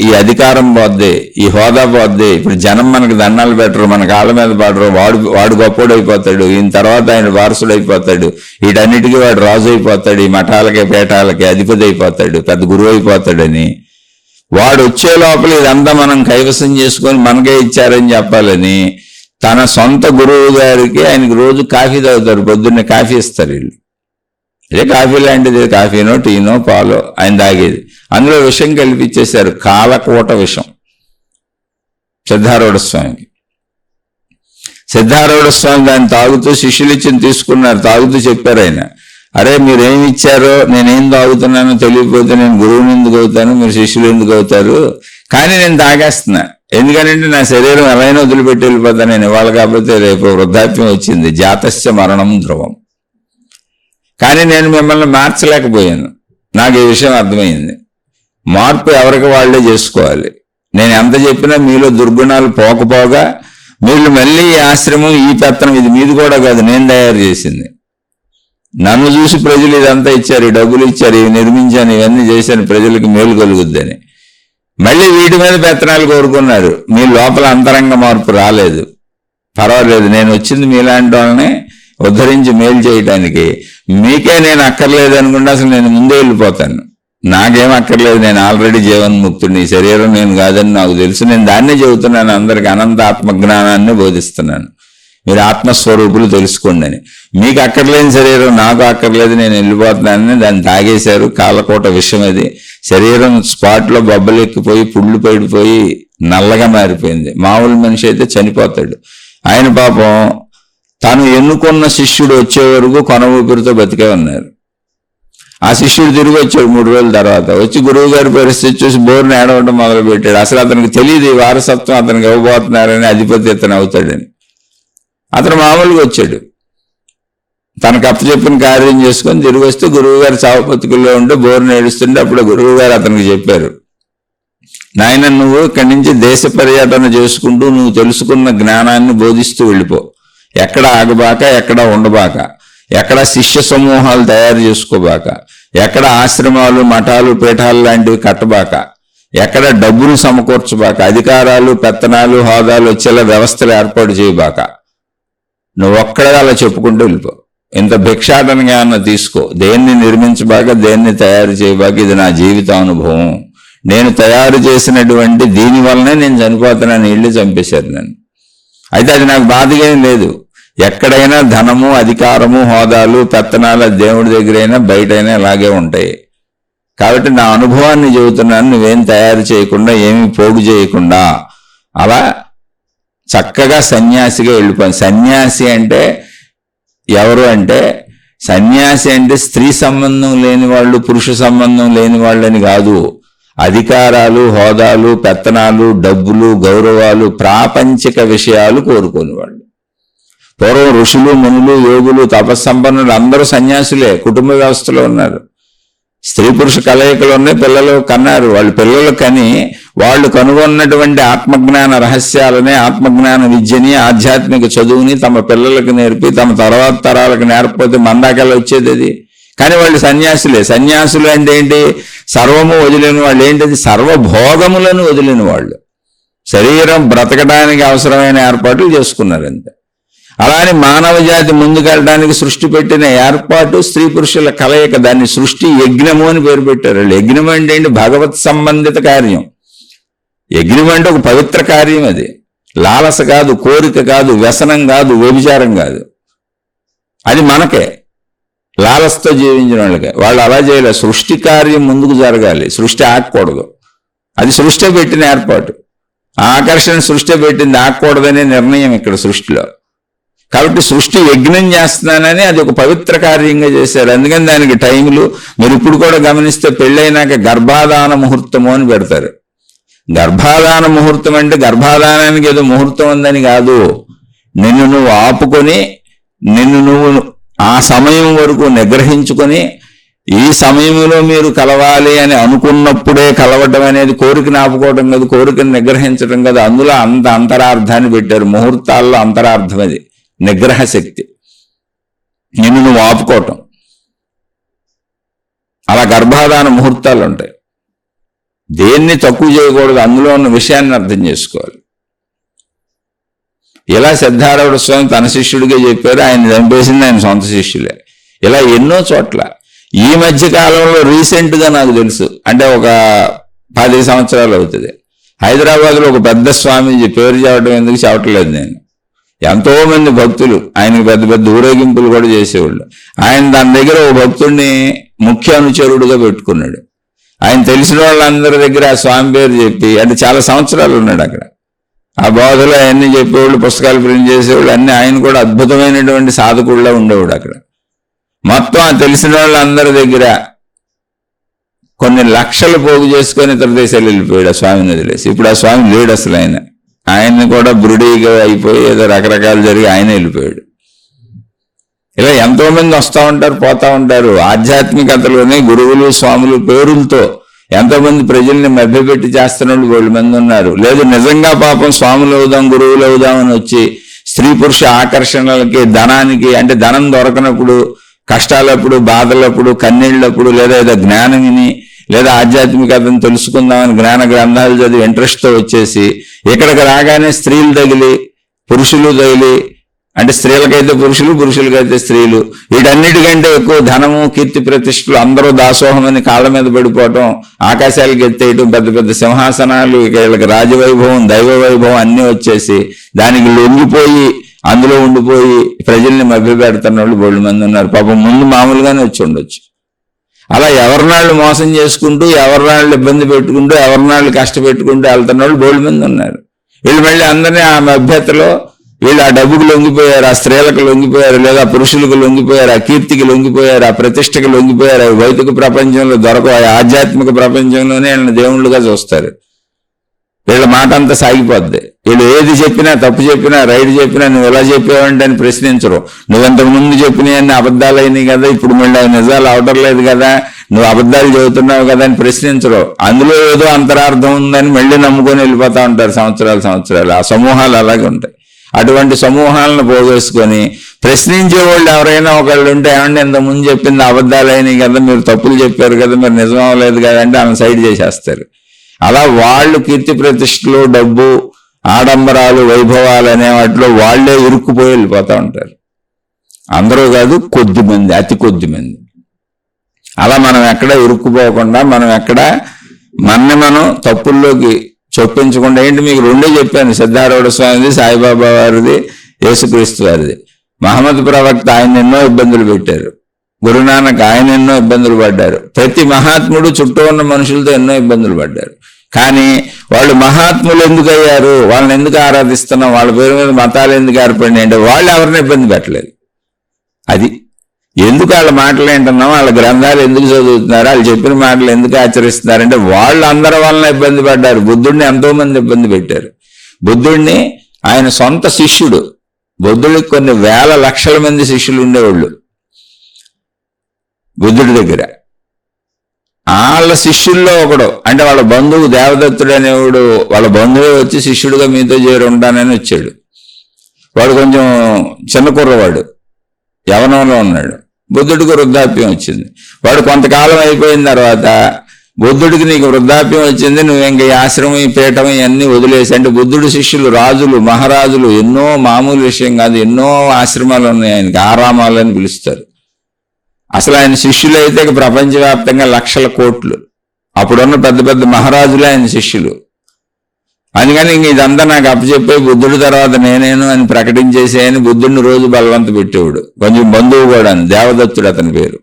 ఈ అధికారం పోద్ది, ఈ హోదా పోద్ది. ఇప్పుడు జనం మనకు దండాలు పెట్టరు, మన కాళ్ళ మీద పడరు. వాడు గొప్పోడు అయిపోతాడు, ఈయన తర్వాత ఆయన వారసుడు అయిపోతాడు, వీటన్నిటికీ వాడు రాజు అయిపోతాడు, ఈ మఠాలకి పీఠాలకి అధిపతి అయిపోతాడు, పెద్ద గురువు అయిపోతాడని. వాడు వచ్చే లోపల ఇదంతా మనం కైవసం చేసుకొని మనకే ఇచ్చారని చెప్పాలని తన సొంత గురువు గారికి ఆయనకి రోజు కాఫీ తాగుతారు, పొద్దున్నే కాఫీ ఇస్తారు వీళ్ళు. అదే కాఫీ లాంటిది, కాఫీనో టీనో పాలో ఆయన తాగేది. అందులో విషం కల్పించేశారు, కాలకూట విషం సిద్ధారూఢ స్వామికి. సిద్ధారూఢ స్వామి దాన్ని తాగుతూ శిష్యులు ఇచ్చి తీసుకున్నారు. తాగుతూ చెప్పారు ఆయన, అరే మీరేమి ఇచ్చారో నేనేం తాగుతున్నానో తెలియకపోతే నేను గురువుని ఎందుకు అవుతాను, మీరు శిష్యులు ఎందుకు అవుతారు, కానీ నేను తాగేస్తున్నా. ఎందుకంటే నా శరీరం ఎలా అయినా వదిలిపెట్టి వెళ్ళిపోతాను నేను ఇవాళ, కాకపోతే రేపు వృద్ధాప్యం వచ్చింది, జాతస్య మరణం ధ్రువం. కానీ నేను మిమ్మల్ని మార్చలేకపోయాను. నాకు ఈ విషయం అర్థమైంది. మార్పు ఎవరికి వాళ్లే చేసుకోవాలి. నేను ఎంత చెప్పినా మీలో దుర్గుణాలు పోకపోగా మీరు మళ్ళీ ఈ ఆశ్రమం, ఈ పెత్తనం ఇది మీది కూడా కాదు, నేను తయారు చేసింది. నన్ను చూసి ప్రజలు ఇదంతా ఇచ్చారు, ఈ డబ్బులు ఇచ్చారు, ఇవి నిర్మించాను, ఇవన్నీ చేశాను ప్రజలకు మేలు కలుగుద్దని. మళ్ళీ వీటి మీద పెత్తనాలు కోరుకున్నారు. మీ లోపల అంతరంగ మార్పు రాలేదు. పర్వాలేదు, నేను వచ్చింది మీలాంటి వాళ్ళని ఉద్ధరించి మేలు చేయటానికి. మీకే నేను అక్కర్లేదు అనుకుంటే అసలు నేను ముందే వెళ్ళిపోతాను. నాకేం అక్కర్లేదు, నేను ఆల్రెడీ జీవన్ముక్తుడిని, ఈ శరీరం నేను కాదని నాకు తెలుసు. నేను దాన్నే చెబుతున్నాను అందరికి, అనంత ఆత్మజ్ఞానాన్ని బోధిస్తున్నాను. మీరు ఆత్మస్వరూపులు తెలుసుకోండి అని. మీకు అక్కర్లేని శరీరం నాకు అక్కర్లేదు, నేను వెళ్ళిపోతున్నానని దాన్ని తాగేశారు. కాలకోట విషయం అది. శరీరం స్పాట్లో బొబ్బలెక్కిపోయి పుళ్ళు పడిపోయి నల్లగా మారిపోయింది. మామూలు మనిషి అయితే చనిపోతాడు. ఆయన పాపం తాను ఎన్నుకున్న శిష్యుడు వచ్చే వరకు కొన ఊపిరితో బతికే ఉన్నారు. ఆ శిష్యుడు తిరిగి వచ్చాడు 3 రోజుల తర్వాత. వచ్చి గురువు గారి పరిస్థితి చూసి బోర్ని ఏడవడం మొదలు పెట్టాడు. అసలు అతనికి తెలియదు ఈ వారసత్వం అతనికి ఇవ్వబోతున్నారని, అధిపత్యతను అవుతాడని. అతను మామూలుగా వచ్చాడు, తనకు అప్పచెప్పిన కార్యం చేసుకొని తిరిగి వస్తే గురువు గారు చావు బతుకుల్లో ఉంటే బోర్ని ఏడుస్తుంటే అప్పుడు గురువు గారు అతనికి చెప్పారు, నాయన నువ్వు ఇక్కడి నుంచి దేశ పర్యటన చేసుకుంటూ నువ్వు తెలుసుకున్న జ్ఞానాన్ని బోధిస్తూ వెళ్ళిపో. ఎక్కడ ఆగబాక, ఎక్కడ ఉండబాక, ఎక్కడ శిష్య సమూహాలు తయారు చేసుకోబాక, ఎక్కడ ఆశ్రమాలు మఠాలు పీఠాలు లాంటివి కట్టబాక, ఎక్కడ డబ్బులు సమకూర్చబాక, అధికారాలు పెత్తనాలు హోదాలు వచ్చేలా వ్యవస్థలు ఏర్పాటు చేయబాక. నువ్వు ఒక్కడే అలా చెప్పుకుంటూ వెళ్ళిపో. ఇంత భిక్షాటనగా ఏమన్నా తీసుకో, దేన్ని నిర్మించబాక, దేన్ని తయారు చేయబాక. ఇది నా జీవిత అనుభవం. నేను తయారు చేసినటువంటి దీని వల్లనే నేను చనిపోతున్నాను. ఇళ్ళు చంపేశారు నన్ను. అయితే అది నాకు బాధగా ఏం లేదు. ఎక్కడైనా ధనము అధికారము హోదాలు పెత్తనాలు దేవుడి దగ్గరైనా బయటైనా ఇలాగే ఉంటాయి. కాబట్టి నా అనుభవాన్ని చెబుతున్నాను. నువ్వేం తయారు చేయకుండా ఏమీ పోగు చేయకుండా అలా చక్కగా సన్యాసిగా వెళ్ళిపోయింది. సన్యాసి అంటే ఎవరు అంటే, సన్యాసి అంటే స్త్రీ సంబంధం లేని వాళ్ళు, పురుష సంబంధం లేని వాళ్ళని కాదు. అధికారాలు హోదాలు పెత్తనాలు డబ్బులు గౌరవాలు ప్రాపంచిక విషయాలు కోరుకునే వాళ్ళు. పూర్వం ఋషులు మునులు యోగులు తపస్సంపన్నులు అందరూ సన్యాసులే కుటుంబ వ్యవస్థలో ఉన్నారు. స్త్రీ పురుష కలయికలు ఉన్నాయి, పిల్లలు కన్నారు. వాళ్ళు పిల్లలు కని వాళ్ళు కనుగొన్నటువంటి ఆత్మజ్ఞాన రహస్యాలని ఆత్మజ్ఞాన విద్యని ఆధ్యాత్మిక చదువుని తమ పిల్లలకు నేర్పి తమ తర్వాత తరాలకు నేర్పకపోతే మందాకల్లా వచ్చేది అది. కానీ వాళ్ళు సన్యాసులే. సన్యాసులు అంటే ఏంటి? సర్వము వదిలిన వాళ్ళు. ఏంటది? సర్వభోగములను వదిలిన వాళ్ళు. శరీరం బ్రతకడానికి అవసరమైన ఏర్పాట్లు చేసుకున్నారు అంతే. అలానే మానవ జాతి ముందుకెళ్ళడానికి సృష్టి పెట్టిన ఏర్పాటు స్త్రీ పురుషుల కలయిక. దాన్ని సృష్టి యజ్ఞము అని పేరు పెట్టారు వాళ్ళు. యజ్ఞం అంటే ఏంటి? భగవత్ సంబంధిత కార్యం. యజ్ఞం అంటే ఒక పవిత్ర కార్యం. అది లాలస కాదు, కోరిక కాదు, వ్యసనం కాదు, వ్యభిచారం కాదు. అది మనకే, లాలసతో జీవించిన వాళ్ళకే. వాళ్ళు అలా చేయలేదు. సృష్టి కార్యం ముందుకు జరగాలి, సృష్టి ఆగకూడదు. అది సృష్టి పెట్టిన ఏర్పాటు. ఆ ఆకర్షణ సృష్టి పెట్టింది, ఆగకూడదనే నిర్ణయం ఇక్కడ సృష్టిలో. కాబట్టి సృష్టి యజ్ఞం చేస్తున్నానని అది ఒక పవిత్ర కార్యంగా చేశారు. అందుకని దానికి టైములు మీరు ఇప్పుడు కూడా గమనిస్తే పెళ్ళైనాక గర్భాధాన ముహూర్తము అని పెడతారు. గర్భాధాన ముహూర్తం అంటే గర్భాధానానికి ఏదో ముహూర్తం ఉందని కాదు. నిన్ను నువ్వు ఆపుకొని నిన్ను నువ్వు ఆ సమయం వరకు నిగ్రహించుకొని ఈ సమయంలో మీరు కలవాలి అని అనుకున్నప్పుడే కలవడం అనేది కోరికను ఆపుకోవడం కాదు, కోరికను నిగ్రహించడం కాదు. అందులో అంత అంతరార్థాన్ని పెట్టారు. ముహూర్తాల్లో అంతరార్థం అది నిగ్రహ శక్తి. నిన్ను నువ్వు ఆపుకోవటం. అలా గర్భాధాన ముహూర్తాలు ఉంటాయి. దేన్ని తక్కువ చేయకూడదు, అందులో ఉన్న విషయాన్ని అర్థం చేసుకోవాలి. ఇలా సిద్ధారూఢ స్వామి తన శిష్యుడిగా చెప్పారు. ఆయన చంపేసింది ఆయన సొంత శిష్యులే. ఇలా ఎన్నో చోట్ల ఈ మధ్య కాలంలో రీసెంట్గా నాకు తెలుసు, అంటే ఒక 10 సంవత్సరాలు అవుతుంది, హైదరాబాద్లో ఒక పెద్ద స్వామీజీ, పేరు చెప్పడం ఎందుకు చెప్పట్లేదు నేను, ఎంతో మంది భక్తులు ఆయనకు పెద్ద పెద్ద ఊరేగింపులు కూడా చేసేవాళ్ళు. ఆయన దాని దగ్గర ఓ భక్తుడిని ముఖ్య అనుచరుడుగా పెట్టుకున్నాడు. ఆయన తెలిసిన వాళ్ళందరి దగ్గర ఆ స్వామి పేరు చెప్పి, అంటే చాలా సంవత్సరాలు ఉన్నాడు అక్కడ. ఆ బోధలు అవన్నీ చెప్పేవాళ్ళు, పుస్తకాలు ప్రింట్ చేసేవాళ్ళు అన్నీ. ఆయన కూడా అద్భుతమైనటువంటి సాధకుడిలా ఉండేవాడు అక్కడ. మొత్తం ఆ తెలిసిన వాళ్ళందరి దగ్గర కొన్ని లక్షలు పోగు చేసుకొని ఇతర దేశాలు వెళ్ళిపోయాడు ఆ స్వామిని వదిలేసి. ఇప్పుడు ఆ స్వామి లేడు అసలు. ఆయన్ని కూడా బురుడీగా అయిపోయి ఏదో రకరకాలు జరిగి ఆయన వెళ్ళిపోయాడు. ఇలా ఎంతో మంది వస్తూ ఉంటారు, పోతా ఉంటారు. ఆధ్యాత్మికతలోనే గురువులు స్వాములు పేరులతో ఎంతో మంది ప్రజల్ని మభ్యపెట్టి చేస్తున్న వాళ్ళు మంది ఉన్నారు. లేదు నిజంగా పాపం స్వాములు అవుదాం గురువులు అవుదామని వచ్చి స్త్రీ పురుష ఆకర్షణలకి, ధనానికి, అంటే ధనం దొరకనప్పుడు, కష్టాలప్పుడు, బాధలప్పుడు, కన్నీళ్ళప్పుడు, లేదా ఏదో జ్ఞానం విని లేదా ఆధ్యాత్మికతను తెలుసుకుందామని జ్ఞాన గ్రంథాలు చదివి ఇంట్రెస్ట్తో వచ్చేసి ఇక్కడికి రాగానే స్త్రీలు తగిలి పురుషులు తగిలి, అంటే స్త్రీలకైతే పురుషులు, పురుషులకైతే స్త్రీలు, వీటన్నిటికంటే ఎక్కువ ధనము, కీర్తి ప్రతిష్టలు, అందరూ దాసోహం అని కాళ్ళ మీద పడిపోవటం, ఆకాశాలకు ఎత్తేయటం, పెద్ద పెద్ద సింహాసనాలు, వీళ్ళకి రాజవైభవం, దైవ వైభవం అన్నీ వచ్చేసి దానికి లొంగిపోయి అందులో ఉండిపోయి ప్రజల్ని మభ్యపెడుతున్న వాళ్ళు బోళ్ళు మంది ఉన్నారు. పాపం ముందు మామూలుగానే వచ్చి ఉండొచ్చు. అలా ఎవరినాళ్ళు మోసం చేసుకుంటూ, ఎవరినాళ్ళు ఇబ్బంది పెట్టుకుంటూ, ఎవరినాళ్ళు కష్టపెట్టుకుంటూ వెళ్తున్న వాళ్ళు బోళ్ళు మంది ఉన్నారు. వీళ్ళు మళ్ళీ అందరినీ ఆ మభ్యతలో వీళ్ళు ఆ డబ్బుకు లొంగిపోయారు, ఆ స్త్రీలకు లొంగిపోయారు, లేదా పురుషులకు లొంగిపోయారు, ఆ కీర్తికి లొంగిపోయారు, ఆ ప్రతిష్టకి లొంగిపోయారు. ఆ భౌతిక ప్రపంచంలో దొరకవు, ఆ ఆధ్యాత్మిక ప్రపంచంలోనే వీళ్ళని దేవుళ్ళుగా చూస్తారు. వీళ్ళ మాట అంతా సాగిపోద్ది. వీళ్ళు ఏది చెప్పినా, తప్పు చెప్పినా, రైట్ చెప్పినా, నువ్వు ఎలా చెప్పావంటే అని ప్రశ్నించరు. నువ్వెంతకు ముందు చెప్పినాయన్ని అబద్ధాలు అయినాయి కదా, ఇప్పుడు మళ్ళీ అవి నిజాలు అవటం లేదు కదా, నువ్వు అబద్ధాలు చెబుతున్నావు కదా అని ప్రశ్నించరు. అందులో ఏదో అంతరార్థం ఉందని మళ్ళీ నమ్ముకొని వెళ్ళిపోతా ఉంటారు సంవత్సరాలు. ఆ సమూహాలు అలాగే ఉంటాయి. అటువంటి సమూహాలను పోగేసుకొని ప్రశ్నించే వాళ్ళు ఎవరైనా ఒకళ్ళు ఉంటే, ఏమంటే ఇంతకుముందు చెప్పింది అబద్ధాలు అయినాయి కదా, మీరు తప్పులు చెప్పారు కదా, మీరు నిజం అవ్వలేదు కదా అంటే ఆమె సైడ్ చేసేస్తారు. అలా వాళ్ళు కీర్తి ప్రతిష్టలు, డబ్బు, ఆడంబరాలు, వైభవాలు అనే వాటిలో వాళ్లే ఇరుక్కుపోయి వెళ్ళిపోతూ ఉంటారు. అందరూ కాదు, కొద్ది మంది, అతి కొద్ది మంది. అలా మనం ఎక్కడ ఇరుక్కుపోకుండా, మనం ఎక్కడ మనం తప్పుల్లోకి చొప్పించకుండా. ఏంటి మీకు రెండే చెప్పాను, సిద్ధారూఢ స్వామిది, సాయిబాబా వారిది, యేసుక్రీస్తు వారిది. మహమ్మద్ ప్రవక్త ఆయన ఎన్నో ఇబ్బందులు పెట్టారు, గురునానక్ ఆయన ఎన్నో ఇబ్బందులు పడ్డారు, ప్రతి మహాత్ముడు చుట్టూ ఉన్న మనుషులతో ఎన్నో ఇబ్బందులు పడ్డారు. కానీ వాళ్ళు మహాత్ములు ఎందుకు అయ్యారు, వాళ్ళని ఎందుకు ఆరాధిస్తున్నాం, వాళ్ళ పేరు మీద మతాలు ఎందుకు ఏర్పడినాయి అంటే వాళ్ళు ఎవరిని ఇబ్బంది పెట్టలేదు. అది ఎందుకు వాళ్ళ మాటలు ఏంటన్నాం, వాళ్ళ గ్రంథాలు ఎందుకు చదువుతున్నారు, వాళ్ళు చెప్పిన మాటలు ఎందుకు ఆచరిస్తున్నారంటే వాళ్ళు అందరి వలన ఇబ్బంది పడ్డారు. బుద్ధుడిని ఎంతో మంది ఇబ్బంది పెట్టారు. బుద్ధుడిని ఆయన సొంత శిష్యుడు, బుద్ధుడికి కొన్ని వేల లక్షల మంది శిష్యులు ఉండేవాళ్ళు బుద్ధుడి దగ్గర. వాళ్ళ శిష్యుల్లో ఒకడు, అంటే వాళ్ళ బంధువు దేవదత్తుడు అనేవాడు, వాళ్ళ బంధువు వచ్చి శిష్యుడిగా మీతో చేరి ఉంటానని వచ్చాడు. వాడు కొంచెం చిన్న కుర్రవాడు, యవనంలో ఉన్నాడు. బుద్ధుడికి వృద్ధాప్యం వచ్చింది. వాడు కొంతకాలం అయిపోయిన తర్వాత బుద్ధుడికి నీకు వృద్ధాప్యం వచ్చింది, నువ్వు ఇంక ఈ ఆశ్రమం, ఈ పీఠం ఇవన్నీ వదిలేసి, అంటే బుద్ధుడి శిష్యులు రాజులు, మహారాజులు, ఎన్నో, మామూలు విషయం కాదు, ఎన్నో ఆశ్రమాలు ఉన్నాయి ఆయనకి, ఆరామాలు అని పిలుస్తారు. అసలు ఆయన శిష్యులు అయితే ప్రపంచవ్యాప్తంగా లక్షల కోట్లు. అప్పుడున్న పెద్ద పెద్ద మహారాజులే ఆయన శిష్యులు. అందుకని ఇంక ఇదంతా నాకు అప్పచెప్పి బుద్ధుడి తర్వాత నేనేను అని ప్రకటించేసి అని బుద్ధుడిని రోజు బలవంత పెట్టేవాడు. కొంచెం బంధువు కూడా, దేవదత్తుడు అతని పేరు.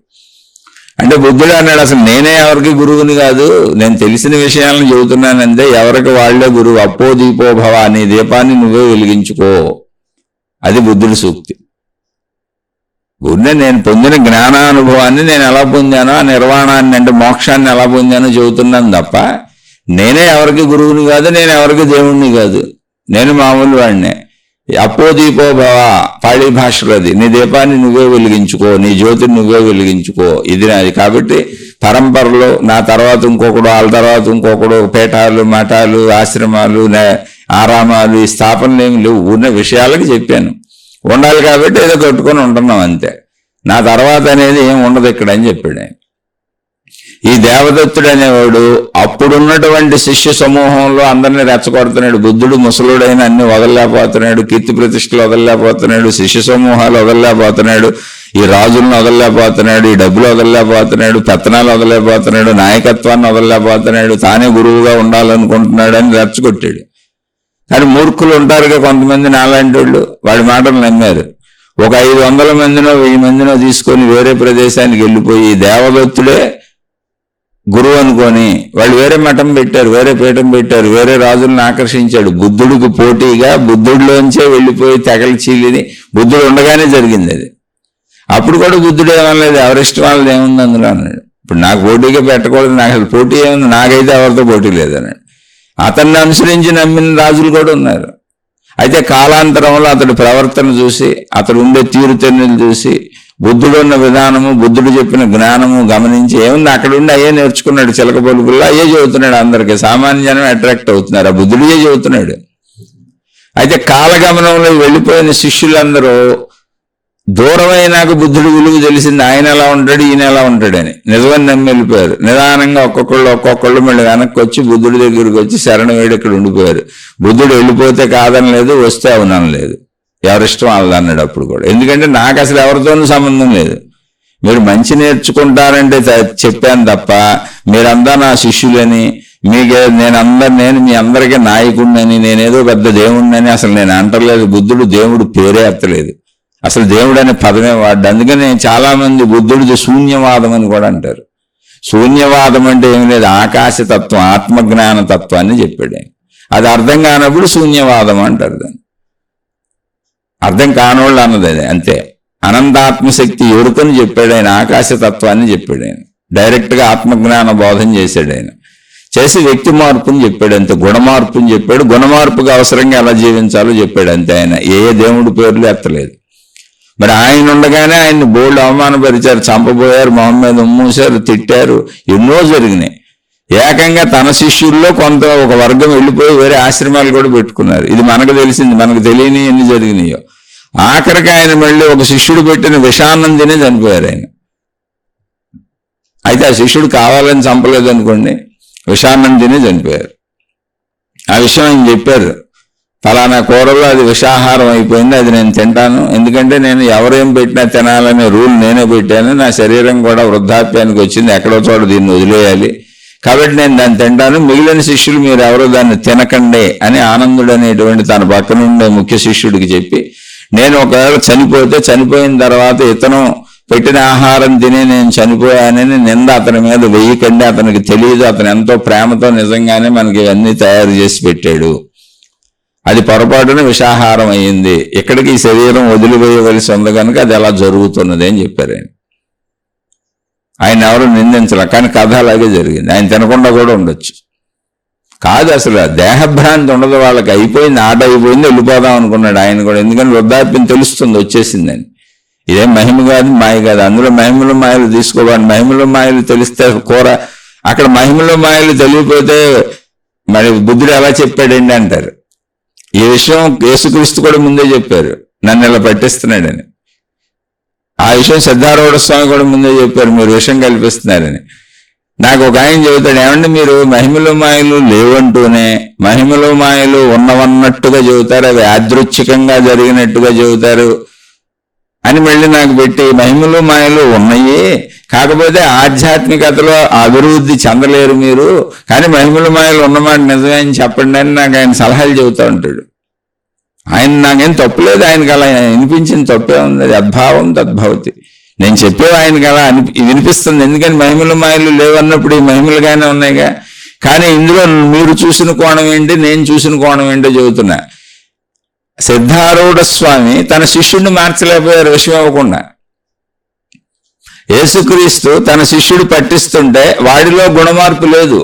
అంటే బుద్ధుడు అన్నాడు, అసలు నేనే ఎవరికి గురువుని కాదు, నేను తెలిసిన విషయాలను చెబుతున్నానంటే ఎవరికి వాళ్లే గురువు. అప్పో దీపో భవ, నీ దీపాన్ని నువ్వే వెలిగించుకో. అది బుద్ధుడి సూక్తి. నేను పొందిన జ్ఞానానుభవాన్ని నేను ఎలా పొందానో, ఆ నిర్వాణాన్ని అంటే మోక్షాన్ని ఎలా పొందానో చెబుతున్నాను తప్ప నేనే ఎవరికి గురువుని కాదు, నేను ఎవరికి దేవుణ్ణి కాదు, నేను మామూలు వాడినే. అప్పో దీపో భవ పాళీ భాషలోది, నీ దీపాన్ని నువ్వే వెలిగించుకో, నీ జ్యోతిని నువ్వే వెలిగించుకో, ఇది నాది. కాబట్టి పరంపరలో నా తర్వాత ఇంకొకడు, వాళ్ళ తర్వాత ఇంకొకడు, పీఠాలు, మఠాలు, ఆశ్రమాలు, ఆరామాలు, ఈ స్థాపనలు ఏమి లేవు. ఉన్న విషయాలకి చెప్పాను, ఉండాలి కాబట్టి ఏదో కట్టుకొని ఉంటున్నాం అంతే. నా తర్వాత అనేది ఏం ఉండదు ఇక్కడ అని చెప్పాడు ఆయన. ఈ దేవదత్తుడు అనేవాడు అప్పుడున్నటువంటి శిష్య సమూహంలో అందరినీ రెచ్చగొడుతున్నాడు. బుద్ధుడు ముసలుడైన అన్ని వదలలేకపోతున్నాడు, కీర్తి ప్రతిష్టలు వదలలేకపోతున్నాడు, శిష్య సమూహాలు వదలలేకపోతున్నాడు, ఈ రాజులను వదలలేకపోతున్నాడు, ఈ డబ్బులు వదలలేకపోతున్నాడు, పెత్తనాలు వదలలేకపోతున్నాడు, నాయకత్వాన్ని వదలలేకపోతున్నాడు, తానే గురువుగా ఉండాలనుకుంటున్నాడు అని రెచ్చగొట్టాడు. కానీ మూర్ఖులు ఉంటారుగా కొంతమంది నాలాంటి వాళ్ళు, వాడి మాటలు నమ్మారు. ఒక 500 మందినో 1000 మందినో తీసుకొని వేరే ప్రదేశానికి వెళ్ళిపోయి దేవదత్తుడే గురువు అనుకొని వాళ్ళు వేరే మఠం పెట్టారు, వేరే పీఠం పెట్టారు, వేరే రాజులను ఆకర్షించాడు. బుద్ధుడికి పోటీగా బుద్ధుడిలోంచే వెళ్ళిపోయి తెగలు చీలిని బుద్ధుడు ఉండగానే జరిగింది అది. అప్పుడు కూడా బుద్ధుడు ఏమనలేదు, ఎవరిష్టం వాళ్ళది ఏముంది అందులో అన్నాడు. ఇప్పుడు నాకు పోటీగా పెట్టకూడదు, నాకు అసలు పోటీ ఏముంది, నాకైతే ఎవరితో పోటీ లేదన్నాడు. అతన్ని అనుసరించి నమ్మిన రాజులు కూడా ఉన్నారు. అయితే కాలాంతరంలో అతడి ప్రవర్తన చూసి, అతడు ఉండే తీరుతెన్నులు చూసి, బుద్ధుడు ఉన్న విధానము, బుద్ధుడు చెప్పిన జ్ఞానము గమనించి ఏముంది అక్కడ ఉండి అయ్యే నేర్చుకున్నాడు. చిలక పలుకుల్లో అయ్యే చెబుతున్నాడు అందరికీ. సామాన్యం అట్రాక్ట్ అవుతున్నారు, ఆ బుద్ధుడియే చెబుతున్నాడు. అయితే కాలగమనంలో వెళ్ళిపోయిన శిష్యులందరూ దూరమైనాక బుద్ధుడు విలువ తెలిసింది. ఆయన ఎలా ఉంటాడు, ఈయన ఎలా ఉంటాడని నిజమని నమ్మి వెళ్ళిపోయారు. నిదానంగా ఒక్కొక్కళ్ళు మళ్ళీ వెనక్కి వచ్చి బుద్ధుడి దగ్గరికి వచ్చి శరణ వేడి ఇక్కడ ఉండిపోయారు. బుద్ధుడు వెళ్ళిపోతే కాదని లేదు, వస్తే అవునని లేదు, ఎవరిష్టం వాళ్ళది అన్నాడు అప్పుడు కూడా. ఎందుకంటే నాకు అసలు ఎవరితోనూ సంబంధం లేదు, మీరు మంచి నేర్చుకుంటారంటే చెప్పాను తప్ప మీరంతా నా శిష్యులని, నేను మీ అందరికీ నాయకుడినని, నేనేదో పెద్ద దేవుడినని అసలు నేను అంటలేదు. బుద్ధుడు దేవుడు పేరే ఎత్తలేదు, అసలు దేవుడు అనే పదమే వాడు. అందుకని చాలా మంది బుద్ధుడిది శూన్యవాదం అని కూడా అంటారు. శూన్యవాదం అంటే ఏమి లేదు, ఆకాశతత్వం, ఆత్మజ్ఞాన తత్వాన్ని చెప్పాడు ఆయన. అది అర్థం కానప్పుడు శూన్యవాదం అంటారు దాన్ని. అర్థం కానోళ్ళు అన్నది అది అంతే. అనంతాత్మశక్తి ఎరుకని చెప్పాడు ఆయన, ఆకాశతత్వాన్ని చెప్పాడు ఆయన. డైరెక్ట్గా ఆత్మజ్ఞాన బోధన చేశాడు ఆయన. చేసి వ్యక్తి మార్పుని చెప్పాడు అంతే, గుణమార్పుని చెప్పాడు. గుణమార్పుగా అవసరంగా ఎలా జీవించాలో చెప్పాడు అంతే. ఆయన ఏ దేవుడి పేర్లు ఎత్తలేదు. మరి ఆయన ఉండగానే ఆయన్ని బోల్డ్ అవమానపరిచారు, చంపబోయారు, మొహం మీద ఉమ్మూశారు, తిట్టారు, ఎన్నో జరిగినాయి. ఏకంగా తన శిష్యుల్లో ఒక వర్గం వెళ్ళిపోయి వేరే ఆశ్రమాలు కూడా పెట్టుకున్నారు. ఇది మనకు తెలిసింది, మనకు తెలియని ఎన్ని జరిగినాయో. ఆఖరికి ఆయన మళ్ళీ ఒక శిష్యుడు పెట్టిన విషాన్నం తినే చనిపోయారు ఆయన. అయితే ఆ శిష్యుడు కావాలని చంపలేదు అనుకోండి, విషాన్నం తినే చనిపోయారు. ఆ విషయం ఆయన చెప్పారు, ఫలానా కూరలో అది విషాహారం అయిపోయింది, అది నేను తింటాను, ఎందుకంటే నేను ఎవరేం పెట్టినా తినాలనే రూల్ నేనే పెట్టాను, నా శరీరం కూడా వృద్ధాప్యానికి వచ్చింది, ఎక్కడో చోట దీన్ని వదిలేయాలి, కాబట్టి నేను దాన్ని తింటాను, మిగిలిన శిష్యులు మీరు ఎవరో దాన్ని తినకండి అని ఆనందుడు అనేటువంటి తన పక్కనుండే ముఖ్య శిష్యుడికి చెప్పి, నేను ఒకవేళ చనిపోతే చనిపోయిన తర్వాత ఇతను పెట్టిన ఆహారం తిని నేను చనిపోయానని నింద అతని మీద వెయ్యకండి, అతనికి తెలియదు, అతను ఎంతో ప్రేమతో నిజంగానే మనకి ఇవన్నీ తయారు చేసి పెట్టాడు, అది పొరపాటున విషాహారం అయ్యింది, ఇక్కడికి ఈ శరీరం వదిలివేయవలసి ఉంది కనుక అది అలా జరుగుతున్నది అని చెప్పారు ఆయన. ఆయన ఎవరు నిందించలే, కానీ కథ అలాగే జరిగింది. ఆయన తినకుండా కూడా ఉండొచ్చు. కాదు, అసలు దేహభ్రాంతి ఉండదు వాళ్ళకి. అయిపోయింది, ఆట అయిపోయింది, వెళ్ళిపోదాం అనుకున్నాడు ఆయన కూడా. ఎందుకంటే వృద్ధాప్యం తెలుస్తుంది, వచ్చేసిందని. ఇదేం మహిమ కాదు, మాయ కాదు. అందులో మహిమలు మాయలు తీసుకోవాలి. మహిమలు మాయలు తెలిస్తే కూర, అక్కడ మహిమలు మాయలు తెలియకపోతే మరి బుద్ధుడు ఎలా చెప్పాడండి అంటారు. ఈ విషయం యేసుక్రీస్తు కూడా ముందే చెప్పారు, నన్ను ఇలా పట్టిస్తున్నాడని. ఆ విషయం సిద్ధారూఢ స్వామి కూడా ముందే చెప్పారు, మీరు విషయం కల్పిస్తున్నారని. నాకు ఒక ఆయన చెబుతాడు, ఏమంటే మీరు మహిమలు మాయలు లేవంటూనే మహిమలు మాయలు ఉన్నవన్నట్టుగా చెబుతారు, అవి యాదృచ్ఛికంగా జరిగినట్టుగా చెబుతారు అని మళ్ళీ నాకు పెట్టి, మహిమలు మాయలు ఉన్నాయి, కాకపోతే ఆధ్యాత్మికతలో అభివృద్ధి చెందలేరు మీరు, కానీ మహిమలు మాయలు ఉన్నమాట నిజమే అని చెప్పండి అని నాకు ఆయన సలహాలు చెబుతూ ఉంటాడు. ఆయన నాకేం తప్పులేదు, ఆయనకి అలా వినిపించిన తప్పే ఉంది, అది అద్భావం తద్భవతి. నేను చెప్పేవి ఆయనకి అలా వినిపిస్తుంది, ఎందుకని మహిమలు మాయలు లేవన్నప్పుడు ఈ మహిమలుగానే ఉన్నాయిగా. కానీ ఇందులో మీరు చూసిన కోణం ఏంటి, నేను చూసిన కోణం ఏంటో చెబుతున్నా. సిద్ధారూఢ స్వామి తన శిష్యుడిని మార్చలేకపోయారు విషయం ఇవ్వకుండా. యేసుక్రీస్తు తన శిష్యుడు పట్టిస్తుంటే వాడిలో గుణమార్పు లేదు,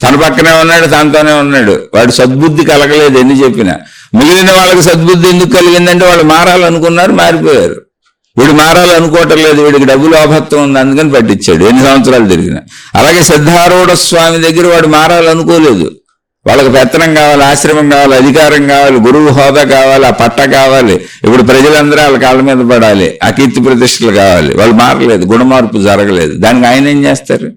తన పక్కనే ఉన్నాడు, తనతోనే ఉన్నాడు, వాడు సద్బుద్ధి కలగలేదు ఎన్ని చెప్పినా. మిగిలిన వాళ్ళకి సద్బుద్ధి ఎందుకు కలిగిందంటే వాళ్ళు మారాలనుకున్నారు, మారిపోయారు. వీడు మారాలనుకోవటం లేదు, వీడికి డబ్బు లోభత్వం ఉంది, అందుకని పట్టించాడు, ఎన్ని సంవత్సరాలు తిరిగిన. అలాగే సిద్ధారూఢ స్వామి దగ్గర వాడు మారాలనుకోలేదు, వాళ్ళకి పెత్తనం కావాలి, ఆశ్రమం కావాలి, అధికారం కావాలి, గురువు హోదా కావాలి, ఆ పట్ట కావాలి, ఇప్పుడు ప్రజలందరూ వాళ్ళ కాళ్ళ మీద పడాలి, ఆ కీర్తి ప్రతిష్టలు కావాలి. వాళ్ళు మారలేదు, గుణమార్పు జరగలేదు. దానికి ఆయన ఏం చేస్తారు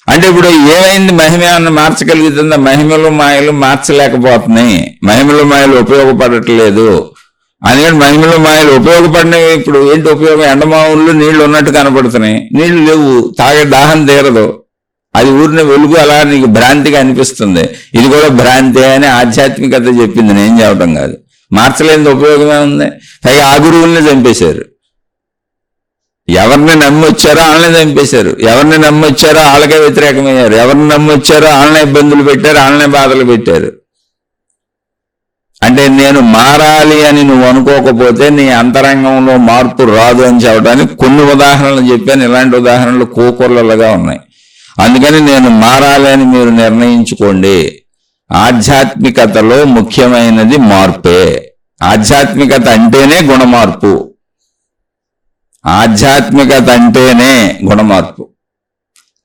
అంటే, ఇప్పుడు ఏమైంది, మహిమ ఏమన్నా మార్చగలుగుతుందా? మహిమలు మాయలు మార్చలేకపోతున్నాయి, మహిమలు మాయలు ఉపయోగపడట్లేదు. అందుకని మహిమలు మాయలు ఉపయోగపడినవి. ఇప్పుడు ఏంటి ఉపయోగం? ఎండమావుల్లో నీళ్లు ఉన్నట్టు కనపడుతున్నాయి, నీళ్లు లేవు, తాగే దాహం తీరదు, అది ఊరిన వెలుగు అలా నీకు భ్రాంతిగా అనిపిస్తుంది. ఇది కూడా భ్రాంతి అని ఆధ్యాత్మికత చెప్పింది, నేను చెప్పడం కాదు. మార్చలేని ఉపయోగమే ఉంది. పైగా ఆ గురువుల్ని చంపేశారు. ఎవరిని నమ్మి వచ్చారో వాళ్ళనే చంపేశారు. ఎవరిని నమ్మి వచ్చారో వాళ్ళకే వ్యతిరేకమయ్యారు. ఎవరిని నమ్మి వచ్చారో వాళ్ళనే ఇబ్బందులు పెట్టారు, వాళ్ళనే బాధలు పెట్టారు. అంటే నేను మారాలి అని నువ్వు అనుకోకపోతే నీ అంతరంగంలో మార్పు రాదు అని చెప్పడానికి కొన్ని ఉదాహరణలు చెప్పాను. ఇలాంటి ఉదాహరణలు కోకొల్లలుగా ఉన్నాయి. అందుకని నేను మారాలి అని మీరు నిర్ణయించుకోండి. ఆధ్యాత్మికతలో ముఖ్యమైనది మార్పే. ఆధ్యాత్మికత అంటేనే గుణమార్పు. ఆధ్యాత్మికత అంటేనే గుణమార్పు.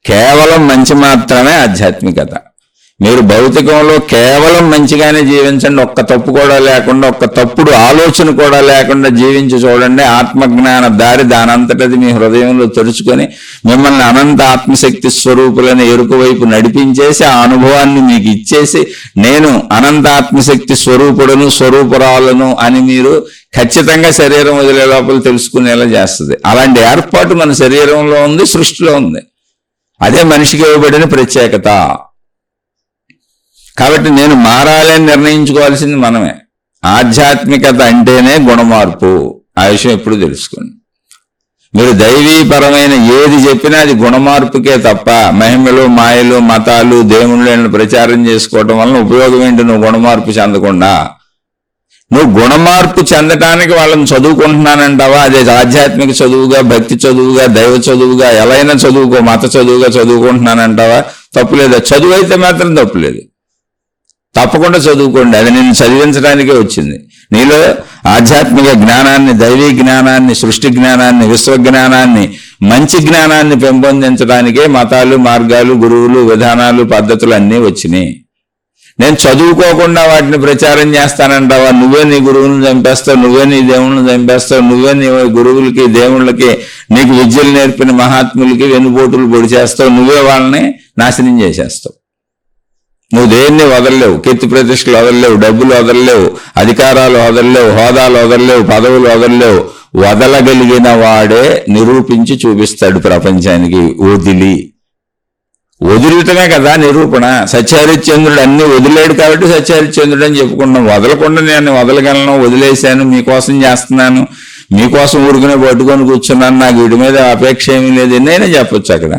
కేవలం మంచి మాత్రమే ఆధ్యాత్మికత. మీరు భౌతికంలో కేవలం మంచిగానే జీవించండి, ఒక్క తప్పు కూడా లేకుండా, ఒక్క తప్పుడు ఆలోచన కూడా లేకుండా జీవించి చూడండి. ఆత్మజ్ఞాన దారి దానంతటది మీ హృదయంలో తెరుచుకొని మిమ్మల్ని అనంత ఆత్మశక్తి స్వరూపులని ఎరుక వైపు నడిపించేసి ఆ అనుభవాన్ని మీకు ఇచ్చేసి నేను అనంత ఆత్మశక్తి స్వరూపుడును స్వరూపురాలను అని మీరు ఖచ్చితంగా శరీరం వదిలే లోపల తెలుసుకునేలా చేస్తుంది. అలాంటి ఏర్పాటు మన శరీరంలో ఉంది, సృష్టిలో ఉంది. అదే మనిషికి ఇవ్వబడిన ప్రత్యేకత. కాబట్టి నేను మారాలని నిర్ణయించుకోవాల్సింది మనమే. ఆధ్యాత్మికత అంటేనే గుణమార్పు. ఆ విషయం ఎప్పుడు తెలుసుకోండి. మీరు దైవీపరమైన ఏది చెప్పినా అది గుణమార్పుకే తప్ప మహిమలు, మాయలు, మతాలు, దేవుళ్ళని ప్రచారం చేసుకోవటం వలన ఉపయోగం ఏంటి? నువ్వు గుణమార్పు చెందకుండా. నువ్వు గుణమార్పు చెందటానికి వాళ్ళని చదువుకుంటున్నానంటావా? అదే ఆధ్యాత్మిక చదువుగా, భక్తి చదువుగా, దైవ చదువుగా, ఎలా అయినా చదువుకో, మత చదువుగా చదువుకుంటున్నానంటావా? తప్పులేదు. చదువు అయితే మాత్రం తప్పులేదు. తప్పకుండా చదువుకోండి. అది నేను చదివించడానికే వచ్చింది. నీలో ఆధ్యాత్మిక జ్ఞానాన్ని, దైవీ జ్ఞానాన్ని, సృష్టి జ్ఞానాన్ని, విశ్వజ్ఞానాన్ని, మంచి జ్ఞానాన్ని పెంపొందించడానికే మతాలు, మార్గాలు, గురువులు, విధానాలు, పద్ధతులు అన్నీ వచ్చినాయి. నేను చదువుకోకుండా వాటిని ప్రచారం చేస్తానంటావా? నువ్వే నీ గురువులను చంపేస్తావు, నువ్వే నీ దేవుళ్ళని చంపేస్తావు, నువ్వే నీ గురువులకి, దేవుళ్ళకి, నీకు విద్యలు నేర్పిన మహాత్ములకి వెన్నుపోటులు పొడి చేస్తావు, నువ్వే వాళ్ళని నాశనం చేసేస్తావు. నువ్వు దేన్ని వదలలేవు. కీర్తి ప్రతిష్టలు వదలలేవు, డబ్బులు వదలలేవు, అధికారాలు వదలలేవు, హోదాలు వదలలేవు, పదవులు వదలలేవు. వదలగలిగిన వాడే నిరూపించి చూపిస్తాడు ప్రపంచానికి. వదిలటమే కదా నిరూపణ. సత్యహరిశ్చంద్రుడు అన్ని వదిలేడు కాబట్టి సత్యహరిశ్చంద్రుడు అని చెప్పుకున్నాం. వదలకుండా నేను వదలగలను, వదిలేశాను, మీకోసం చేస్తున్నాను, మీకోసం ఊరుకునే పట్టుకొని కూర్చున్నాను, నాకు వీటి మీద అపేక్ష ఏమీ లేదు, ఎన్నైనా చెప్పొచ్చు అక్కడ.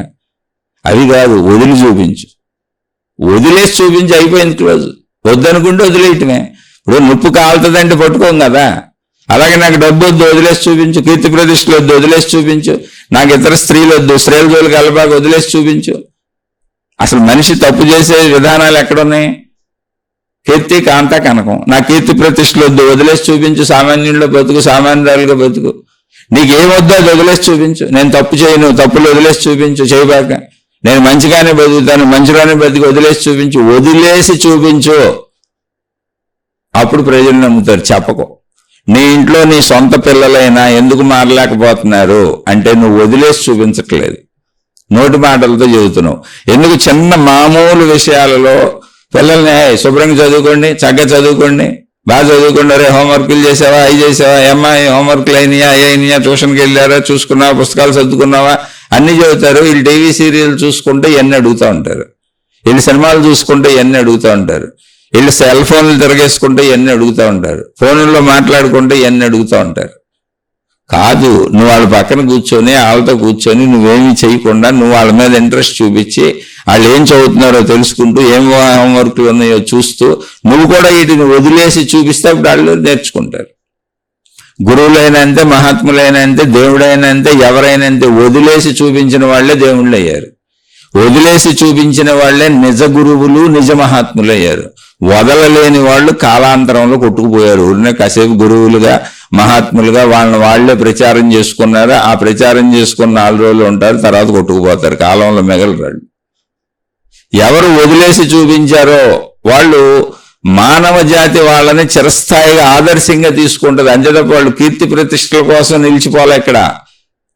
అవి కాదు, వదిలి చూపించు. వదిలేసి చూపించి అయిపోయింది క్లోజ్. వద్దనుకుంటే వదిలేయటమే. ఇప్పుడు నొప్పు కాలుతుందంటే పట్టుకోం కదా. అలాగే నాకు డబ్బు వద్దు, వదిలేసి చూపించు. కీర్తి ప్రతిష్టలు వద్దు, వదిలేసి చూపించు. నాకు ఇతర స్త్రీలు వద్దు, స్త్రీల జోలికి వెళ్ళబాక, వదిలేసి చూపించు. అసలు మనిషి తప్పు చేసే విధానాలు ఎక్కడున్నాయి? కీర్తి, కాంత, కనకం. నా కీర్తి ప్రతిష్టలు వద్దు, వదిలేసి చూపించు. సామాన్యుల్లో బతుకు, సామాన్యురాలుగా బతుకు. నీకేమొద్దో అది వదిలేసి చూపించు. నేను తప్పు చేయను, తప్పులు వదిలేసి చూపించు. చేయబాక. నేను మంచిగానే బతుకుతాను, మంచిగానే బతికి, వదిలేసి చూపించు. వదిలేసి చూపించు. అప్పుడు ప్రజలు నమ్ముతారు. చెప్పకు. నీ ఇంట్లో నీ సొంత పిల్లలైనా ఎందుకు మారలేకపోతున్నారు అంటే నువ్వు వదిలేసి చూపించట్లేదు, నోటి మాటలతో చెబుతున్నావు. ఎందుకు? చిన్న మామూలు విషయాలలో పిల్లల్ని శుభ్రంగా చదువుకోండి, చక్కగా చదువుకోండి, బాగా చదువుకోండి, రే హోంవర్క్లు చేసావా, అవి చేసావా, అమ్మాయి హోంవర్క్లు అయినాయా, అయినాయా, ట్యూషన్కి వెళ్ళారా, చూసుకున్నావా, పుస్తకాలు చదువుకున్నావా, అన్ని చదువుతారు. వీళ్ళు టీవీ సీరియల్ చూసుకుంటే ఎన్ని అడుగుతూ ఉంటారు, వీళ్ళు సినిమాలు చూసుకుంటే ఎన్ని అడుగుతూ ఉంటారు, వీళ్ళు సెల్ ఫోన్లు తిరగేసుకుంటే ఎన్ని అడుగుతూ ఉంటారు, ఫోన్లలో మాట్లాడుకుంటే ఎన్ని అడుగుతూ ఉంటారు. కాదు, నువ్వు వాళ్ళ పక్కన కూర్చొని వాళ్ళతో కూర్చొని నువ్వేమీ చేయకుండా నువ్వు వాళ్ళ మీద ఇంట్రెస్ట్ చూపించి వాళ్ళు ఏం చదువుతున్నారో తెలుసుకుంటూ ఏం హోంవర్క్లు ఉన్నాయో చూస్తూ నువ్వు కూడా వీటిని వదిలేసి చూపిస్తే అప్పుడు వాళ్ళు నేర్చుకుంటారు. గురువులైనా అంతే, మహాత్ములైనా అంతే, దేవుడైనా అంతే, ఎవరైనా అంతే. వదిలేసి చూపించిన వాళ్లే దేవుళ్ళు అయ్యారు. వదిలేసి చూపించిన వాళ్లే నిజ గురువులు, నిజ మహాత్ములు అయ్యారు. వదలలేని వాళ్ళు కాలాంతరంలో కొట్టుకుపోయారు. ఊరినే కాసేపు గురువులుగా, మహాత్ములుగా వాళ్లే ప్రచారం చేసుకున్నారు. ఆ ప్రచారం చేసుకున్న 4 రోజులు ఉంటారు, తర్వాత కొట్టుకుపోతారు. కాలంలో మిగలరాళ్ళు. ఎవరు వదిలేసి చూపించారో వాళ్ళు మానవ జాతి వాళ్ళని చిరస్థాయిగా ఆదర్శంగా తీసుకుంటుంది. అంతేతప్ప వాళ్ళు కీర్తి ప్రతిష్టల కోసం నిలిచిపోలే. ఇక్కడ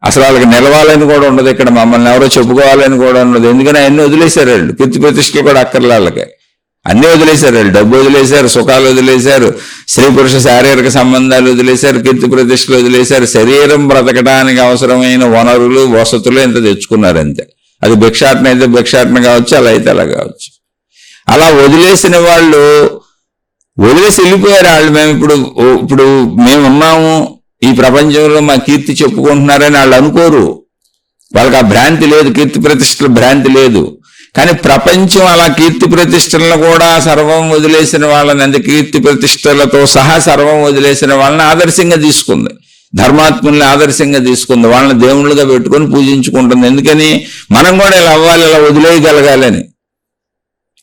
అసలు వాళ్ళకి నిలవాలని కూడా ఉండదు. ఇక్కడ మమ్మల్ని ఎవరో చెప్పుకోవాలని కూడా ఉండదు. ఎందుకని అన్ని వదిలేశారు వాళ్ళు. కీర్తి ప్రతిష్టలు కూడా అక్కర్లే వాళ్ళకి. అన్నీ వదిలేశారు వాళ్ళు. డబ్బు వదిలేశారు, సుఖాలు వదిలేశారు, స్త్రీ పురుష శారీరక సంబంధాలు వదిలేశారు, కీర్తి ప్రతిష్టలు వదిలేశారు. శరీరం బ్రతకడానికి అవసరమైన వనరులు, వసతులు ఇంత తెచ్చుకున్నారు అంతే. అది భిక్షాటన అయితే భిక్షాటన కావచ్చు, అలా అయితే అలా కావచ్చు. అలా వదిలేసిన వాళ్ళు వదిలేసి వెళ్ళిపోయారు. వాళ్ళు మేము ఇప్పుడు మేమున్నాము, ఈ ప్రపంచంలో మా కీర్తి చెప్పుకుంటున్నారని వాళ్ళు అనుకోరు. వాళ్ళకి ఆ భ్రాంతి లేదు, కీర్తి ప్రతిష్టల భ్రాంతి లేదు. కానీ ప్రపంచం అలా కీర్తి ప్రతిష్టలను కూడా సర్వం వదిలేసిన వాళ్ళని, అంటే కీర్తి ప్రతిష్టలతో సహా సర్వం వదిలేసిన వాళ్ళని ఆదర్శంగా తీసుకుంది, ధర్మాత్ముల్ని ఆదర్శంగా తీసుకుంది, వాళ్ళని దేవుళ్ళుగా పెట్టుకొని పూజించుకుంటుంది. ఎందుకని? మనం కూడా ఇలా అవ్వాలి, ఇలా వదిలేయగలగాలని.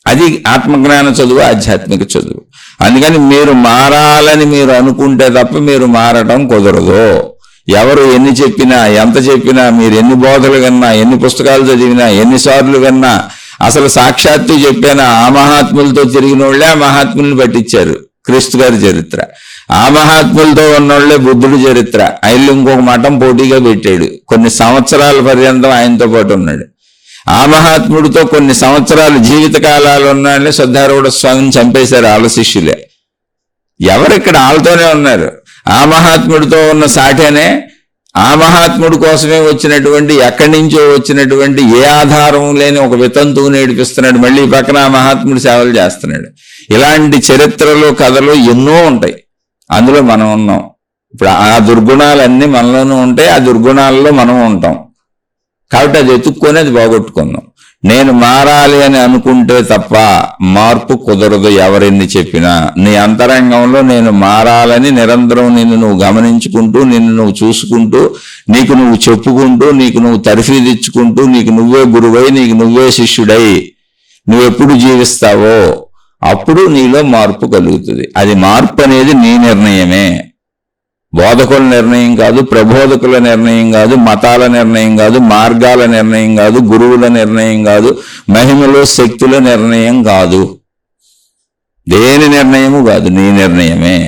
అది ఆత్మజ్ఞాన చదువు, ఆధ్యాత్మిక చదువు. అందుకని మీరు మారాలని మీరు అనుకుంటే తప్ప మీరు మారటం కుదరదు. ఎవరు ఎన్ని చెప్పినా, ఎంత చెప్పినా, మీరు ఎన్ని బోధలు విన్నా, ఎన్ని పుస్తకాలు చదివినా, ఎన్నిసార్లు విన్నా, అసలు సాక్షాత్తు చెప్పిన ఆ మహాత్ములతో తిరిగిన వాళ్ళే ఆ మహాత్ముల్ని పట్టించారు. క్రీస్తు గారి చరిత్ర, ఆ మహాత్ములతో ఉన్నోళ్లే బుద్ధుడి చరిత్ర. ఆయన ఇంకొక మఠం పోటీగా పెట్టాడు, కొన్ని సంవత్సరాల పర్యంతం ఆయనతో పాటు ఉన్నాడు. ఆ మహాత్ముడితో కొన్ని సంవత్సరాలు జీవిత కాలాలు ఉన్నాళ్ళే శ్రద్ధారూఢ స్వామిని చంపేశారు వాళ్ళ శిష్యులే. ఎవరిక్కడ వాళ్ళతోనే ఉన్నారు. ఆ మహాత్ముడితో ఉన్న సాటేనే ఆ మహాత్ముడి కోసమే వచ్చినటువంటి, ఎక్కడి నుంచో వచ్చినటువంటి ఏ ఆధారం లేని ఒక వితంతువు నేర్పిస్తున్నాడు, మళ్ళీ పక్కన ఆ మహాత్ముడి సేవలు చేస్తున్నాడు. ఇలాంటి చరిత్రలు, కథలు ఎన్నో ఉంటాయి. అందులో మనం ఉన్నాం. ఇప్పుడు ఆ దుర్గుణాలన్నీ మనలోనూ ఉంటాయి, ఆ దుర్గుణాలలో మనం ఉంటాం. కాబట్టి అది ఎత్తుక్కొని అది పోగొట్టుకుందాం. నేను మారాలి అని అనుకుంటే తప్ప మార్పు కుదరదు. ఎవరెన్ని చెప్పినా నీ అంతరంగంలో నేను మారాలని నిరంతరం నిన్ను నువ్వు గమనించుకుంటూ, నిన్ను నువ్వు చూసుకుంటూ, నీకు నువ్వు చెప్పుకుంటూ, నీకు నువ్వు తర్ఫీదిచ్చుకుంటూ, నీకు నువ్వే గురువై, నీకు నువ్వే శిష్యుడై నువ్వెప్పుడు జీవిస్తావో అప్పుడు నీలో మార్పు కలుగుతుంది. అది మార్పు అనేది నీ నిర్ణయమే, బోధకుల నిర్ణయం కాదు, ప్రబోధకుల నిర్ణయం కాదు, మతాల నిర్ణయం కాదు, మార్గాల నిర్ణయం కాదు, గురువుల నిర్ణయం కాదు, మహిమలో శక్తుల నిర్ణయం కాదు, దేని నిర్ణయము కాదు, నీ నిర్ణయమే.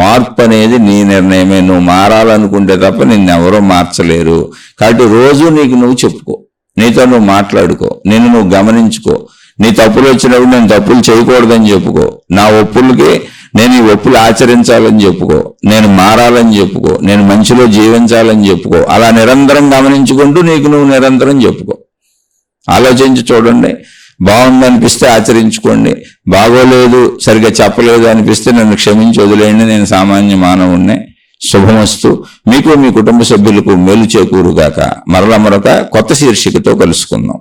మార్పు అనేది నీ నిర్ణయమే. నువ్వు మారాలనుకుంటే తప్ప నిన్నెవరూ మార్చలేరు. కాబట్టి రోజు నీకు నువ్వు చెప్పుకో, నీతో నువ్వు మాట్లాడుకో, నిన్ను నువ్వు గమనించుకో. నీ తప్పులు వచ్చినప్పుడు నేను తప్పులు చేయకూడదని చెప్పుకో, నా ఒప్పులకి నేను ఈ ఒప్పులు ఆచరించాలని చెప్పుకో, నేను మారాలని చెప్పుకో, నేను మంచిలో జీవించాలని చెప్పుకో. అలా నిరంతరం గమనించుకుంటూ నీకు నువ్వు నిరంతరం చెప్పుకో. ఆలోచించి చూడండి. బాగుందనిపిస్తే ఆచరించుకోండి, బాగోలేదు, సరిగ్గా చెప్పలేదు అనిపిస్తే నన్ను క్షమించి వదిలేయండి, నేను సామాన్య మానవుణ్ణే. శుభమస్తు. మీకు మీ కుటుంబ సభ్యులకు మేలు చేకూరుగాక. మరొక కొత్త శీర్షికతో కలుసుకుందాం.